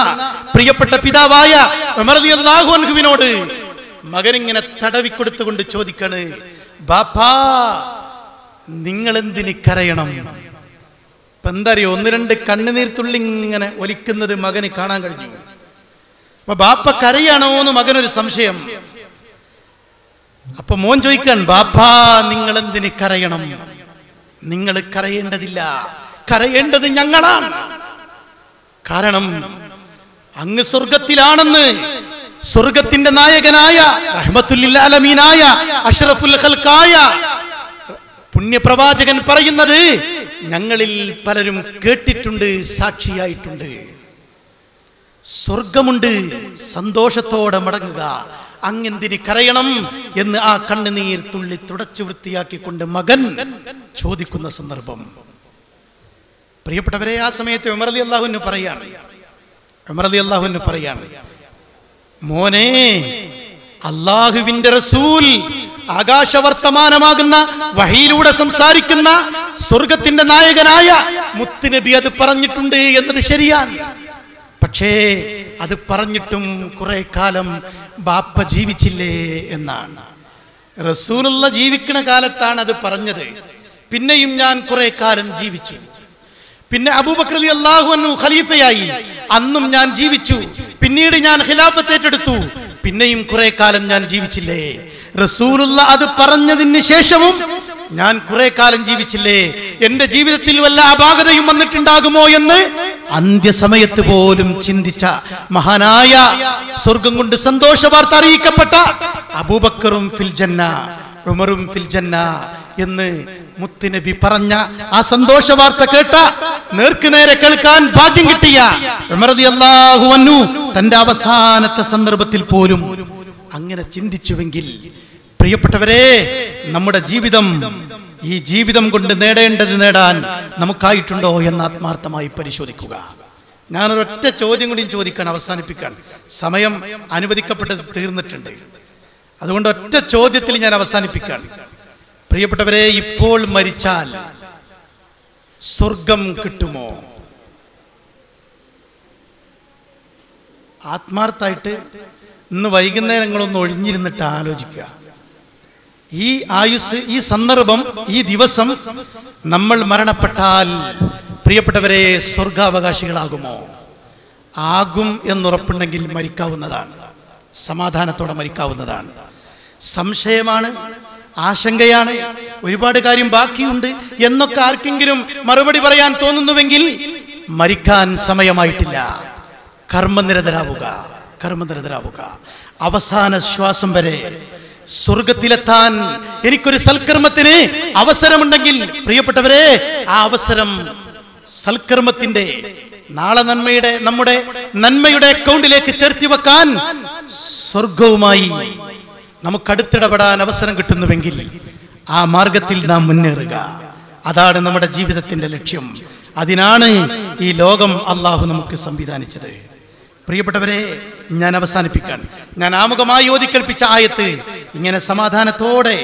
പ്രിയപ്പെട്ട പിതാവായ ഉമർ റളിയല്ലാഹു അൻഹുവിനോട് മകൻ ഇങ്ങനെ തടവിക്കൊടുത്തുകൊണ്ട് ചോദിക്കാണ്, ബാപ്പാ നിങ്ങൾ എന്തിന് കരയണം? ഇപ്പൊ എന്താ അറിയോ, 1-2 കണ്ണുനീർ തുള്ളി ഇങ്ങനെ ഒലിക്കുന്നത് മകന് കാണാൻ കഴിഞ്ഞു. അപ്പൊ ബാപ്പ കരയാണോ എന്ന് മകനൊരു സംശയം. അപ്പൊ മോൻ ചോദിക്കാൻ, ബാപ്പാ നിങ്ങൾ എന്തിന് കരയണം? നിങ്ങൾ കരയേണ്ടതില്ല, കരയേണ്ടത് ഞങ്ങളാണ്. കാരണം അങ്ങ് സ്വർഗത്തിലാണെന്ന് സ്വർഗത്തിന്റെ നായകനായ റഹ്മത്തുൽ ലിൽ ആലമീനായ അഷ്റഫുൽ ഖൽഖായ പുണ്യപ്രവാചകൻ പറയുന്നത് ഞങ്ങളിൽ പലരും കേട്ടിട്ടുണ്ട്, സാക്ഷിയായിട്ടുണ്ട്. സ്വർഗമുണ്ട്, സന്തോഷത്തോടെ മടങ്ങുക, അങ്ങെന്തിന് കരയണം എന്ന് ആ കണ്ണുനീർ തുള്ളി തുടച്ചു വൃത്തിയാക്കിക്കൊണ്ട് മകൻ ചോദിക്കുന്ന സന്ദർഭം. പ്രിയപ്പെട്ടവരെ, ആ സമയത്ത് ഉമർ റളിയല്ലാഹു അൻഹു പറയാണ്, മോനെ, അല്ലാഹുവിന്റെ റസൂൽ ആകാശവർത്തമാനമാകുന്ന വഹിയിലൂടെ സംസാരിക്കുന്ന സ്വർഗത്തിന്റെ നായകനായ മുത്തുനബി അത് പറഞ്ഞിട്ടുണ്ട് എന്നത് ശരിയാണ്. പക്ഷേ അത് പറഞ്ഞിട്ടും കുറെ കാലം ബാപ്പ ജീവിച്ചില്ലേ എന്നാണ്. റസൂലുള്ള ജീവിക്കുന്ന കാലത്താണ് അത് പറഞ്ഞത്. പിന്നെയും ഞാൻ കുറെ കാലം ജീവിച്ചു. പിന്നെ അബൂബക്കർ റളിയല്ലാഹു അൻഹു ഖലീഫയായി, അന്നും ഞാൻ ജീവിച്ചു. പിന്നീട് ഞാൻ ഖിലാഫത്ത് ഏറ്റെടുത്തു. പിന്നെയും കുറെ കാലം ഞാൻ ജീവിച്ചില്ലേ? റസൂലുള്ള അത് പറഞ്ഞതിന് ശേഷവും ഞാൻ കുറെ കാലം ജീവിച്ചില്ലേ? എന്റെ ജീവിതത്തിൽ വല്ല അപാകതയും വന്നിട്ടുണ്ടാകുമോ എന്ന് അന്ത്യസമയത്ത് പോലും ചിന്തിച്ച മഹാനായ, സ്വർഗം കൊണ്ട് സന്തോഷ വാർത്ത അറിയിക്കപ്പെട്ട അബൂബക്കറും ഫിൽ ജന്ന, ഉമറും ഫിൽ ജന്ന എന്ന് മുത്തുനബി പറഞ്ഞ ആ സന്തോഷ വാർത്ത കേട്ട, നേർക്കുനേരെ കേൾക്കാൻ ഭാഗ്യം കിട്ടിയ ഉമർ റളിയല്ലാഹു അൻഹു തന്റെ അവസാനത്തെ സന്ദർഭത്തിൽ പോലും അങ്ങനെ ചിന്തിച്ചുവെങ്കിൽ, പ്രിയപ്പെട്ടവരെ, നമ്മുടെ ജീവിതം, ഈ ജീവിതം കൊണ്ട് നേടേണ്ടത് നേടാൻ നമുക്കായിട്ടുണ്ടോ എന്ന് ആത്മാർത്ഥമായി പരിശോധിക്കുക. ഞാനൊരൊറ്റ ചോദ്യം കൂടി ചോദിക്കാൻ അവസാനിപ്പിക്കാൻ. സമയം അനുവദിക്കപ്പെട്ടത് തീർന്നിട്ടുണ്ട്. അതുകൊണ്ട് ഒറ്റ ചോദ്യത്തിൽ ഞാൻ അവസാനിപ്പിക്കാൻ. പ്രിയപ്പെട്ടവരെ, ഇപ്പോൾ മരിച്ചാൽ സ്വർഗം കിട്ടുമോ? ആത്മാർത്ഥമായിട്ട് ഇന്ന് വൈകുന്നേരങ്ങളൊന്ന് ഒഴിഞ്ഞിരുന്നിട്ട് ആലോചിക്കുക. ഈ ആയുസ്, ഈ സന്ദർഭം, ഈ ദിവസം നമ്മൾ മരണപ്പെട്ടാൽ പ്രിയപ്പെട്ടവരെ സ്വർഗാവകാശികളാകുമോ? ആകും എന്നുറപ്പുണ്ടെങ്കിൽ മരിക്കാവുന്നതാണ്, സമാധാനത്തോടെ മരിക്കാവുന്നതാണ്. സംശയമാണ്, ആശങ്കയാണ്, ഒരുപാട് കാര്യം ബാക്കിയുണ്ട് എന്നൊക്കെ ആർക്കെങ്കിലും മറുപടി പറയാൻ തോന്നുന്നുവെങ്കിൽ മരിക്കാൻ സമയമായിട്ടില്ല. കർമ്മനിരതരാവുക, കർമ്മനിരതരാവുക. അവസാന ശ്വാസം വരെ സ്വർഗത്തിലെത്താൻ എനിക്കൊരു സൽക്കർമ്മത്തിന് അവസരമുണ്ടെങ്കിൽ പ്രിയപ്പെട്ടവരെ, ആ അവസരം സൽക്കർമ്മത്തിന്റെ നാളെ നമ്മുടെ നന്മയുടെ അക്കൗണ്ടിലേക്ക് ചേർത്തി വെക്കാൻ സ്വർഗവുമായി നമുക്കടുത്തിടപെടാൻ അവസരം കിട്ടുന്നുവെങ്കിൽ ആ മാർഗത്തിൽ നാം മുന്നേറുക. അതാണ് നമ്മുടെ ജീവിതത്തിന്റെ ലക്ഷ്യം. അതിനാണ് ഈ ലോകം അള്ളാഹു നമുക്ക് സംവിധാനിച്ചത്. പ്രിയപ്പെട്ടവരെ, ഞാൻ അവസാനിപ്പിക്കാൻ, ഞാൻ ആമുഖമായി ഓതിക്കേൽപ്പിച്ച ആയത്ത് ഇങ്ങനെ സമാധാനത്തോടെ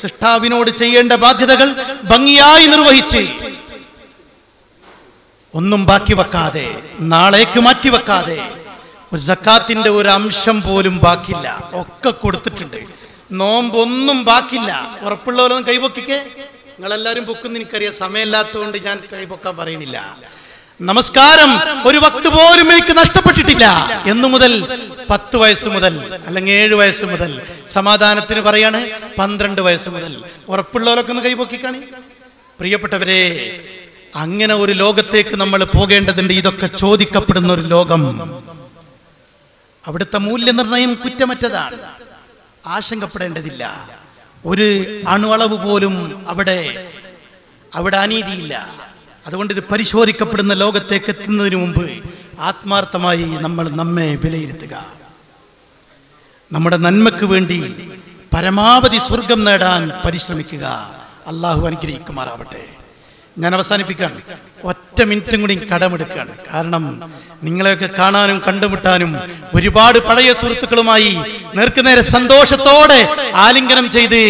സൃഷ്ടാവിനോട് ചെയ്യേണ്ട ബാധ്യതകൾ ഭംഗിയായി നിർവഹിച്ച് ഒന്നും ബാക്കി വെക്കാതെ, നാളേക്ക് മാറ്റിവെക്കാതെ, ഒരു സക്കാത്തിന്റെ ഒരു അംശം പോലും ബാക്കില്ല, ഒക്കെ കൊടുത്തിട്ടുണ്ട്. നോമ്പൊന്നും ബാക്കില്ല. ഉറപ്പുള്ളവരൊന്നും കൈപൊക്കിക്കേ. നിങ്ങളെല്ലാവരും പൊക്കുന്ന എനിക്കറിയാം, സമയമില്ലാത്തതുകൊണ്ട് ഞാൻ കൈപൊക്കാൻ പറയണില്ല. നമസ്കാരം ഒരു വക്ത് പോലും എനിക്ക് നഷ്ടപ്പെട്ടിട്ടില്ല. എന്നു മുതൽ? 10 വയസ്സ് മുതൽ, അല്ലെങ്കിൽ 7 വയസ്സ് മുതൽ. സമാധാനത്തിന് പറയാണ് 12 വയസ്സ് മുതൽ. ഉറപ്പുള്ളവരൊക്കെ ഒന്ന് കൈപൊക്കിക്കാണി. പ്രിയപ്പെട്ടവരെ, അങ്ങനെ ഒരു ലോകത്തേക്ക് നമ്മൾ പോകേണ്ടതുണ്ട്. ഇതൊക്കെ ചോദിക്കപ്പെടുന്ന ഒരു ലോകം. അവിടുത്തെ മൂല്യനിർണയം കുറ്റമറ്റതാണ്, ആശങ്കപ്പെടേണ്ടതില്ല. ഒരു അണുവളവ് പോലും അവിടെ അനീതിയില്ല. അതുകൊണ്ട് ഇത് പരിശോധിക്കപ്പെടുന്ന ലോകത്തേക്ക് എത്തുന്നതിന് മുമ്പ് ആത്മാർത്ഥമായി നമ്മൾ നമ്മെ വിലയിരുത്തുക. നമ്മുടെ നന്മയ്ക്ക് വേണ്ടി പരമാവധി സ്വർഗം നേടാൻ പരിശ്രമിക്കുക. അള്ളാഹു അനുഗ്രഹിക്കുമാറാവട്ടെ. ഞാൻ അവസാനിപ്പിക്കാൻ ഒറ്റ മിനിറ്റും കൂടി കടമെടുക്കുകയാണ്. കാരണം നിങ്ങളെയൊക്കെ കാണാനും കണ്ടുമുട്ടാനും ഒരുപാട് പഴയ സുഹൃത്തുക്കളുമായി നേർക്കുനേരെ സന്തോഷത്തോടെ ആലിംഗനം ചെയ്ത്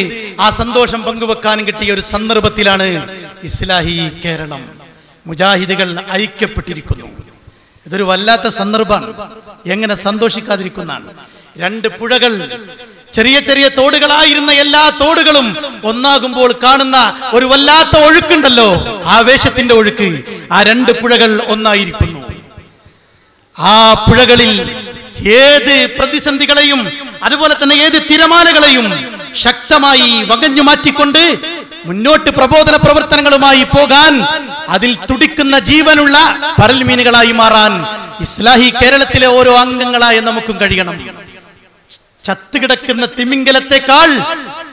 ആ സന്തോഷം പങ്കുവെക്കാനും കിട്ടിയ ഒരു സന്ദർഭത്തിലാണ് ഇസ്ലാഹി കേരളം. മുജാഹിദുകൾ ഐക്യപ്പെട്ടിരിക്കുന്നു. ഇതൊരു വല്ലാത്ത സന്ദർഭമാണ്. എങ്ങനെ സന്തോഷിക്കാതിരിക്കുന്നതാണ്? 2 പുഴകൾ, ചെറിയ ചെറിയ തോടുകളായിരുന്ന എല്ലാ തോടുകളും ഒന്നാകുമ്പോൾ കാണുന്ന ഒരു വല്ലാത്ത ഒഴുക്കുണ്ടല്ലോ, ആവേശത്തിന്റെ ഒഴുക്ക്. ആ 2 പുഴകൾ ഒന്നായിരിക്കുന്നു. ആ പുഴകളിൽ ഏത് പ്രതിസന്ധികളെയും അതുപോലെ തന്നെ ഏത് തിരമാലകളെയും ശക്തമായി വകഞ്ഞു മാറ്റിക്കൊണ്ട് മുന്നോട്ട് പ്രബോധന പ്രവർത്തനങ്ങളുമായി പോകാൻ, അതിൽ തുടിക്കുന്ന ജീവനുള്ള പരൽമീനുകളായി മാറാൻ ഇസ്ലാഹി കേരളത്തിലെ ഓരോ അംഗങ്ങളായി നമുക്കും കഴിയണം. ചത്തുകിടക്കുന്ന തിമിംഗലത്തെക്കാൾ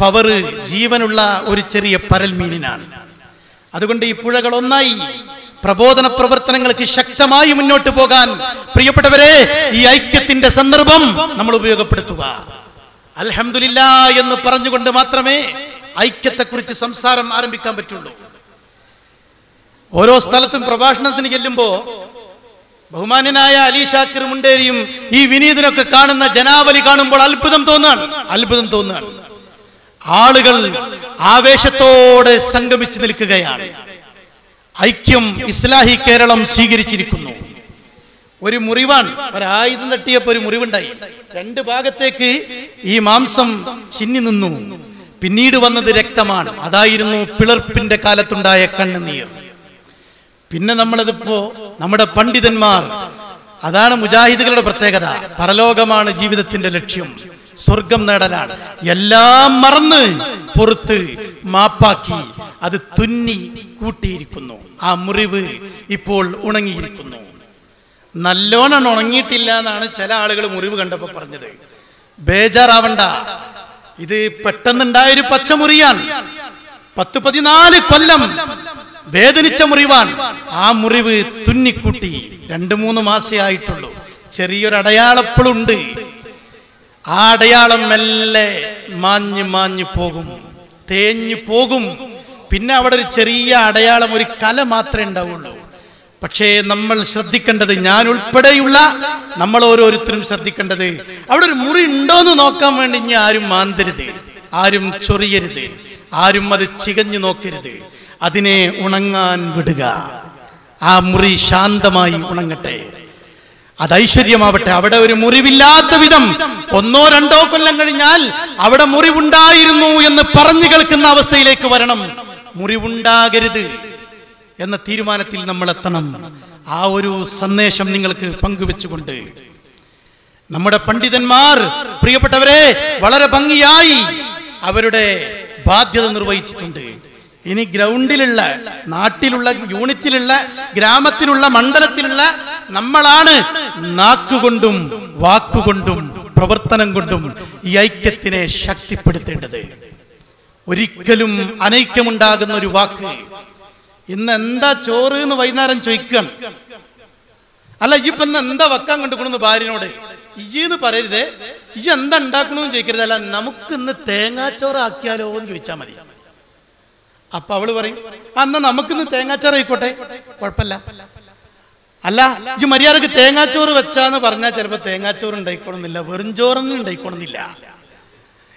പവർ ജീവനുള്ള ഒരു ചെറിയ പരൽമീനിനാണ്. അതുകൊണ്ട് ഈ പുഴകൾ ഒന്നായി പ്രബോധന പ്രവർത്തനങ്ങൾക്ക് ശക്തമായി മുന്നോട്ട് പോകാൻ പ്രിയപ്പെട്ടവരെ, ഈ ഐക്യത്തിന്റെ സന്ദർഭം നമ്മൾ ഉപയോഗപ്പെടുത്തുക. അൽഹംദുലില്ലാഹ് എന്ന് പറഞ്ഞുകൊണ്ട് മാത്രമേ ഐക്യത്തെക്കുറിച്ച് സംസാരം ആരംഭിക്കാൻ പറ്റുള്ളൂ. ഓരോ സ്ഥലത്തും പ്രഭാഷണത്തിന് ചെല്ലുമ്പോ ബഹുമാന്യനായ അലി ഷാക്കിർ മുണ്ടേരിയും ഈ വിനീതനൊക്കെ കാണുന്ന ജനാവലി കാണുമ്പോൾ അത്ഭുതം തോന്നുകയാണ്. ആളുകൾ ആവേശത്തോടെ സംഗമിച്ചു നിൽക്കുകയാണ്. ഐക്യം ഇസ്ലാഹി കേരളം സ്വീകരിച്ചിരിക്കുന്നു. ഒരു മുറിവാണ്, ഒരായുധം തട്ടിയപ്പോ ഒരു മുറിവുണ്ടായി. 2 ഭാഗത്തേക്ക് ഈ മാംസം ചിന്നി നിന്നു. പിന്നീട് വന്നത് രക്തമാണ്. അതായിരുന്നു പിളർപ്പിന്റെ കാലത്തുണ്ടായ കണ്ണുനീർ. പിന്നെ നമ്മളതിപ്പോ നമ്മുടെ പണ്ഡിതന്മാർ, അതാണ് മുജാഹിദുകളുടെ പ്രത്യേകത. പരലോകമാണ് ജീവിതത്തിന്റെ ലക്ഷ്യം, സ്വർഗം നേടലാണ്. എല്ലാം മറന്ന് പുറത്ത് മാപ്പാക്കി അത് തുന്നി കൂട്ടിയിരിക്കുന്നു. ആ മുറിവ് ഇപ്പോൾ ഉണങ്ങിയിരിക്കുന്നു. നല്ലോണം ഉണങ്ങിയിട്ടില്ല എന്നാണ് ചില ആളുകൾ മുറിവ് കണ്ടപ്പോൾ പറഞ്ഞത്. ബേജാറാവണ്ട, ഇത് പെട്ടെന്നുണ്ടായൊരു പച്ചമുറിയാണ്. 10-14 കൊല്ലം വേദനിച്ച മുറിവാണ്. ആ മുറിവ് തുന്നിക്കൂട്ടി 2-3 മാസേ ആയിട്ടുള്ളൂ. ചെറിയൊരു അടയാളപ്പളുണ്ട്. ആ അടയാളം മെല്ലെ മാഞ്ഞു പോകും, തേഞ്ഞു പോകും. പിന്നെ അവിടെ ഒരു ചെറിയ അടയാളം, ഒരു കല മാത്രമേ ഉണ്ടാവുള്ളൂ. പക്ഷേ നമ്മൾ ശ്രദ്ധിക്കേണ്ടത്, ഞാൻ ഉൾപ്പെടെയുള്ള നമ്മൾ ഓരോരുത്തരും ശ്രദ്ധിക്കേണ്ടത്, അവിടെ ഒരു മുറി ഉണ്ടോന്ന് നോക്കാൻ വേണ്ടി ഇനി ആരും മാന്തരുത്, ആരും ചൊറിയരുത്, ആരും അത് ചികഞ്ഞു നോക്കരുത്. അതിനെ ഉണങ്ങാൻ വിടുക. ആ മുറി ശാന്തമായി ഉണങ്ങട്ടെ. അത് ഐശ്വര്യമാവട്ടെ. അവിടെ ഒരു മുറിവില്ലാത്ത വിധം 1-2 കൊല്ലം കഴിഞ്ഞാൽ അവിടെ മുറിവുണ്ടായിരുന്നു എന്ന് പറഞ്ഞു കേൾക്കുന്ന അവസ്ഥയിലേക്ക് വരണം. മുറിവുണ്ടാകരുത് എന്ന തീരുമാനത്തിൽ നമ്മൾ എത്തണം. ആ ഒരു സന്ദേശം നിങ്ങൾക്ക് പങ്കുവെച്ചുകൊണ്ട് നമ്മുടെ പണ്ഡിതന്മാർ, പ്രിയപ്പെട്ടവരെ, വളരെ ഭംഗിയായി അവരുടെ ബാധ്യത നിർവഹിച്ചിട്ടുണ്ട്. ഇനി ഗ്രൗണ്ടിലുള്ള, നാട്ടിലുള്ള, യൂണിറ്റിലുള്ള, ഗ്രാമത്തിലുള്ള, മണ്ഡലത്തിലുള്ള നമ്മളാണ് നാക്കുകൊണ്ടും വാക്കുകൊണ്ടും പ്രവർത്തനം കൊണ്ടും ഈ ഐക്യത്തിനെ ശക്തിപ്പെടുത്തേണ്ടത്. ഒരിക്കലും അനൈക്യമുണ്ടാകുന്ന ഒരു വാക്ക്, ഇന്ന് എന്താ ചോറ് എന്ന് വൈകുന്നേരം ചോദിക്കണം, അല്ല ഇജ്ജിപ്പോ എന്താ വെക്കാൻ കൊണ്ടുപോകുന്നു ഭാര്യനോട്, ഇജ്ജിന്ന് പറയരുത്, ഇജ്ജ് എന്താ ഉണ്ടാക്കണമെന്ന് ചോദിക്കരുത്, അല്ല നമുക്ക് ഇന്ന് തേങ്ങാച്ചോറ് ആക്കിയാലോ എന്ന് ചോദിച്ചാൽ മതി. അപ്പൊ അവള് പറയും, എന്നാ നമുക്കിന്ന് തേങ്ങാച്ചോറ് ആയിക്കോട്ടെ, കുഴപ്പമില്ല. അല്ല ഇജ്ജ് മര്യാദക്ക് തേങ്ങാച്ചോറ് വെച്ചാന്ന് പറഞ്ഞാൽ ചിലപ്പോ തേങ്ങാച്ചോറ് ഉണ്ടായിക്കോണമെന്നില്ല, വെറും ചോറൊന്നും ഉണ്ടായിക്കോണമെന്നില്ല.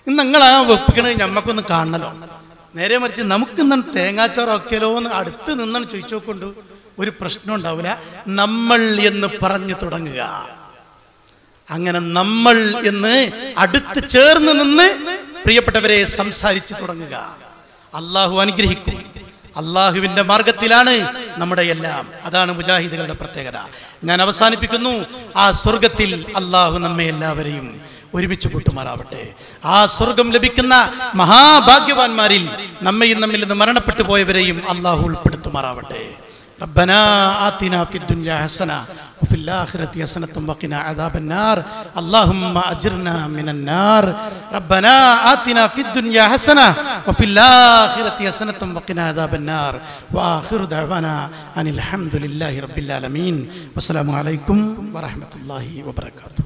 ഇന്ന് നിങ്ങളാ വെപ്പിക്കണത് ഞമ്മക്കൊന്ന് കാണണല്ലോ. നേരെ മറിച്ച് നമുക്കിന്ന് തേങ്ങാച്ചോറ് ആക്കിയാലോ എന്ന് അടുത്ത് നിന്നാണ് ചോദിച്ചു നോക്കൊണ്ട് ഒരു പ്രശ്നം ഉണ്ടാവില്ല. നമ്മൾ എന്ന് പറഞ്ഞു തുടങ്ങുക. അങ്ങനെ നമ്മൾ എന്ന് അടുത്ത് ചേർന്ന് നിന്ന് പ്രിയപ്പെട്ടവരെ സംസാരിച്ചു തുടങ്ങുക. അള്ളാഹു അനുഗ്രഹിക്കും. അള്ളാഹുവിന്റെ മാർഗത്തിലാണ് നമ്മുടെ എല്ലാം. അതാണ് മുജാഹിദുകളുടെ പ്രത്യേകത. ഞാൻ അവസാനിപ്പിക്കുന്നു. ആ സ്വർഗത്തിൽ അള്ളാഹു നമ്മെ എല്ലാവരെയും ഒരുമിച്ച് കൂട്ടുമാറാവട്ടെ. ആ സ്വർഗം ലഭിക്കുന്ന മഹാഭാഗ്യവാന്മാരിൽ നമ്മയും നമ്മിൽ നിന്ന് മരണപ്പെട്ടു പോയവരെയും അള്ളാഹു ഉൾപ്പെടുത്തുമാറാവട്ടെ. ربنا آتنا في الدنيا حسنة وفي الآخرة حسنة وقنا عذاب النار اللهم أجرنا من النار ربنا آتنا في الدنيا حسنة وفي الآخرة حسنة وقنا عذاب النار وآخر دعوانا أن الحمد لله رب العالمين والسلام عليكم ورحمة الله وبركاته.